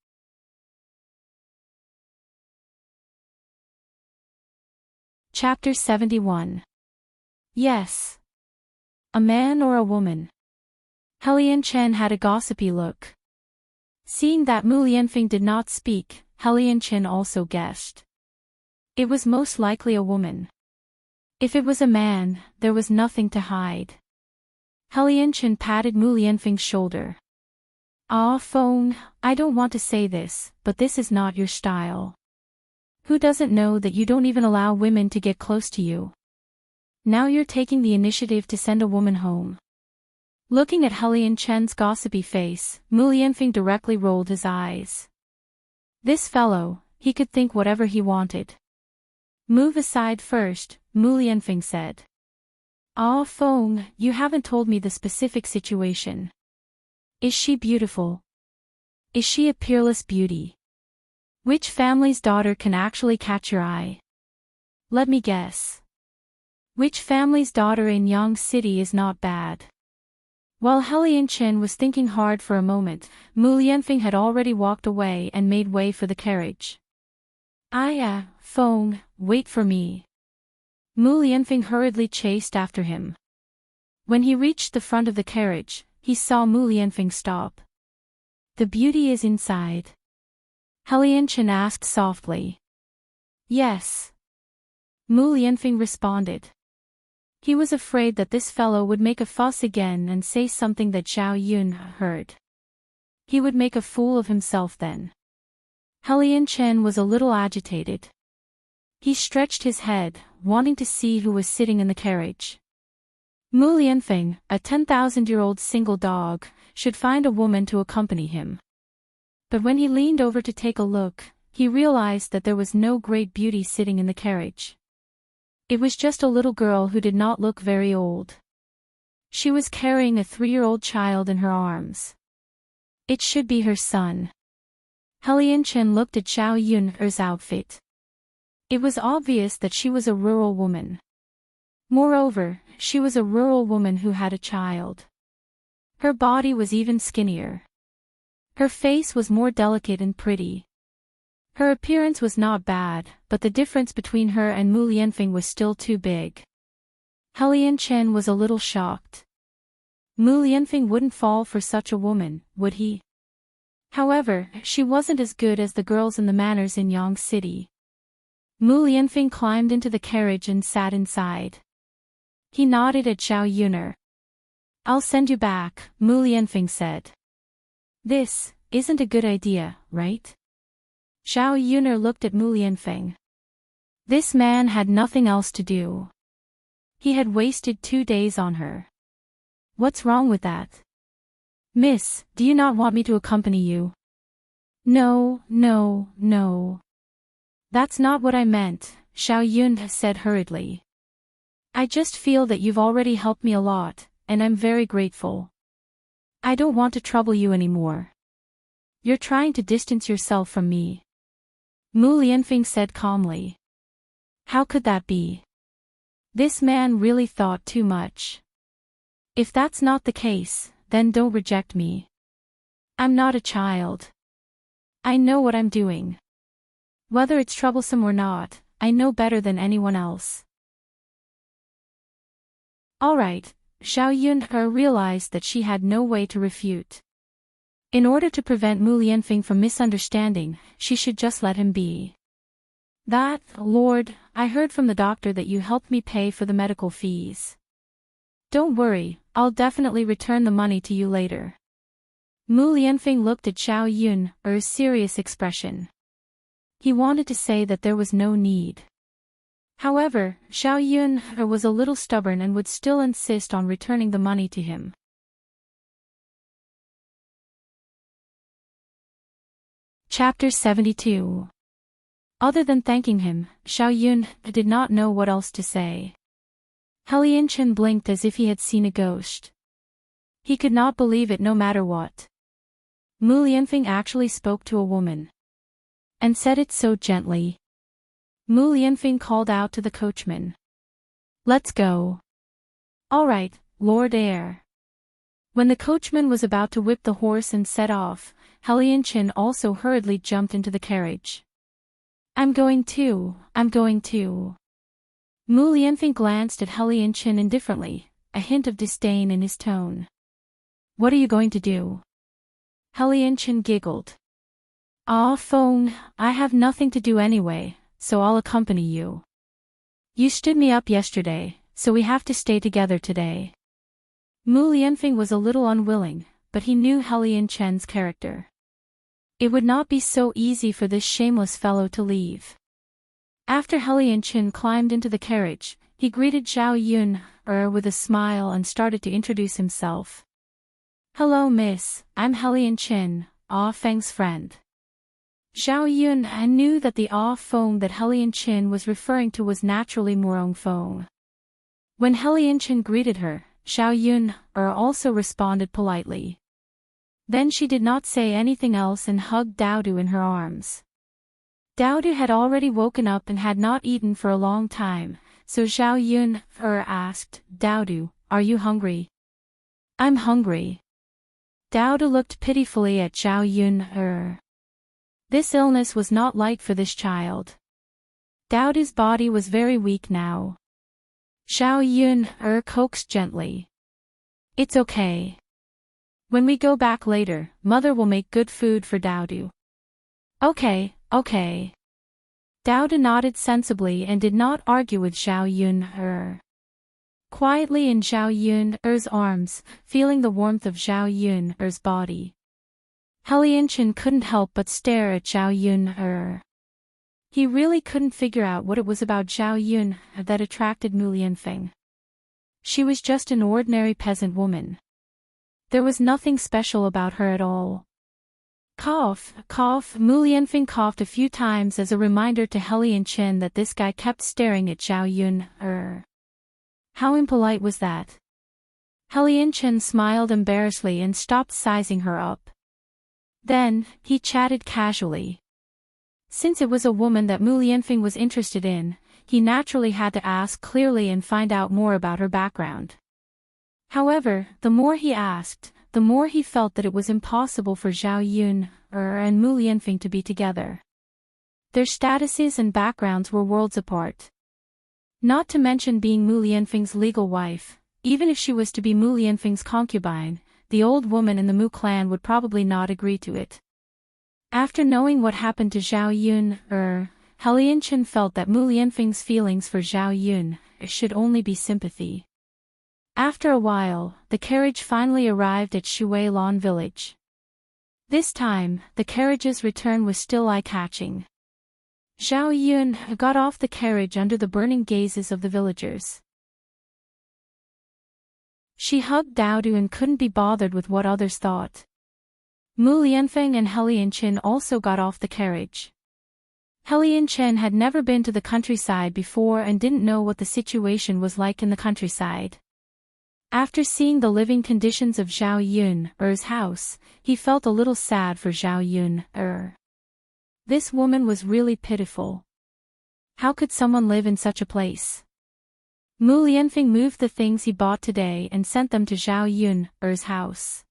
Chapter 71. Yes. A man or a woman? Chen had a gossipy look. Seeing that Mu Lianfeng did not speak, Chen also guessed. It was most likely a woman. If it was a man, there was nothing to hide. Chen patted Mu Lianfeng's shoulder. "Ah, phone, I don't want to say this, but this is not your style. Who doesn't know that you don't even allow women to get close to you? Now you're taking the initiative to send a woman home." Looking at Chen's gossipy face, Mu Lianfeng directly rolled his eyes. This fellow, he could think whatever he wanted. "Move aside first," Mu Lianfeng said. "Ah, phone, you haven't told me the specific situation. Is she beautiful? Is she a peerless beauty? Which family's daughter can actually catch your eye? Let me guess. Which family's daughter in Yang City is not bad?" While Chen was thinking hard for a moment, Mu Lianfeng had already walked away and made way for the carriage. Phone, wait for me." Mu Lianfeng hurriedly chased after him. When he reached the front of the carriage, he saw Mu Lianfeng stop. "The beauty is inside?" Chen asked softly. "Yes." Mu Lianfeng responded. He was afraid that this fellow would make a fuss again and say something that Zhao Yun heard. He would make a fool of himself then. Chen was a little agitated. He stretched his head, wanting to see who was sitting in the carriage. Mu Lianfeng, a 10,000-year-old single dog, should find a woman to accompany him. But when he leaned over to take a look, he realized that there was no great beauty sitting in the carriage. It was just a little girl who did not look very old. She was carrying a 3-year-old child in her arms. It should be her son. Chen looked at Zhao Yun's outfit. It was obvious that she was a rural woman. Moreover, she was a rural woman who had a child. Her body was even skinnier. Her face was more delicate and pretty. Her appearance was not bad, but the difference between her and Mu Lianfeng was still too big. Chen was a little shocked. Mu Lianfeng wouldn't fall for such a woman, would he? However, she wasn't as good as the girls in the manors in Yang City. Mu Lianfeng climbed into the carriage and sat inside. He nodded at Zhao Yun. "I'll send you back," Mu Lianfeng said. "This isn't a good idea, right?" Zhao Yun looked at Mu Lianfeng. This man had nothing else to do. He had wasted 2 days on her. What's wrong with that? "Miss, do you not want me to accompany you?" No. "That's not what I meant," Zhao Yun said hurriedly. "I just feel that you've already helped me a lot, and I'm very grateful. I don't want to trouble you anymore. You're trying to distance yourself from me." Mu Lianfeng said calmly. How could that be? This man really thought too much. If that's not the case, then don't reject me. I'm not a child. I know what I'm doing. Whether it's troublesome or not, I know better than anyone else. All right, Xiao Yun realized that she had no way to refute. In order to prevent Mu Lianfeng from misunderstanding, she should just let him be. That, Lord, I heard from the doctor that you helped me pay for the medical fees. Don't worry, I'll definitely return the money to you later. Mu Lianfeng looked at Xiao Yun's serious expression. He wanted to say that there was no need. However, Xiao Yun was a little stubborn and would still insist on returning the money to him. Chapter 72. Other than thanking him, Xiao Yun did not know what else to say. Helianchen blinked as if he had seen a ghost. He could not believe it no matter what. Mu Lianfeng actually spoke to a woman. And said it so gently. Mu Lianfeng called out to the coachman. Let's go. All right, Lord Heir. When the coachman was about to whip the horse and set off, Helianchen also hurriedly jumped into the carriage. I'm going too. Mu Lianfeng glanced at Helianchen indifferently, a hint of disdain in his tone. What are you going to do? Helianchen giggled. Feng, I have nothing to do anyway, so I'll accompany you. You stood me up yesterday, so we have to stay together today. Mu Lianfeng was a little unwilling, but he knew Helianchen's character. It would not be so easy for this shameless fellow to leave. After Helianchen climbed into the carriage, he greeted Xiao Yun with a smile and started to introduce himself. Hello miss, I'm Helianchen, Feng's friend. Xiao Yun knew that the Feng that Helianchen was referring to was naturally Murong Feng. When Helianchen greeted her, Xiao Yun also responded politely. Then she did not say anything else and hugged Daodu in her arms. Daodu had already woken up and had not eaten for a long time, so Xiao Yun asked, Daodu, are you hungry? I'm hungry. Daodu looked pitifully at Xiao Yun. This illness was not light for this child. Daodu's body was very weak now. Xiao Yun coaxed gently. It's okay. When we go back later, mother will make good food for Daodu. Okay. Daodu nodded sensibly and did not argue with Xiao Yun. Quietly in Xiao Yun's arms, feeling the warmth of Xiao Yun's body. Helianchen couldn't help but stare at Xiao Yun. He really couldn't figure out what it was about Xiao Yun that attracted Mu Lianfeng. She was just an ordinary peasant woman. There was nothing special about her at all. Cough, Mu Lianfeng coughed a few times as a reminder to Helianchen that this guy kept staring at Xiao Yun. How impolite was that? Helianchen smiled embarrassedly and stopped sizing her up. Then, he chatted casually. Since it was a woman that Mu Lianfeng was interested in, he naturally had to ask clearly and find out more about her background. However, the more he asked, the more he felt that it was impossible for Xiao Yun and Mu Lianfeng to be together. Their statuses and backgrounds were worlds apart. Not to mention being Mu Lianfeng's legal wife, even if she was to be Mu Lianfeng's concubine, the old woman in the Mu clan would probably not agree to it. After knowing what happened to Xiao Yun, Helianchen felt that Mu Lianfeng's feelings for Xiao Yun should only be sympathy. After a while, the carriage finally arrived at Shui Lan village. This time, the carriage's return was still eye-catching. Xiao Yun got off the carriage under the burning gazes of the villagers. She hugged Daodu and couldn't be bothered with what others thought. Mu Lianfeng and Helianchen also got off the carriage. Helianchen had never been to the countryside before and didn't know what the situation was like in the countryside. After seeing the living conditions of Xiao Yun's house, he felt a little sad for Xiao Yun. This woman was really pitiful. How could someone live in such a place? Mu Lianfeng moved the things he bought today and sent them to Xiao Yun's house.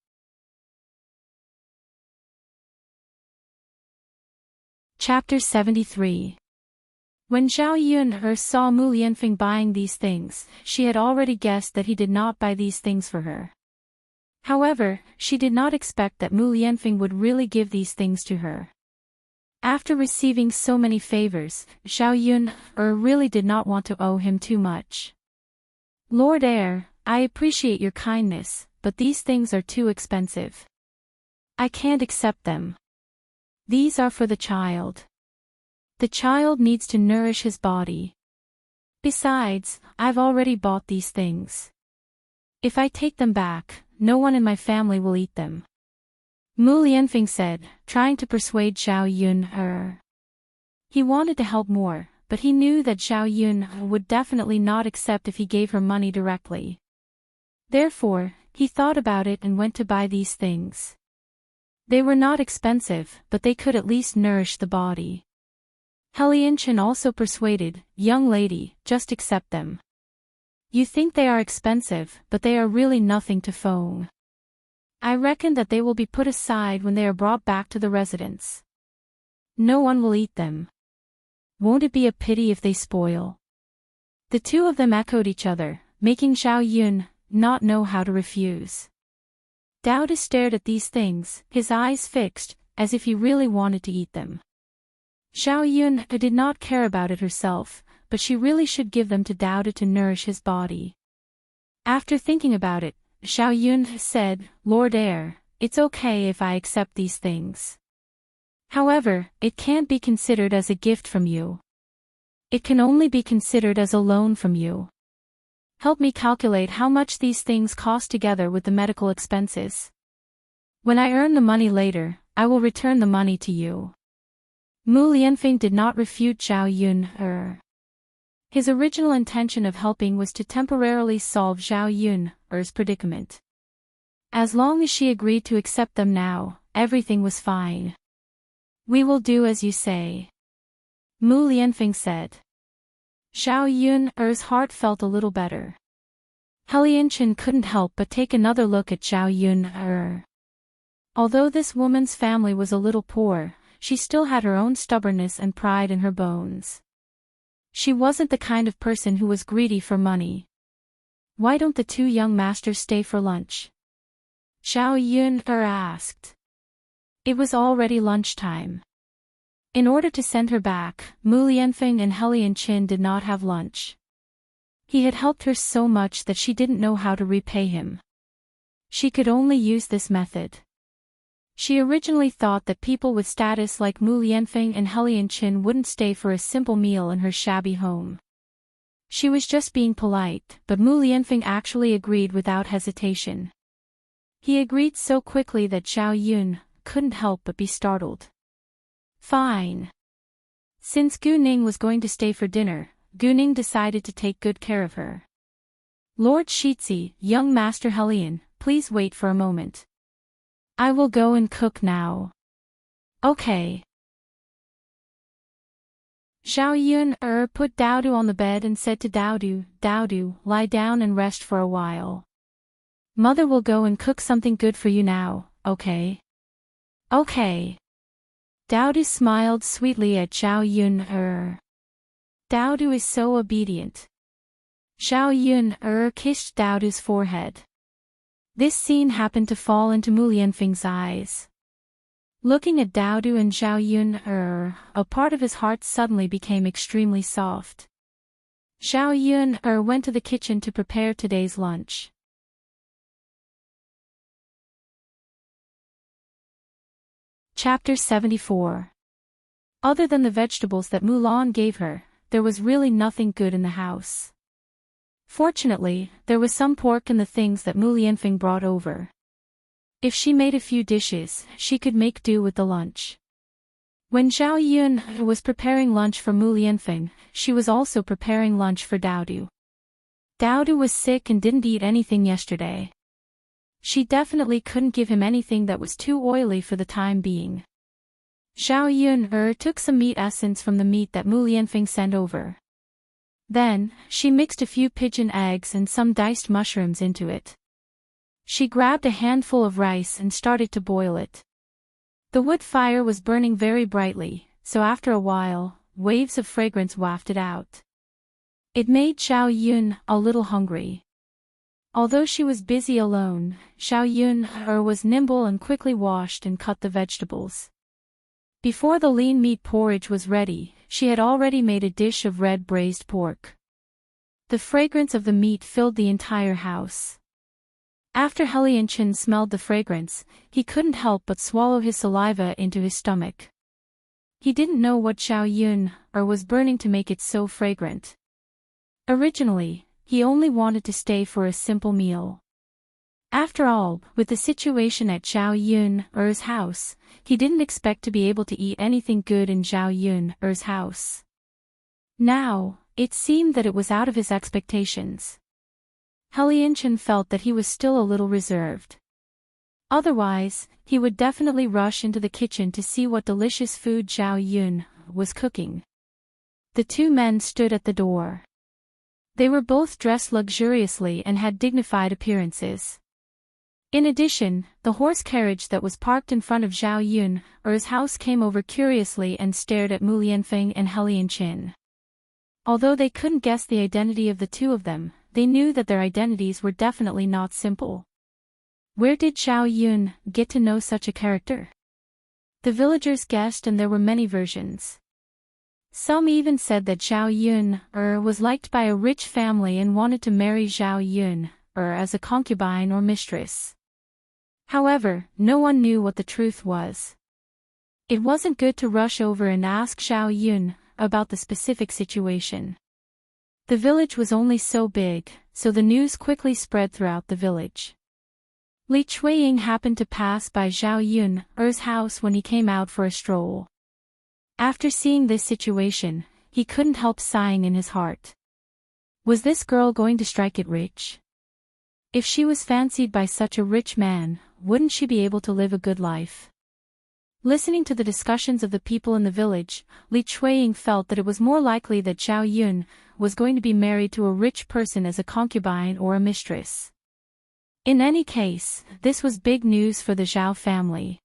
Chapter 73. When Zhao Yun saw Mu Lianfeng buying these things, she had already guessed that he did not buy these things for her. However, she did not expect that Mu Lianfeng would really give these things to her. After receiving so many favors, Zhao Yun really did not want to owe him too much. Lord Heir, I appreciate your kindness, but these things are too expensive. I can't accept them. These are for the child. The child needs to nourish his body. Besides, I've already bought these things. If I take them back, no one in my family will eat them. Mu Lianfeng said, trying to persuade Zhao Yun. He wanted to help more, but he knew that Zhao Yun would definitely not accept if he gave her money directly. Therefore, he thought about it and went to buy these things. They were not expensive, but they could at least nourish the body. Helianchen also persuaded, young lady, just accept them. You think they are expensive, but they are really nothing to Feng. I reckon that they will be put aside when they are brought back to the residence. No one will eat them. Won't it be a pity if they spoil? The two of them echoed each other, making Zhao Yun not know how to refuse. Dao De stared at these things, his eyes fixed, as if he really wanted to eat them. Zhao Yun did not care about it herself, but she really should give them to Dao De to nourish his body. After thinking about it, Zhao Yun said, Lord Heir, it's okay if I accept these things. However, it can't be considered as a gift from you. It can only be considered as a loan from you. Help me calculate how much these things cost together with the medical expenses. When I earn the money later, I will return the money to you. Mu Lianfeng did not refute Zhao Yun. His original intention of helping was to temporarily solve Zhao Yun's predicament. As long as she agreed to accept them now, everything was fine. We will do as you say. Mu Lianfeng said. Zhao Yun's heart felt a little better. Helianchen couldn't help but take another look at Zhao Yun. Although this woman's family was a little poor, she still had her own stubbornness and pride in her bones. She wasn't the kind of person who was greedy for money. Why don't the two young masters stay for lunch? Zhao Yun asked. It was already lunchtime. In order to send her back, Mu Lianfeng and Helianchen did not have lunch. He had helped her so much that she didn't know how to repay him. She could only use this method. She originally thought that people with status like Mu Lianfeng and Helianchen wouldn't stay for a simple meal in her shabby home. She was just being polite, but Mu Lianfeng actually agreed without hesitation. He agreed so quickly that Zhao Yun couldn't help but be startled. Fine. Since Gu Ning was going to stay for dinner, Gu Ning decided to take good care of her. Lord Shitzi, young Master Helian, please wait for a moment. I will go and cook now. Okay. Zhao Yun put Daodu on the bed and said to Daodu, lie down and rest for a while. Mother will go and cook something good for you now, okay? Okay. Daodu smiled sweetly at Zhao Yun. Daodu is so obedient. Zhao Yun kissed Daodu's forehead. This scene happened to fall into Mu Lianfeng's eyes. Looking at Daodu and Zhao Yun, a part of his heart suddenly became extremely soft. Zhao Yun went to the kitchen to prepare today's lunch. Chapter 74. Other than the vegetables that Mulan gave her, there was really nothing good in the house. Fortunately, there was some pork in the things that Mu Lianfeng brought over. If she made a few dishes, she could make do with the lunch. When Zhao Yun was preparing lunch for Mu Lianfeng, she was also preparing lunch for Daodu. Daodu was sick and didn't eat anything yesterday. She definitely couldn't give him anything that was too oily for the time being. Zhao Yun took some meat essence from the meat that Mu Lianfeng sent over. Then, she mixed a few pigeon eggs and some diced mushrooms into it. She grabbed a handful of rice and started to boil it. The wood fire was burning very brightly, so after a while, waves of fragrance wafted out. It made Xiao Yun a little hungry. Although she was busy alone, Xiao Yun was nimble and quickly washed and cut the vegetables. Before the lean meat porridge was ready, she had already made a dish of red braised pork. The fragrance of the meat filled the entire house. After Heartwarming smelled the fragrance, he couldn't help but swallow his saliva into his stomach. He didn't know what Xiao Yun was burning to make it so fragrant. Originally, he only wanted to stay for a simple meal. After all, with the situation at Xiao Yun's house, he didn't expect to be able to eat anything good in Xiao Yun's house. Now, it seemed that it was out of his expectations. Heartwarming felt that he was still a little reserved. Otherwise, he would definitely rush into the kitchen to see what delicious food Xiao Yun was cooking. The two men stood at the door. They were both dressed luxuriously and had dignified appearances. In addition, the horse carriage that was parked in front of Xiao Yun's house came over curiously and stared at Mu Lianfeng and Heartwarming. Although they couldn't guess the identity of the two of them, they knew that their identities were definitely not simple. Where did Xiao Yun get to know such a character? The villagers guessed, and there were many versions. Some even said that Xiao Yun was liked by a rich family and wanted to marry Xiao Yun as a concubine or mistress. However, no one knew what the truth was. It wasn't good to rush over and ask Xiao Yun about the specific situation. The village was only so big, so the news quickly spread throughout the village. Li Chuiying happened to pass by Xiao Yun's house when he came out for a stroll. After seeing this situation, he couldn't help sighing in his heart. Was this girl going to strike it rich? If she was fancied by such a rich man, wouldn't she be able to live a good life? Listening to the discussions of the people in the village, Li Chuiying felt that it was more likely that Xiao Yun was going to be married to a rich person as a concubine or a mistress. In any case, this was big news for the Zhao family.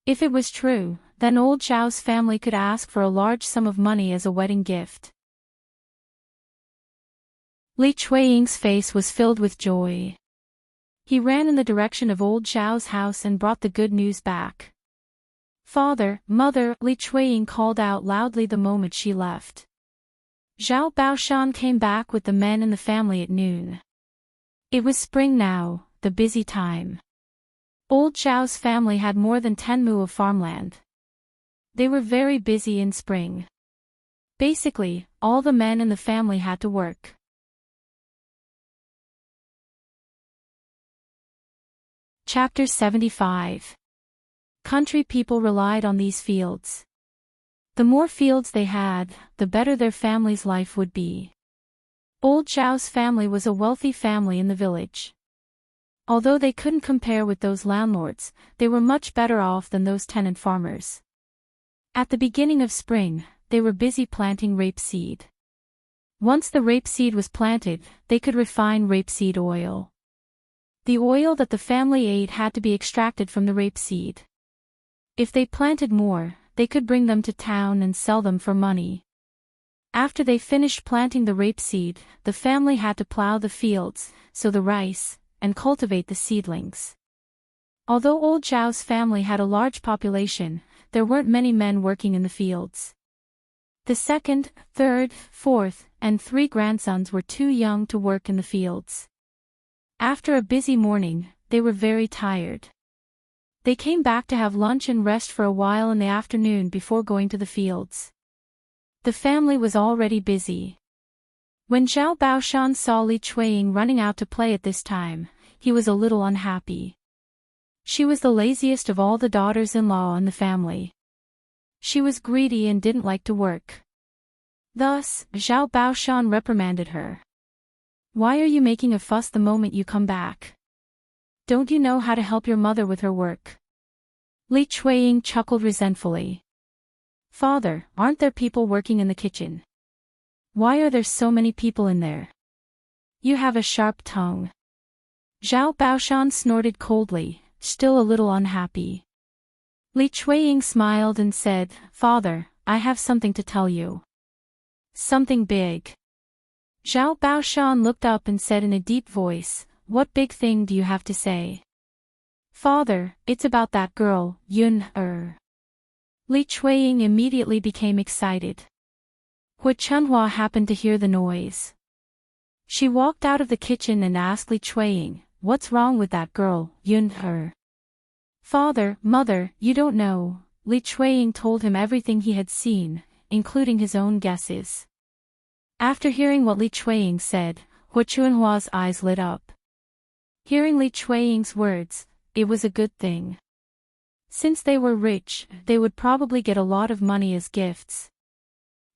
If it was true, then old Zhao's family could ask for a large sum of money as a wedding gift. Li Chuiying's face was filled with joy. He ran in the direction of old Zhao's house and brought the good news back. "Father, mother," Li Chuiying called out loudly the moment she left. Zhao Baoshan came back with the men and the family at noon. It was spring now, the busy time. Old Zhao's family had more than 10 mu of farmland. They were very busy in spring. Basically, all the men in the family had to work. Chapter 75. Country people relied on these fields. The more fields they had, the better their family's life would be. Old Zhao's family was a wealthy family in the village. Although they couldn't compare with those landlords, they were much better off than those tenant farmers. At the beginning of spring, they were busy planting rapeseed. Once the rapeseed was planted, they could refine rapeseed oil. The oil that the family ate had to be extracted from the rapeseed. If they planted more, they could bring them to town and sell them for money. After they finished planting the rapeseed, the family had to plow the fields, sow the rice, and cultivate the seedlings. Although old Zhao's family had a large population, there weren't many men working in the fields. The second, third, fourth, and 3 grandsons were too young to work in the fields. After a busy morning, they were very tired. They came back to have lunch and rest for a while in the afternoon before going to the fields. The family was already busy. When Zhao Baoshan saw Li Chuiying running out to play at this time, he was a little unhappy. She was the laziest of all the daughters-in-law in the family. She was greedy and didn't like to work. Thus, Zhao Baoshan reprimanded her. "Why are you making a fuss the moment you come back? Don't you know how to help your mother with her work?" Li Chuiying chuckled resentfully. "Father, aren't there people working in the kitchen? Why are there so many people in there? You have a sharp tongue." Zhao Baoshan snorted coldly, still a little unhappy. Li Chuiying smiled and said, "Father, I have something to tell you. Something big. Zhao Baoshan looked up and said in a deep voice, "What big thing do you have to say?" "Father, it's about that girl, Yun. Li Chuiying immediately became excited. Hu Chunhua happened to hear the noise. She walked out of the kitchen and asked Li Chuiying, "What's wrong with that girl, Yun? "Father, mother, you don't know." Li Chuiying told him everything he had seen, including his own guesses. After hearing what Li Chuiying said, Hu Chunhua's eyes lit up. Hearing Li Chuiying's words, it was a good thing. Since they were rich, they would probably get a lot of money as gifts.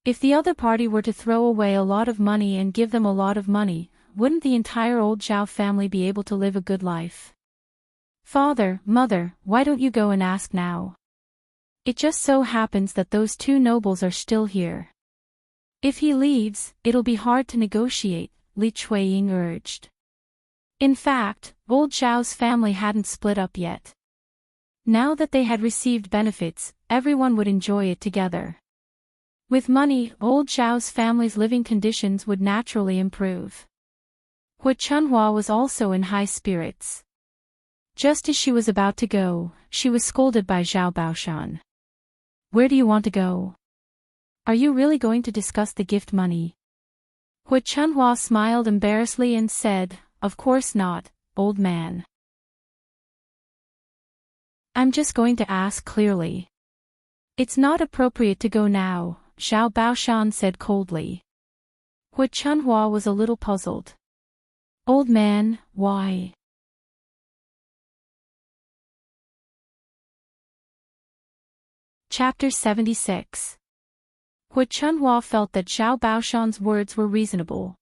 If the other party were to throw away a lot of money and give them a lot of money, wouldn't the entire old Zhao family be able to live a good life? "Father, mother, why don't you go and ask now? It just so happens that those two nobles are still here. If he leaves, it'll be hard to negotiate," Li Chuiying urged. In fact, old Zhao's family hadn't split up yet. Now that they had received benefits, everyone would enjoy it together. With money, old Zhao's family's living conditions would naturally improve. Hu Chunhua was also in high spirits. Just as she was about to go, she was scolded by Zhao Baoshan. "Where do you want to go? Are you really going to discuss the gift money?" Hu Chunhua smiled embarrassedly and said, "Of course not, old man. I'm just going to ask clearly." "It's not appropriate to go now," Zhao Baoshan said coldly. Hu Chunhua was a little puzzled. "Old man, why?" Chapter 76. Hu Chunhua felt that Zhao Baoshan's words were reasonable.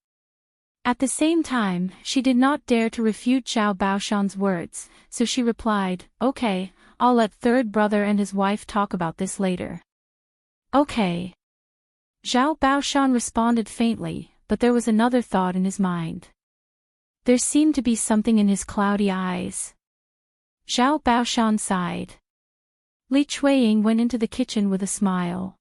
At the same time, she did not dare to refute Zhao Baoshan's words, so she replied, "Okay, I'll let third brother and his wife talk about this later." "Okay." Zhao Baoshan responded faintly, but there was another thought in his mind. There seemed to be something in his cloudy eyes. Zhao Baoshan sighed. Li Chuiying went into the kitchen with a smile.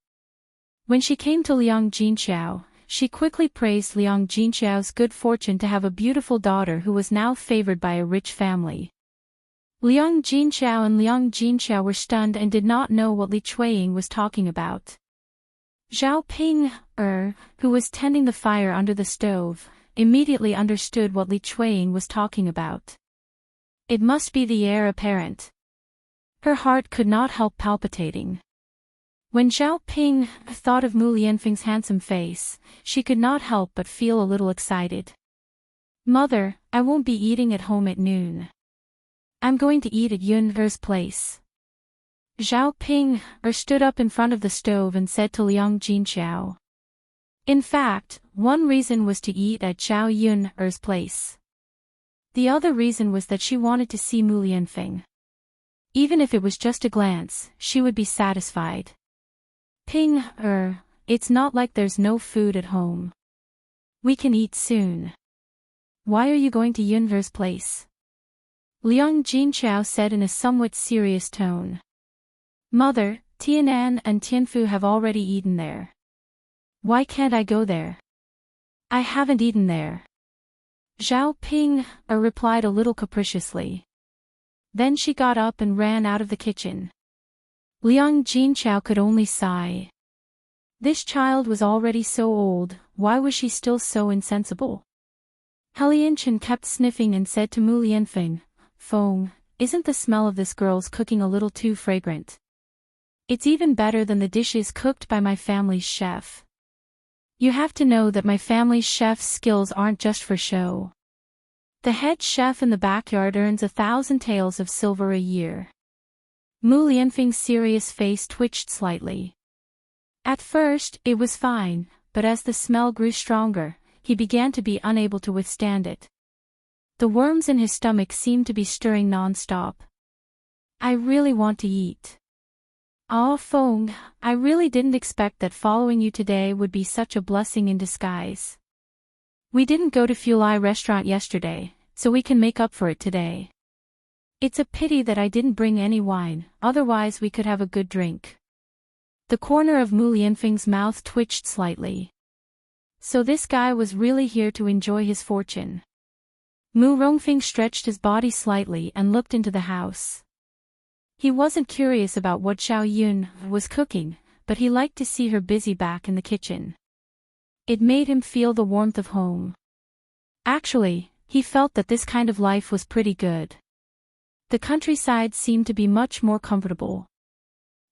When she came to Liang Jinxiao, she quickly praised Liang Jinxiao's good fortune to have a beautiful daughter who was now favored by a rich family. Liang Jinxiao were stunned and did not know what Li Chuiying was talking about. Zhao Ping, who was tending the fire under the stove, immediately understood what Li Chuiying was talking about. It must be the heir apparent. Her heart could not help palpitating. When Zhao Ping thought of Mu Lianfeng's handsome face, she could not help but feel a little excited. "Mother, I won't be eating at home at noon. I'm going to eat at Yun's place." Zhao Ping stood up in front of the stove and said to Liang Jinxiao. In fact, one reason was to eat at Zhao Yun's place. The other reason was that she wanted to see Mu Lianfeng. Even if it was just a glance, she would be satisfied. "Ping, it's not like there's no food at home. We can eat soon. Why are you going to Yun's place?" Liang Jinxiao said in a somewhat serious tone. "Mother, Tianan and Tianfu have already eaten there. Why can't I go there?" "I haven't eaten there." Zhao Ping replied a little capriciously. Then she got up and ran out of the kitchen. Liang Jinxiao could only sigh. This child was already so old, why was she still so insensible? Helianchen kept sniffing and said to Mu Lianfeng, "Feng, isn't the smell of this girl's cooking a little too fragrant? It's even better than the dishes cooked by my family's chef. You have to know that my family's chef's skills aren't just for show. The head chef in the backyard earns 1,000 taels of silver a year." Mu Lianfeng's serious face twitched slightly. At first, it was fine, but as the smell grew stronger, he began to be unable to withstand it. The worms in his stomach seemed to be stirring non-stop. "I really want to eat. Ah, Feng, I really didn't expect that following you today would be such a blessing in disguise. We didn't go to Fulai restaurant yesterday, so we can make up for it today. It's a pity that I didn't bring any wine, otherwise we could have a good drink." The corner of Mu Lianfeng's mouth twitched slightly. So this guy was really here to enjoy his fortune. Mu Rongfeng stretched his body slightly and looked into the house. He wasn't curious about what Xiao Yun was cooking, but he liked to see her busy back in the kitchen. It made him feel the warmth of home. Actually, he felt that this kind of life was pretty good. The countryside seemed to be much more comfortable.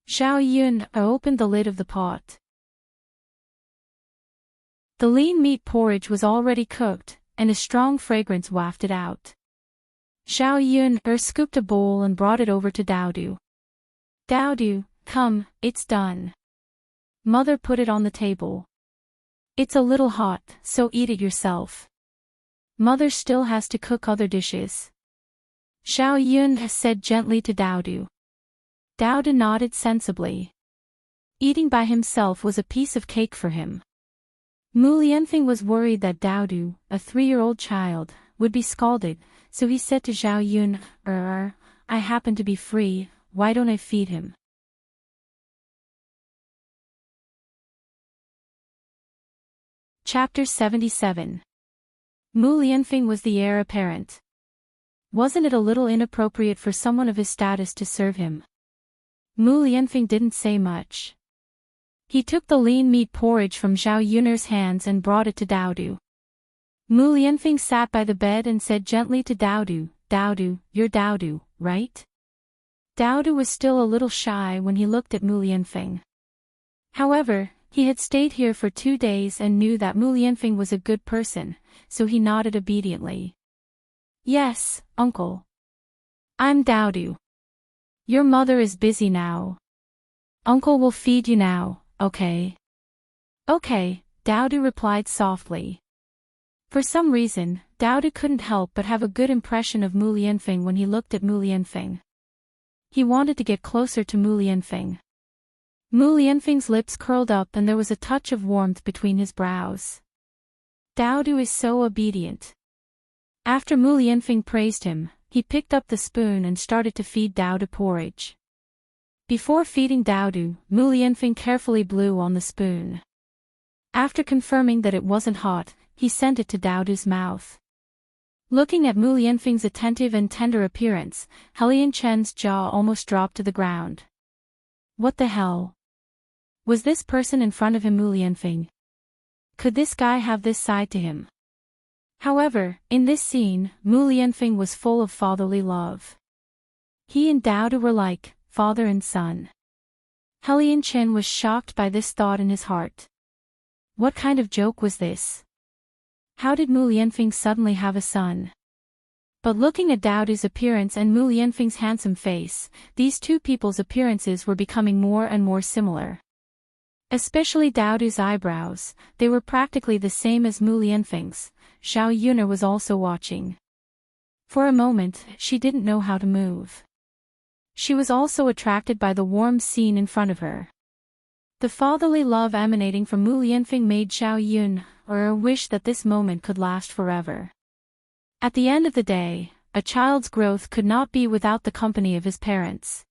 Xiao Yun opened the lid of the pot. The lean meat porridge was already cooked, and a strong fragrance wafted out. Xiao Yun scooped a bowl and brought it over to Daodu. Daodu, come, it's done. Mother put it on the table. It's a little hot, so eat it yourself. Mother still has to cook other dishes. Xiao Yun said gently to Daodu. Daodu nodded sensibly. Eating by himself was a piece of cake for him. Mu Lianfeng was worried that Daodu, a 3-year-old child, would be scalded, so he said to Xiao Yun, I happen to be free, why don't I feed him? Chapter 77. Mu Lianfeng was the heir apparent. Wasn't it a little inappropriate for someone of his status to serve him? Mu Lianfeng didn't say much. He took the lean meat porridge from Xiao Yun's hands and brought it to Daodu. Mu Lianfeng sat by the bed and said gently to Daodu, Daodu, you're Daodu, right? Daodu was still a little shy when he looked at Mu Lianfeng. However, he had stayed here for 2 days and knew that Mu Lianfeng was a good person, so he nodded obediently. Yes, uncle. I'm Daodu. Your mother is busy now. Uncle will feed you now, okay? Okay, Daodu replied softly. For some reason, Daodu couldn't help but have a good impression of Mu Lianfeng when he looked at Mu Lianfeng. He wanted to get closer to Mu Lianfeng. Mu Lianfeng's lips curled up and there was a touch of warmth between his brows. Daodu is so obedient. After Mu Lianfeng praised him, he picked up the spoon and started to feed Daodu porridge. Before feeding Daodu, Mu Lianfeng carefully blew on the spoon. After confirming that it wasn't hot, he sent it to Daodu's mouth. Looking at Mu Lianfeng's attentive and tender appearance, Helian Chen's jaw almost dropped to the ground. What the hell? Was this person in front of him Mu Lianfeng? Could this guy have this side to him? However, in this scene, Mu Lianfeng was full of fatherly love. He and Daodu were like father and son. Helian Chen was shocked by this thought in his heart. What kind of joke was this? How did Mu Lianfeng suddenly have a son? But looking at Daodu's appearance and Mu Lianfeng's handsome face, these two people's appearances were becoming more and more similar. Especially Daodu's eyebrows, they were practically the same as Mu Lianfeng's. Xiao Yun was also watching. For a moment, she didn't know how to move. She was also attracted by the warm scene in front of her. The fatherly love emanating from Mu Lianfeng made Xiao Yun wish that this moment could last forever. At the end of the day, a child's growth could not be without the company of his parents.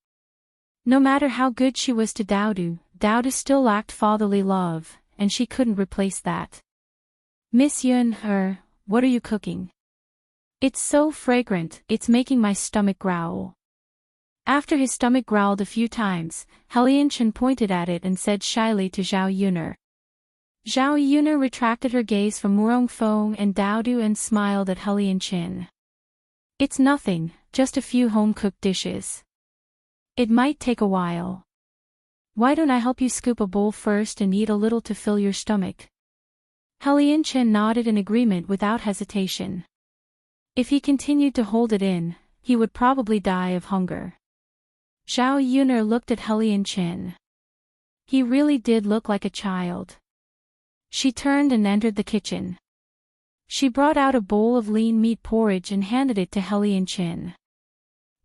No matter how good she was to Daodu, Daodu still lacked fatherly love, and she couldn't replace that. Miss Yun, what are you cooking? It's so fragrant, it's making my stomach growl. After his stomach growled a few times, Helian Chen pointed at it and said shyly to Xiao Yun. Xiao Yun retracted her gaze from Murong Feng and Daodu and smiled at Helian Chen. It's nothing, just a few home-cooked dishes. It might take a while. Why don't I help you scoop a bowl first and eat a little to fill your stomach? Helian Chen nodded in agreement without hesitation. If he continued to hold it in, he would probably die of hunger. Xiao Yun looked at Helian Chen. He really did look like a child. She turned and entered the kitchen. She brought out a bowl of lean meat porridge and handed it to Helian Chen.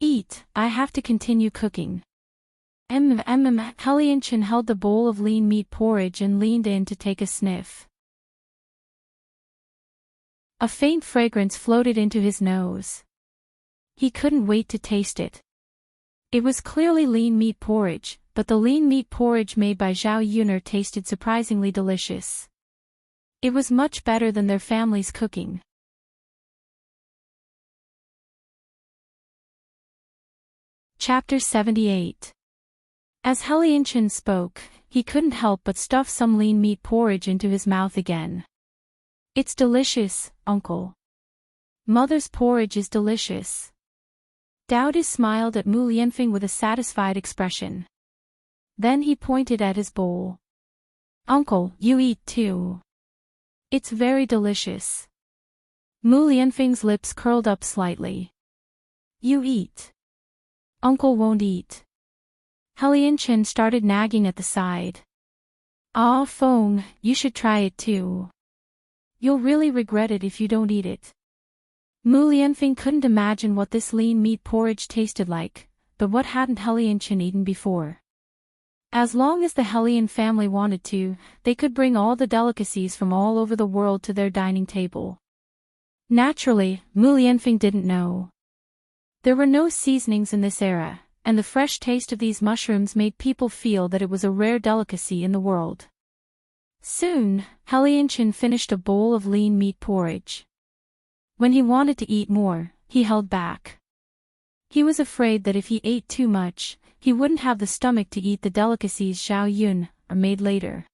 Eat, I have to continue cooking. Helian Chen held the bowl of lean meat porridge and leaned in to take a sniff. A faint fragrance floated into his nose. He couldn't wait to taste it. It was clearly lean meat porridge, but the lean meat porridge made by Zhao Yuner tasted surprisingly delicious. It was much better than their family's cooking. Chapter 78. As Heartwarming spoke, he couldn't help but stuff some lean meat porridge into his mouth again. It's delicious, uncle. Mother's porridge is delicious. Daodu smiled at Mu Lianfeng with a satisfied expression. Then he pointed at his bowl. Uncle, you eat too. It's very delicious. Mu Lianfeng's lips curled up slightly. You eat. Uncle won't eat. Heartwarming started nagging at the side. Ah, Feng, you should try it too. You'll really regret it if you don't eat it. Mu Lianfeng couldn't imagine what this lean meat porridge tasted like, but what hadn't Heartwarming eaten before? As long as the Heartwarming family wanted to, they could bring all the delicacies from all over the world to their dining table. Naturally, Mu Lianfeng didn't know. There were no seasonings in this era, and the fresh taste of these mushrooms made people feel that it was a rare delicacy in the world. Soon, Heartwarming finished a bowl of lean meat porridge. When he wanted to eat more, he held back. He was afraid that if he ate too much, he wouldn't have the stomach to eat the delicacies Zhao Yun made later.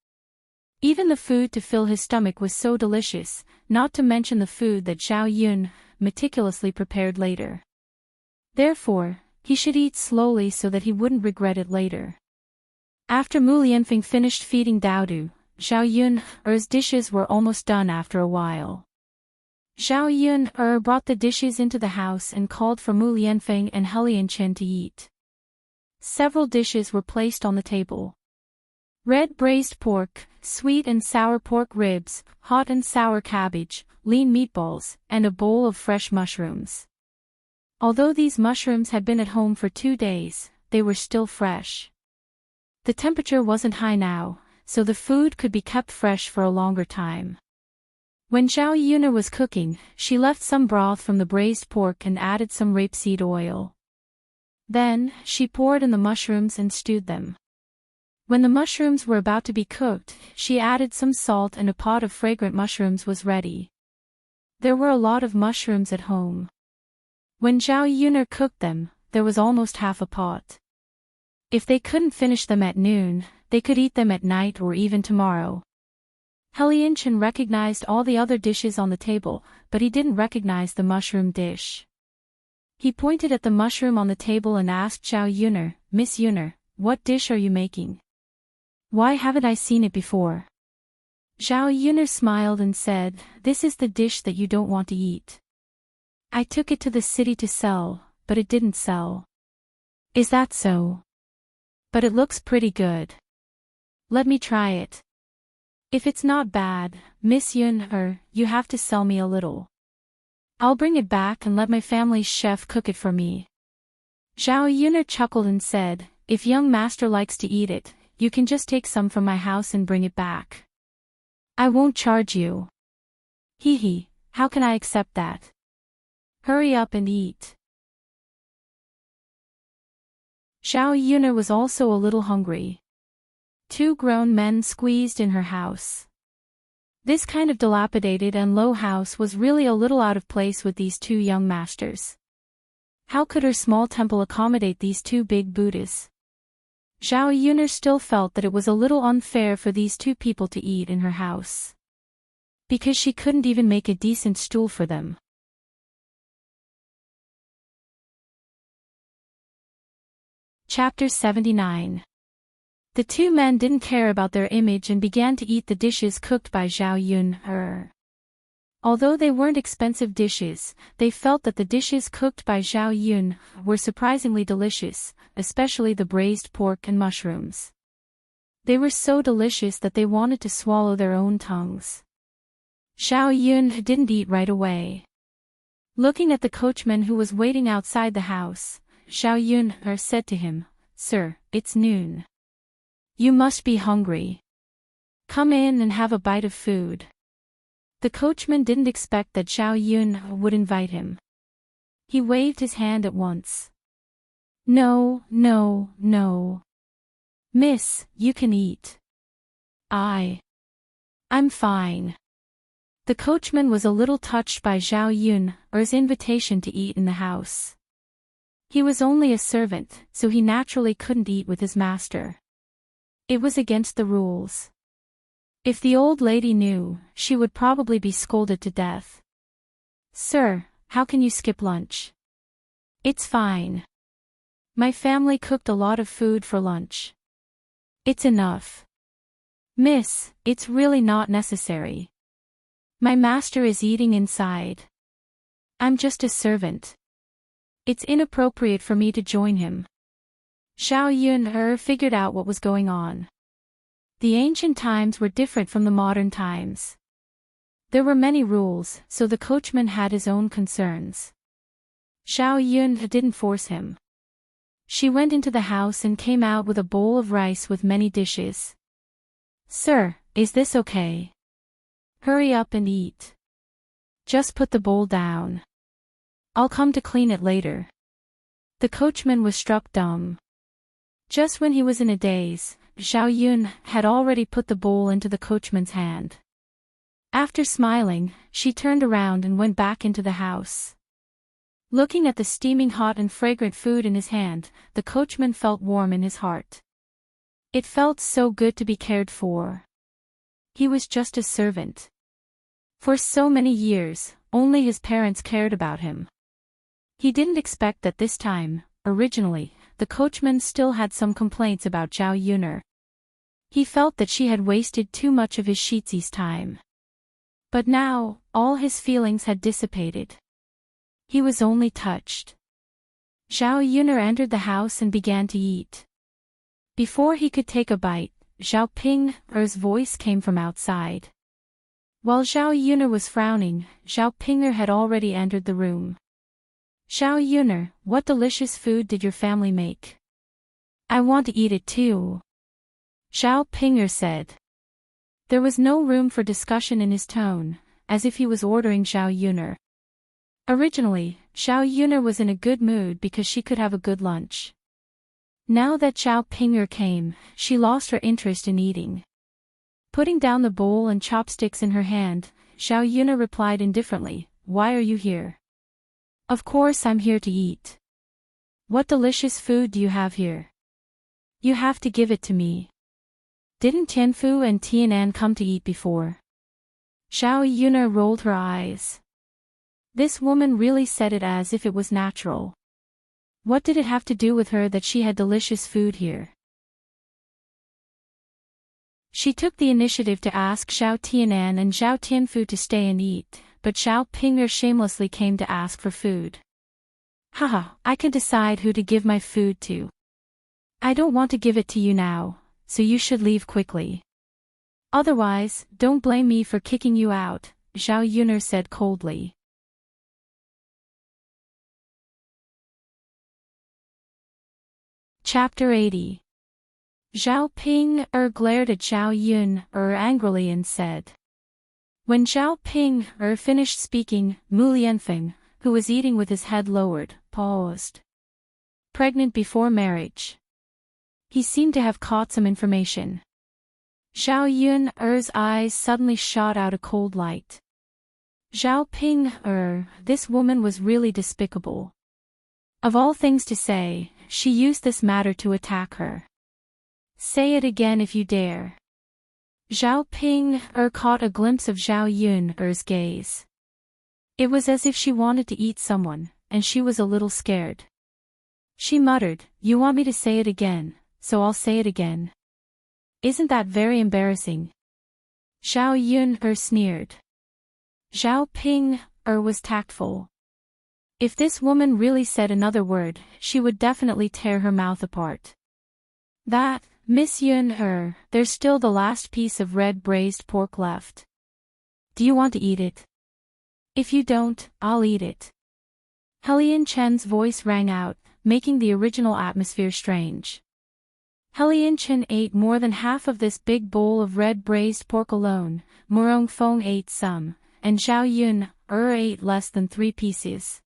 Even the food to fill his stomach was so delicious, not to mention the food that Zhao Yun meticulously prepared later. Therefore, he should eat slowly so that he wouldn't regret it later. After Mu Lianfeng finished feeding Daodu, Zhao Yun's dishes were almost done after a while. Zhao Yun brought the dishes into the house and called for Mu Lianfeng and Heartwarming to eat. Several dishes were placed on the table. Red braised pork, sweet and sour pork ribs, hot and sour cabbage, lean meatballs, and a bowl of fresh mushrooms. Although these mushrooms had been at home for 2 days, they were still fresh. The temperature wasn't high now, so the food could be kept fresh for a longer time. When Zhao Yuna was cooking, she left some broth from the braised pork and added some rapeseed oil. Then, she poured in the mushrooms and stewed them. When the mushrooms were about to be cooked, she added some salt and a pot of fragrant mushrooms was ready. There were a lot of mushrooms at home. When Zhao Yun'er cooked them, there was almost half a pot. If they couldn't finish them at noon, they could eat them at night or even tomorrow. Heartwarming recognized all the other dishes on the table, but he didn't recognize the mushroom dish. He pointed at the mushroom on the table and asked Zhao Yun'er, Miss Yun'er, what dish are you making? Why haven't I seen it before? Zhao Yun'er smiled and said, this is the dish that you don't want to eat. I took it to the city to sell, but it didn't sell. Is that so? But it looks pretty good. Let me try it. If it's not bad, Miss Yun'er, you have to sell me a little. I'll bring it back and let my family's chef cook it for me. Zhao Yun'er chuckled and said, if young master likes to eat it, you can just take some from my house and bring it back. I won't charge you. Hee hee, how can I accept that? Hurry up and eat. Zhao Yun'er was also a little hungry. 2 grown men squeezed in her house. This kind of dilapidated and low house was really a little out of place with these 2 young masters. How could her small temple accommodate these 2 big Buddhas? Zhao Yun'er still felt that it was a little unfair for these 2 people to eat in her house. Because she couldn't even make a decent stool for them. Chapter 79. The 2 men didn't care about their image and began to eat the dishes cooked by Zhao Yun'er. Although they weren't expensive dishes, they felt that the dishes cooked by Zhao Yun were surprisingly delicious, especially the braised pork and mushrooms. They were so delicious that they wanted to swallow their own tongues. Zhao Yun didn't eat right away. Looking at the coachman who was waiting outside the house, Zhao Yun'er said to him, Sir, it's noon. You must be hungry. Come in and have a bite of food. The coachman didn't expect that Zhao Yun would invite him. He waved his hand at once. No, no, no. Miss, you can eat. I'm fine. The coachman was a little touched by Zhao Yun's invitation to eat in the house. He was only a servant, so he naturally couldn't eat with his master. It was against the rules. If the old lady knew, she would probably be scolded to death. Sir, how can you skip lunch? It's fine. My family cooked a lot of food for lunch. It's enough. Miss, it's really not necessary. My master is eating inside. I'm just a servant. It's inappropriate for me to join him. Zhao Yun figured out what was going on. The ancient times were different from the modern times. There were many rules, so the coachman had his own concerns. Zhao Yun didn't force him. She went into the house and came out with a bowl of rice with many dishes. Sir, is this okay? Hurry up and eat. Just put the bowl down. I'll come to clean it later. The coachman was struck dumb. Just when he was in a daze, Zhao Yun had already put the bowl into the coachman's hand. After smiling, she turned around and went back into the house. Looking at the steaming hot and fragrant food in his hand, the coachman felt warm in his heart. It felt so good to be cared for. He was just a servant. For so many years, only his parents cared about him. He didn't expect that this time, originally, the coachman still had some complaints about Zhao Yun. He felt that she had wasted too much of his Shizi's time. But now, all his feelings had dissipated. He was only touched. Zhao Yun entered the house and began to eat. Before he could take a bite, Zhao Ping's voice came from outside. While Zhao Yun was frowning, Zhao Ping'er had already entered the room. Zhao Yun, what delicious food did your family make? I want to eat it too. Zhao Ping'er said. There was no room for discussion in his tone, as if he was ordering Zhao Yun. Originally, Zhao Yun was in a good mood because she could have a good lunch. Now that Zhao Ping'er came, she lost her interest in eating. Putting down the bowl and chopsticks in her hand, Zhao Yun replied indifferently, Why are you here? Of course I'm here to eat. What delicious food do you have here? You have to give it to me. Didn't Tianfu and Tianan come to eat before? Zhao Yun rolled her eyes. This woman really said it as if it was natural. What did it have to do with her that she had delicious food here? She took the initiative to ask Zhao Tianan and Zhao Tianfu to stay and eat, but Zhao Ping'er shamelessly came to ask for food. Haha, I can decide who to give my food to. I don't want to give it to you now, so you should leave quickly. Otherwise, don't blame me for kicking you out, Zhao Yun said coldly. Chapter 80. Zhao Ping'er glared at Zhao Yun angrily and said. When Zhao Ping'er finished speaking, Mu Lianfeng, who was eating with his head lowered, paused. Pregnant before marriage. He seemed to have caught some information. Zhao Yun's eyes suddenly shot out a cold light. Zhao Ping'er, this woman was really despicable. Of all things to say, she used this matter to attack her. Say it again if you dare. Zhao Ping'er caught a glimpse of Zhao Yun's gaze. It was as if she wanted to eat someone, and she was a little scared. She muttered, You want me to say it again, so I'll say it again. Isn't that very embarrassing? Zhao Yun sneered. Zhao Ping'er was tactful. If this woman really said another word, she would definitely tear her mouth apart. That, Miss Yun there's still the last piece of red braised pork left. Do you want to eat it? If you don't, I'll eat it. Helian Chen's voice rang out, making the original atmosphere strange. Helian Chen ate more than half of this big bowl of red braised pork alone, Murong Feng ate some, and Zhao Yun ate less than 3 pieces.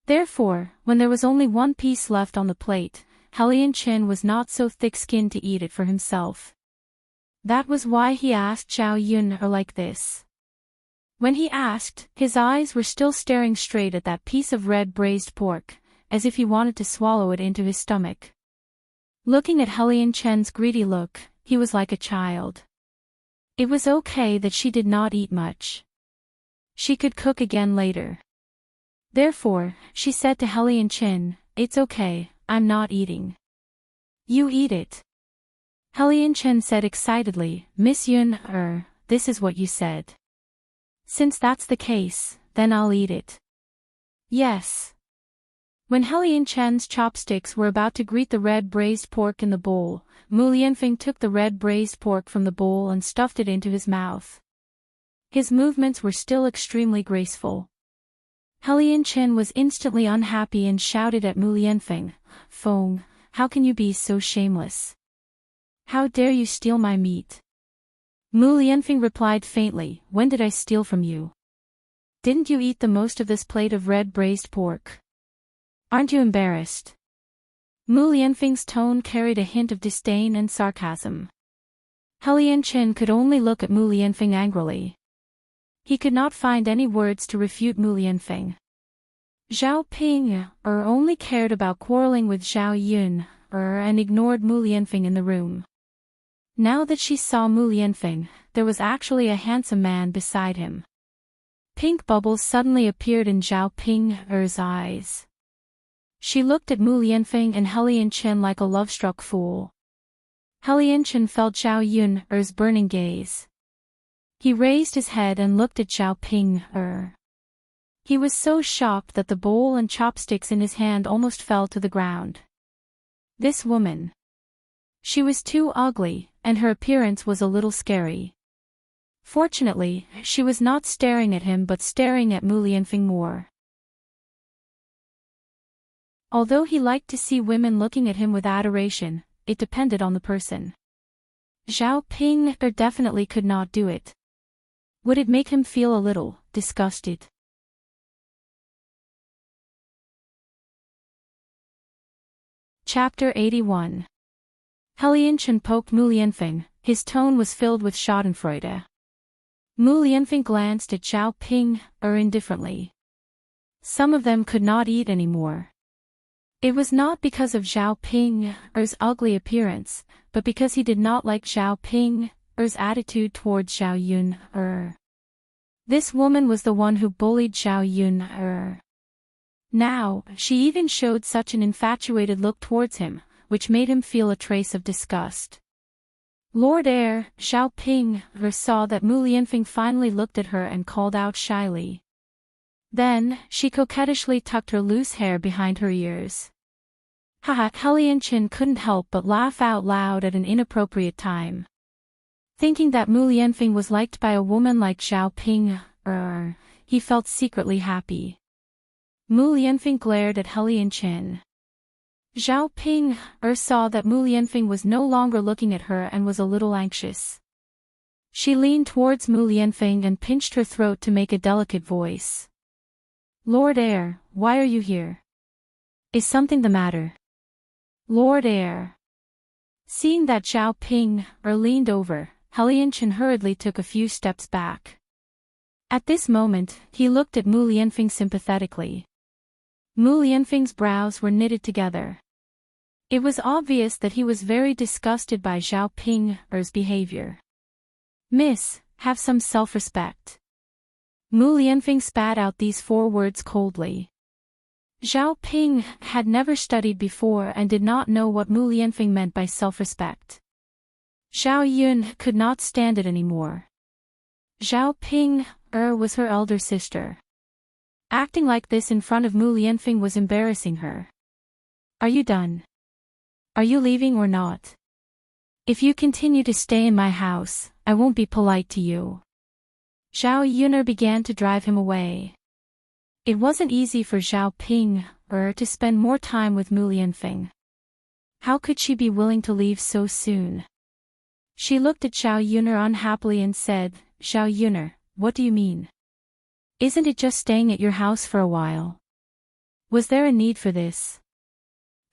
Therefore, when there was only 1 piece left on the plate, Chen was not so thick-skinned to eat it for himself. That was why he asked Zhao Yun like this. When he asked, his eyes were still staring straight at that piece of red braised pork, as if he wanted to swallow it into his stomach. Looking at Chen's greedy look, he was like a child. It was okay that she did not eat much. She could cook again later. Therefore, she said to Chen, "It's okay, I'm not eating." "You eat it." Chen said excitedly, "Miss Yun, this is what you said. Since that's the case, then I'll eat it." "Yes." When Chen's chopsticks were about to greet the red braised pork in the bowl, Lianfeng took the red braised pork from the bowl and stuffed it into his mouth. His movements were still extremely graceful. Chen was instantly unhappy and shouted at Lianfeng, "Feng, how can you be so shameless? How dare you steal my meat?" Lianfeng replied faintly, "When did I steal from you? Didn't you eat the most of this plate of red braised pork? Aren't you embarrassed?" Lianfeng's tone carried a hint of disdain and sarcasm. Chen could only look at Lianfeng angrily. He could not find any words to refute Lianfeng. Zhao Ping only cared about quarreling with Zhao Yun and ignored Lianfeng in the room. Now that she saw Lianfeng, there was actually a handsome man beside him. Pink bubbles suddenly appeared in Zhao Ping's eyes. She looked at Lianfeng and Chen like a love-struck fool. Chen felt Zhao Yun's burning gaze. He raised his head and looked at Zhao Ping. He was so shocked that the bowl and chopsticks in his hand almost fell to the ground. This woman. She was too ugly, and her appearance was a little scary. Fortunately, she was not staring at him but staring at Lianfeng more. Although he liked to see women looking at him with adoration, it depended on the person. Zhao Ping definitely could not do it. Would it make him feel a little disgusted? Chapter 81. Chen poked Lianfeng, his tone was filled with schadenfreude. Lianfeng glanced at Zhao Ping indifferently. Some of them could not eat anymore. It was not because of Zhao Ping's ugly appearance, but because he did not like Zhao Ping's attitude towards Zhao Yun. This woman was the one who bullied Zhao Yun. Now, she even showed such an infatuated look towards him, which made him feel a trace of disgust. Lord Zhao Ping saw that Lianfeng finally looked at her and called out shyly. Then, she coquettishly tucked her loose hair behind her ears. Haha, Chen couldn't help but laugh out loud at an inappropriate time. Thinking that Lianfeng was liked by a woman like Zhao Ping, he felt secretly happy. Lianfeng glared at Chen. Zhao Ping saw that Lianfeng was no longer looking at her and was a little anxious. She leaned towards Lianfeng and pinched her throat to make a delicate voice. "Lord why are you here? Is something the matter?" "Lord Seeing that Zhao Ping leaned over, Chen hurriedly took a few steps back. At this moment, he looked at Lianfeng sympathetically. Lianfeng's brows were knitted together. It was obvious that he was very disgusted by Zhao Ping's behavior. "Miss, have some self-respect." Lianfeng spat out these 4 words coldly. Zhao Ping had never studied before and did not know what Lianfeng meant by self-respect. Zhao Yun could not stand it anymore. Zhao Ping was her elder sister. Acting like this in front of Lianfeng was embarrassing her. "Are you done? Are you leaving or not? If you continue to stay in my house, I won't be polite to you." Zhao Yun began to drive him away. It wasn't easy for Zhao Ping to spend more time with Lianfeng. How could she be willing to leave so soon? She looked at Zhao Yun unhappily and said, "Zhao Yun, what do you mean? Isn't it just staying at your house for a while? Was there a need for this?"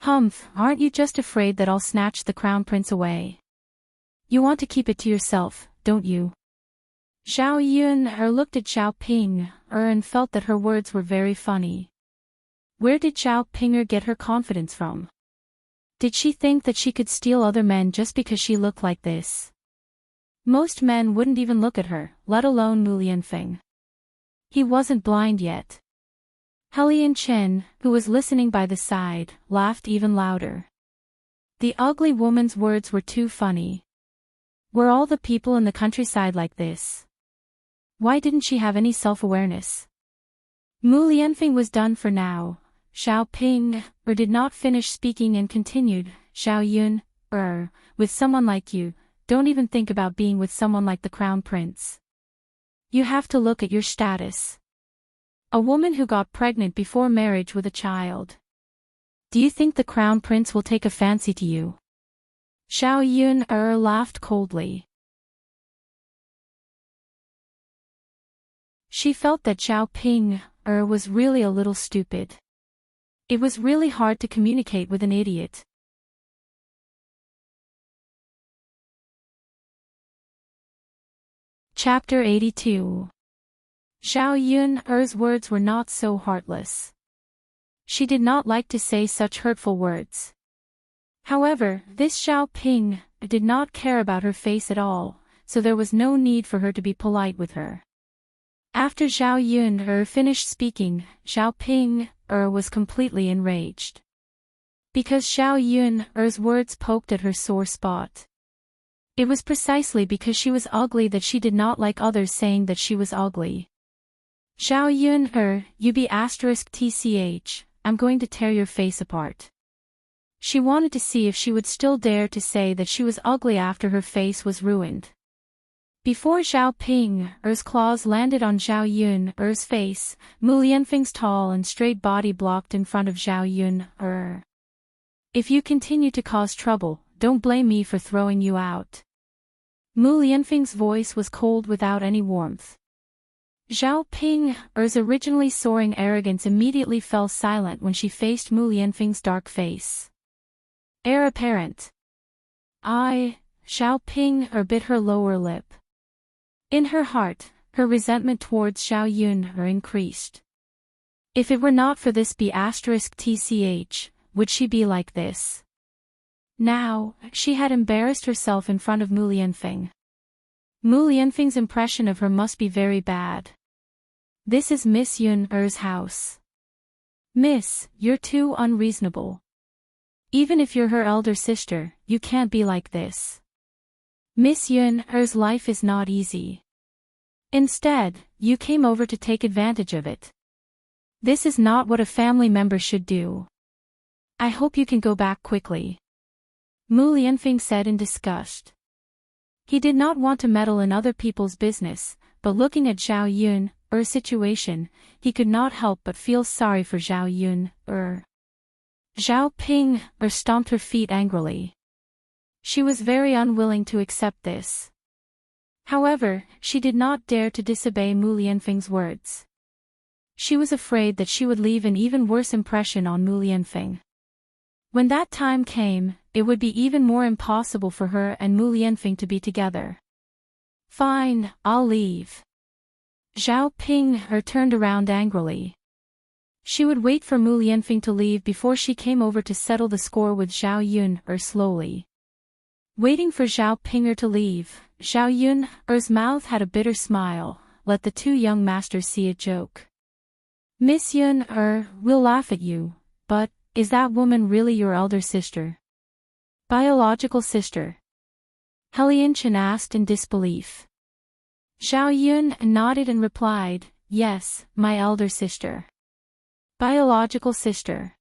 Humph, aren't you just afraid that I'll snatch the crown prince away? You want to keep it to yourself, don't you? Zhao Yun looked at Zhao Ping and felt that her words were very funny. Where did Zhao Ping get her confidence from? Did she think that she could steal other men just because she looked like this? Most men wouldn't even look at her, let alone Mu Lianfeng. He wasn't blind yet. Helian Chen, who was listening by the side, laughed even louder. The ugly woman's words were too funny. Were all the people in the countryside like this? Why didn't she have any self-awareness? Mu Lianfeng was done for now. Zhao Ping did not finish speaking and continued, Zhao Yun, with someone like you, don't even think about being with someone like the crown prince. You have to look at your status. A woman who got pregnant before marriage with a child. Do you think the crown prince will take a fancy to you? Zhao Yun laughed coldly. She felt that Zhao Ping was really a little stupid. It was really hard to communicate with an idiot. Chapter 82. Zhao Yun's words were not so heartless. She did not like to say such hurtful words. However, this Zhao Ping did not care about her face at all, so there was no need for her to be polite with her. After Zhao Yun finished speaking, Zhao Ping was completely enraged. Because Zhao Yun's words poked at her sore spot. It was precisely because she was ugly that she did not like others saying that she was ugly. Zhao Yun you be *tch, I'm going to tear your face apart. She wanted to see if she would still dare to say that she was ugly after her face was ruined. Before Zhao Ping's claws landed on Zhao Yun's face, Mu Lianfeng's tall and straight body blocked in front of Zhao Yun. If you continue to cause trouble, don't blame me for throwing you out. Mu Lianfeng's voice was cold without any warmth. Zhao Ping's originally soaring arrogance immediately fell silent when she faced Mu Lianfeng's dark face. Heir apparent. Zhao Ping bit her lower lip. In her heart, her resentment towards Zhao Yun increased. If it were not for this *tch, would she be like this? Now, she had embarrassed herself in front of Mu Lianfeng. Mu Lianfeng's impression of her must be very bad. This is Miss Yun's house. Miss, you're too unreasonable. Even if you're her elder sister, you can't be like this. Miss Yun's life is not easy. Instead, you came over to take advantage of it. This is not what a family member should do. I hope you can go back quickly. Mu Lianfeng said in disgust. He did not want to meddle in other people's business, but looking at Zhao Yun's situation, he could not help but feel sorry for Zhao Yun. Zhao Ping stomped her feet angrily. She was very unwilling to accept this. However, she did not dare to disobey Mu Lianfeng's words. She was afraid that she would leave an even worse impression on Mu Lianfeng. When that time came, it would be even more impossible for her and Mu Lianfeng to be together. Fine, I'll leave. Zhao Ping turned around angrily. She would wait for Mu Lianfeng to leave before she came over to settle the score with Zhao Yun slowly. Waiting for Zhao Ping to leave, Zhao Yun's mouth had a bitter smile. Let the two young masters see a joke. Miss Yun we'll laugh at you, but, is that woman really your elder sister? Biological sister? Helian Chen asked in disbelief. Zhao Yun nodded and replied, yes, my elder sister. Biological sister.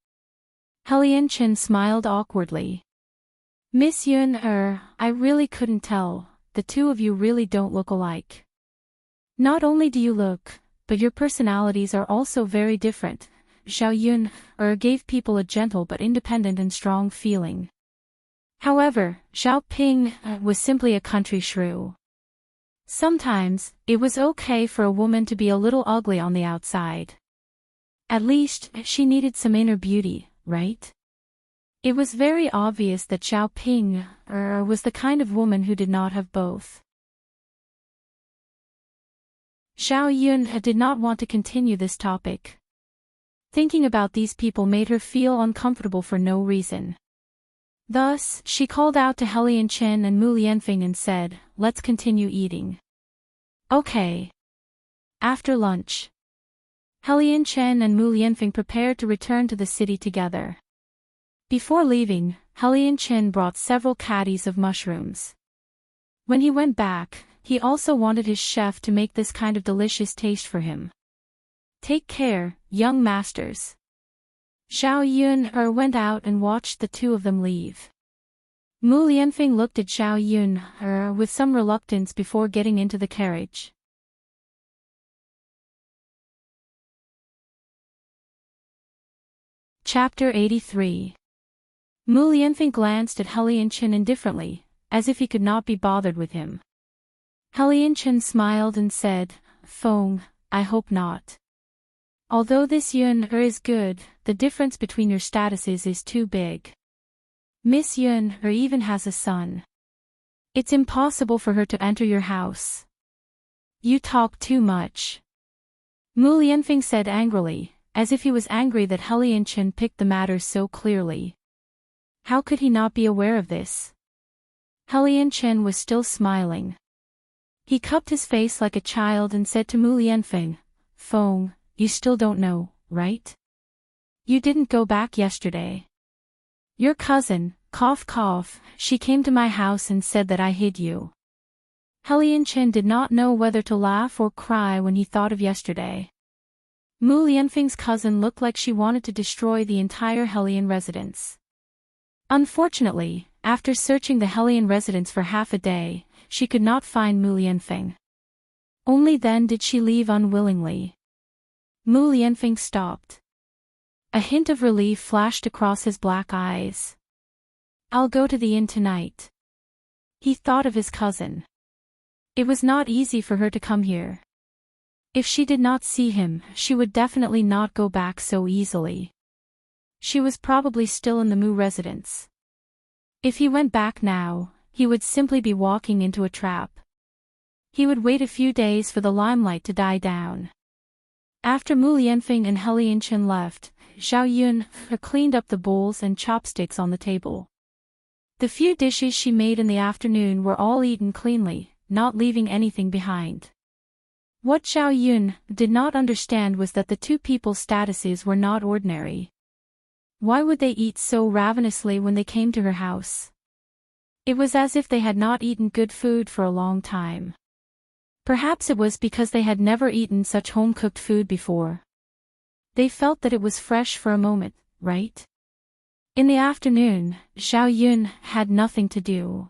Helian Chen smiled awkwardly. Miss Yun I really couldn't tell, the two of you really don't look alike. Not only do you look, but your personalities are also very different. Zhao Yun gave people a gentle but independent and strong feeling. However, Zhao Ping was simply a country shrew. Sometimes, it was okay for a woman to be a little ugly on the outside. At least, she needed some inner beauty, right? It was very obvious that Xiao Ping was the kind of woman who did not have both. Xiao Yun did not want to continue this topic. Thinking about these people made her feel uncomfortable for no reason. Thus, she called out to Helian Chen and Mu Lianfeng and said, "Let's continue eating." Okay. After lunch, Helian Chen and Mu Lianfeng prepared to return to the city together. Before leaving, Helian Chen brought several caddies of mushrooms. When he went back, he also wanted his chef to make this kind of delicious taste for him. Take care, young masters. Xiao Yun went out and watched the two of them leave. Mu Lianfeng looked at Xiao Yun with some reluctance before getting into the carriage. Chapter 83. Mu Lianfeng glanced at Helian Chen indifferently, as if he could not be bothered with him. Helian Chen smiled and said, "Feng, I hope not. Although this Yun is good, the difference between your statuses is too big. Miss Yun even has a son. It's impossible for her to enter your house. You talk too much." Mu Lianfeng said angrily, as if he was angry that Helian Chen picked the matter so clearly. How could he not be aware of this? Helian Chen was still smiling. He cupped his face like a child and said to Mu Lianfeng, "Feng, you still don't know, right? You didn't go back yesterday. Your cousin, cough cough, she came to my house and said that I hid you." Helian Chen did not know whether to laugh or cry when he thought of yesterday. Mu Lianfeng's cousin looked like she wanted to destroy the entire Helian residence. Unfortunately, after searching the Helian residence for half a day, she could not find Mu Lianfeng. Only then did she leave unwillingly. Mu Lianfeng stopped. A hint of relief flashed across his black eyes. "I'll go to the inn tonight." He thought of his cousin. It was not easy for her to come here. If she did not see him, she would definitely not go back so easily. She was probably still in the Mu residence. If he went back now, he would simply be walking into a trap. He would wait a few days for the limelight to die down. After Mu Lianfeng and Helian Chen left, Xiao Yun cleaned up the bowls and chopsticks on the table. The few dishes she made in the afternoon were all eaten cleanly, not leaving anything behind. What Xiao Yun did not understand was that the two people's statuses were not ordinary. Why would they eat so ravenously when they came to her house? It was as if they had not eaten good food for a long time. Perhaps it was because they had never eaten such home-cooked food before. They felt that it was fresh for a moment, right? In the afternoon, Xiao Yun had nothing to do.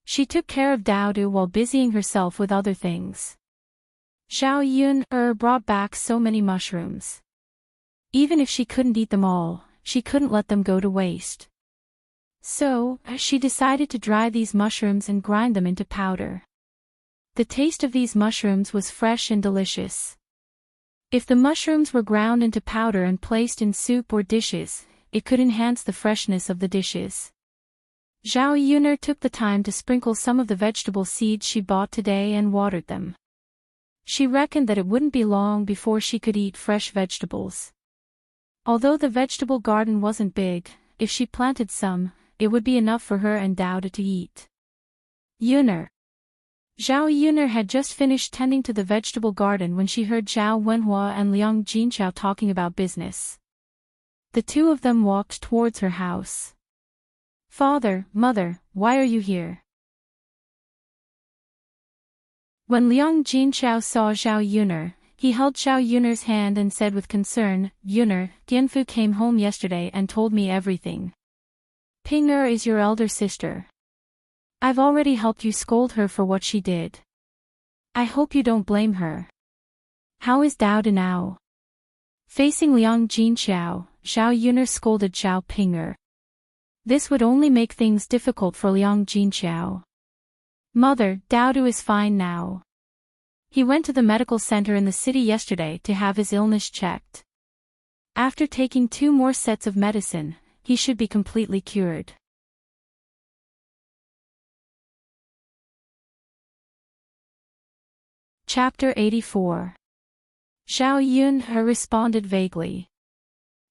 She took care of Daodu while busying herself with other things. Xiao Yun brought back so many mushrooms. Even if she couldn't eat them all, she couldn't let them go to waste. So, she decided to dry these mushrooms and grind them into powder. The taste of these mushrooms was fresh and delicious. If the mushrooms were ground into powder and placed in soup or dishes, it could enhance the freshness of the dishes. Xiao Yuner took the time to sprinkle some of the vegetable seeds she bought today and watered them. She reckoned that it wouldn't be long before she could eat fresh vegetables. Although the vegetable garden wasn't big, if she planted some, it would be enough for her and Daoda to eat. Yuner. Zhao Yuner had just finished tending to the vegetable garden when she heard Zhao Wenhua and Liang Jinchao talking about business. The two of them walked towards her house. "Father, mother, why are you here?" When Liang Jinchao saw Zhao Yuner, he held Zhao Yuner's hand and said with concern, "Yuner, Tianfu came home yesterday and told me everything. Ping'er is your elder sister. I've already helped you scold her for what she did. I hope you don't blame her. How is Daoda now?" Facing Liang Jinchao, Zhao Yuner scolded Zhao Ping'er. This would only make things difficult for Liang Jinchao. "Mother, Daoda is fine now. He went to the medical center in the city yesterday to have his illness checked. After taking 2 more sets of medicine, he should be completely cured. Chapter 84. Zhao Yunhe responded vaguely.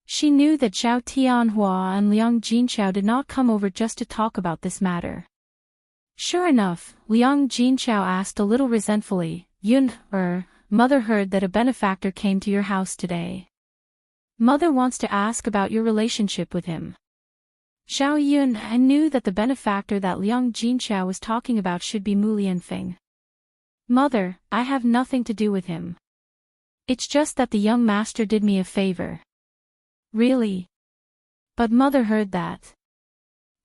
She knew that Zhao Tianhua and Liang Jinchao did not come over just to talk about this matter. Sure enough, Liang Jinchao asked a little resentfully, Mother heard that a benefactor came to your house today. Mother wants to ask about your relationship with him. Zhao Yunhe knew that the benefactor that Liang Jinchao was talking about should be Mu Lianfeng. Mother, I have nothing to do with him. It's just that the young master did me a favor. Really? But mother heard that.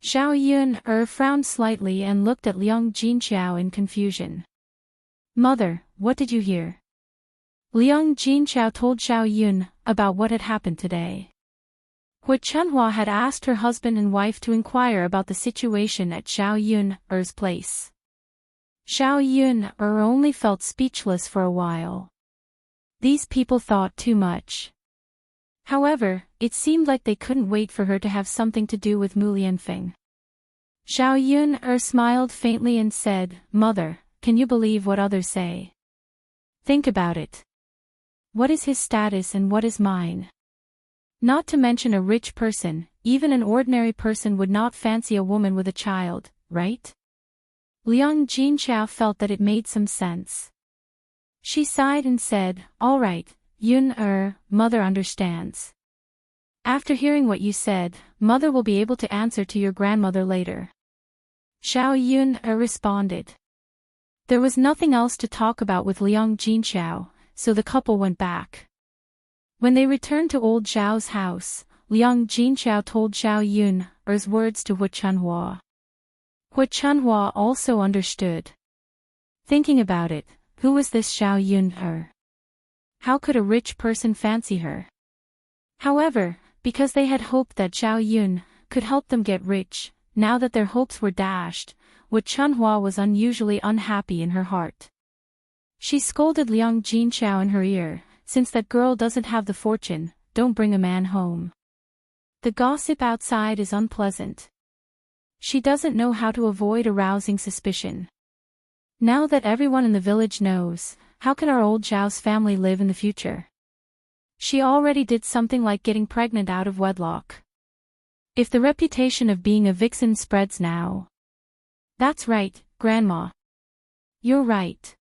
Zhao Yunhe frowned slightly and looked at Liang Jinchao in confusion. Mother, what did you hear? Liang Jinchao told Zhao Yunhe about what had happened today. Hu Chunhua had asked her husband and wife to inquire about the situation at Zhao Yunhe's place. Zhao Yunhe only felt speechless for a while. These people thought too much. However, it seemed like they couldn't wait for her to have something to do with Mu Lianfeng. Zhao Yunhe smiled faintly and said, Mother, can you believe what others say? Think about it. What is his status and what is mine? Not to mention a rich person, even an ordinary person would not fancy a woman with a child, right? Liang Jinchao felt that it made some sense. She sighed and said, All right, Mother understands. After hearing what you said, Mother will be able to answer to your grandmother later. Zhao Yunhe responded. There was nothing else to talk about with Liang Jinchao, so the couple went back. When they returned to old Zhao's house, Liang Jinchao told Zhao Yunhe's words to Hu Chunhua. Hu Chunhua also understood. Thinking about it, who was this Zhao Yunhe? How could a rich person fancy her? However, because they had hoped that Zhao Yunhe could help them get rich, now that their hopes were dashed, Hu Chunhua was unusually unhappy in her heart. She scolded Liang Jinchao in her ear, since that girl doesn't have the fortune, don't bring a man home. The gossip outside is unpleasant. She doesn't know how to avoid arousing suspicion. Now that everyone in the village knows, how can our old Zhao's family live in the future? She already did something like getting pregnant out of wedlock. If the reputation of being a vixen spreads now. That's right, Grandma. You're right.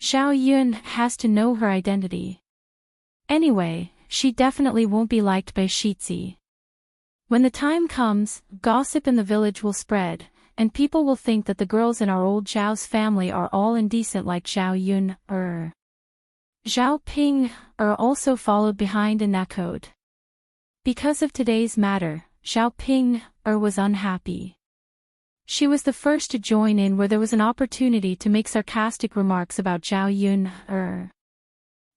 Zhao Yunhe has to know her identity. Anyway, she definitely won't be liked by Shitzi. When the time comes, gossip in the village will spread, and people will think that the girls in our old Zhao's family are all indecent like Zhao Yunhe. Zhao Ping also followed behind and echoed. Because of today's matter, Zhao Ping was unhappy. She was the first to join in where there was an opportunity to make sarcastic remarks about Zhao Yunhe.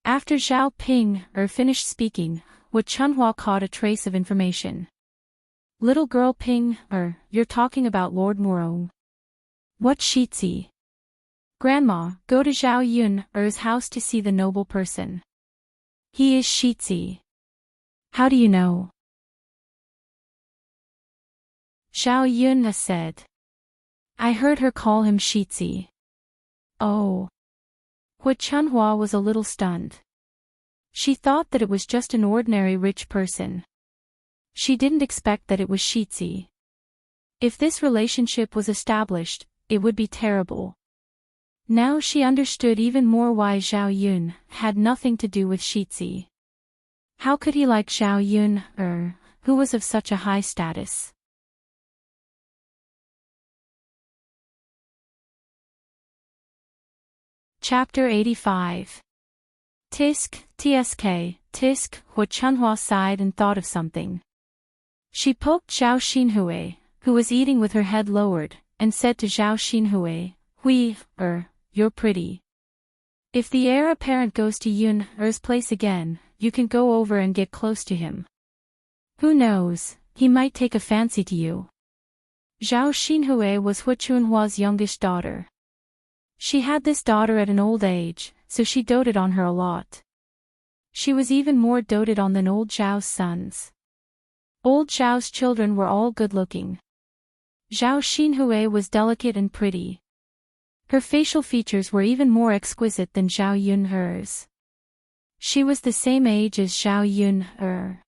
After Zhao Ping finished speaking, Hu Chunhua caught a trace of information. Little girl Ping, you're talking about Lord Murong. What Shitzi? Grandma, go to Zhao Yunhe's house to see the noble person. He is Shitzi. How do you know? Zhao Yunhe said. I heard her call him Shitzi. Oh. Hu Chunhua was a little stunned. She thought that it was just an ordinary rich person. She didn't expect that it was Shitzi. If this relationship was established, it would be terrible. Now she understood even more why Zhao Yunhe had nothing to do with Shitzi. How could he like Zhao Yunhe, who was of such a high status? Chapter 85. Tsk, Hu Chunhua sighed and thought of something. She poked Zhao Xinhui, who was eating with her head lowered, and said to Zhao Xinhui, you're pretty. If the heir apparent goes to Yunhe's place again, you can go over and get close to him. Who knows, he might take a fancy to you. Zhao Xinhui was Hu Chunhua's youngest daughter. She had this daughter at an old age, so she doted on her a lot. She was even more doted on than old Zhao's sons. Old Zhao's children were all good-looking. Zhao Xinhui was delicate and pretty. Her facial features were even more exquisite than Zhao Yunher's. She was the same age as Zhao Yunher.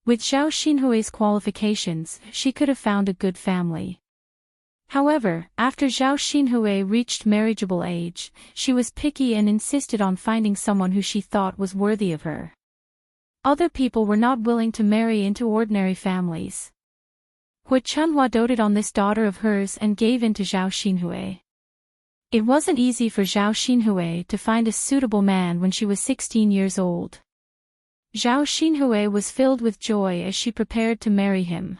With Zhao Xinhui's qualifications, she could have found a good family. However, after Zhao Xinhui reached marriageable age, she was picky and insisted on finding someone who she thought was worthy of her. Other people were not willing to marry into ordinary families. Hu Chunhua doted on this daughter of hers and gave in to Zhao Xinhui. It wasn't easy for Zhao Xinhui to find a suitable man when she was 16 years old. Zhao Xinhui was filled with joy as she prepared to marry him.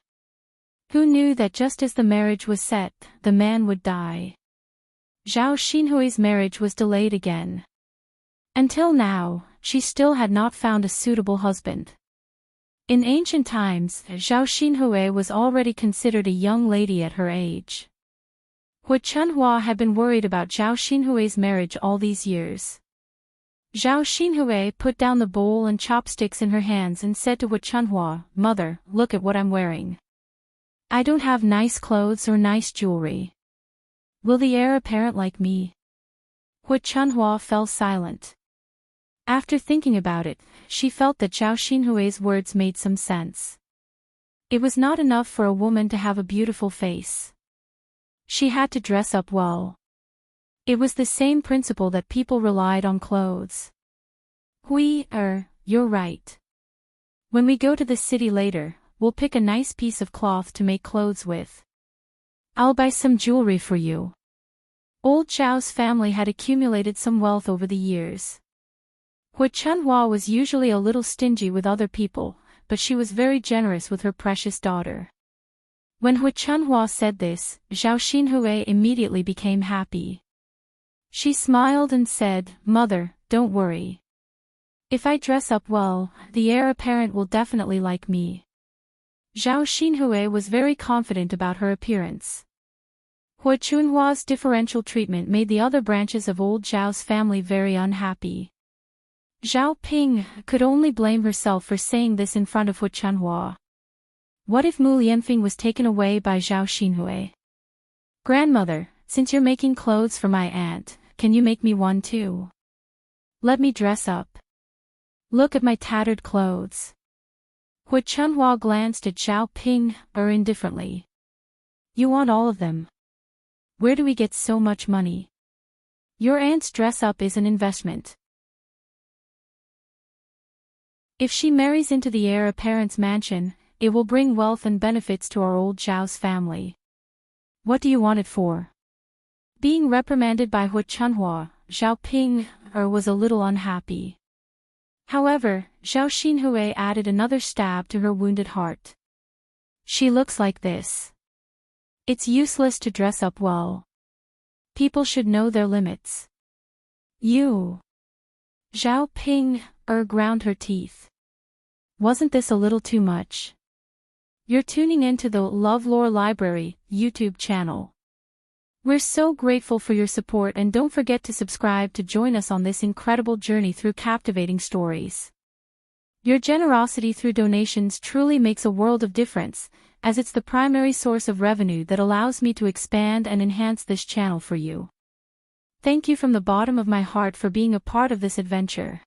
Who knew that just as the marriage was set, the man would die? Zhao Xinhui's marriage was delayed again. Until now, she still had not found a suitable husband. In ancient times, Zhao Xinhui was already considered a young lady at her age. Hu Chunhua had been worried about Zhao Xinhui's marriage all these years. Zhao Xinhui put down the bowl and chopsticks in her hands and said to Hu Chunhua, "Mother, look at what I'm wearing. I don't have nice clothes or nice jewelry. Will the heir apparent like me?" Hu Chunhua fell silent. After thinking about it, she felt that Zhao Xinhui's words made some sense. It was not enough for a woman to have a beautiful face. She had to dress up well. It was the same principle that people relied on clothes. You're right. When we go to the city later, we'll pick a nice piece of cloth to make clothes with. I'll buy some jewelry for you. Old Zhao's family had accumulated some wealth over the years. Hu Chunhua was usually a little stingy with other people, but she was very generous with her precious daughter. When Hu Chunhua said this, Zhao Xinhui immediately became happy. She smiled and said, "Mother, don't worry. If I dress up well, the heir apparent will definitely like me." Zhao Xinhui was very confident about her appearance. Hu Chunhua's differential treatment made the other branches of old Zhao's family very unhappy. Zhao Ping could only blame herself for saying this in front of Hu Chunhua. What if Mu Lianfeng was taken away by Zhao Xinhui? "Grandmother, since you're making clothes for my aunt, can you make me one too? Let me dress up. Look at my tattered clothes." Hu Chunhua glanced at Zhao Ping indifferently. "You want all of them? Where do we get so much money? Your aunt's dress-up is an investment. If she marries into the heir apparent's mansion, it will bring wealth and benefits to our old Zhao's family. What do you want it for?" Being reprimanded by Hu Chunhua, Zhao Ping was a little unhappy. However, Zhao Xinhui added another stab to her wounded heart. "She looks like this. It's useless to dress up well. People should know their limits." "You." Zhao Ping ground her teeth. Wasn't this a little too much? You're tuning into the LoveLore Library YouTube channel. We're so grateful for your support, and don't forget to subscribe to join us on this incredible journey through captivating stories. Your generosity through donations truly makes a world of difference, as it's the primary source of revenue that allows me to expand and enhance this channel for you. Thank you from the bottom of my heart for being a part of this adventure.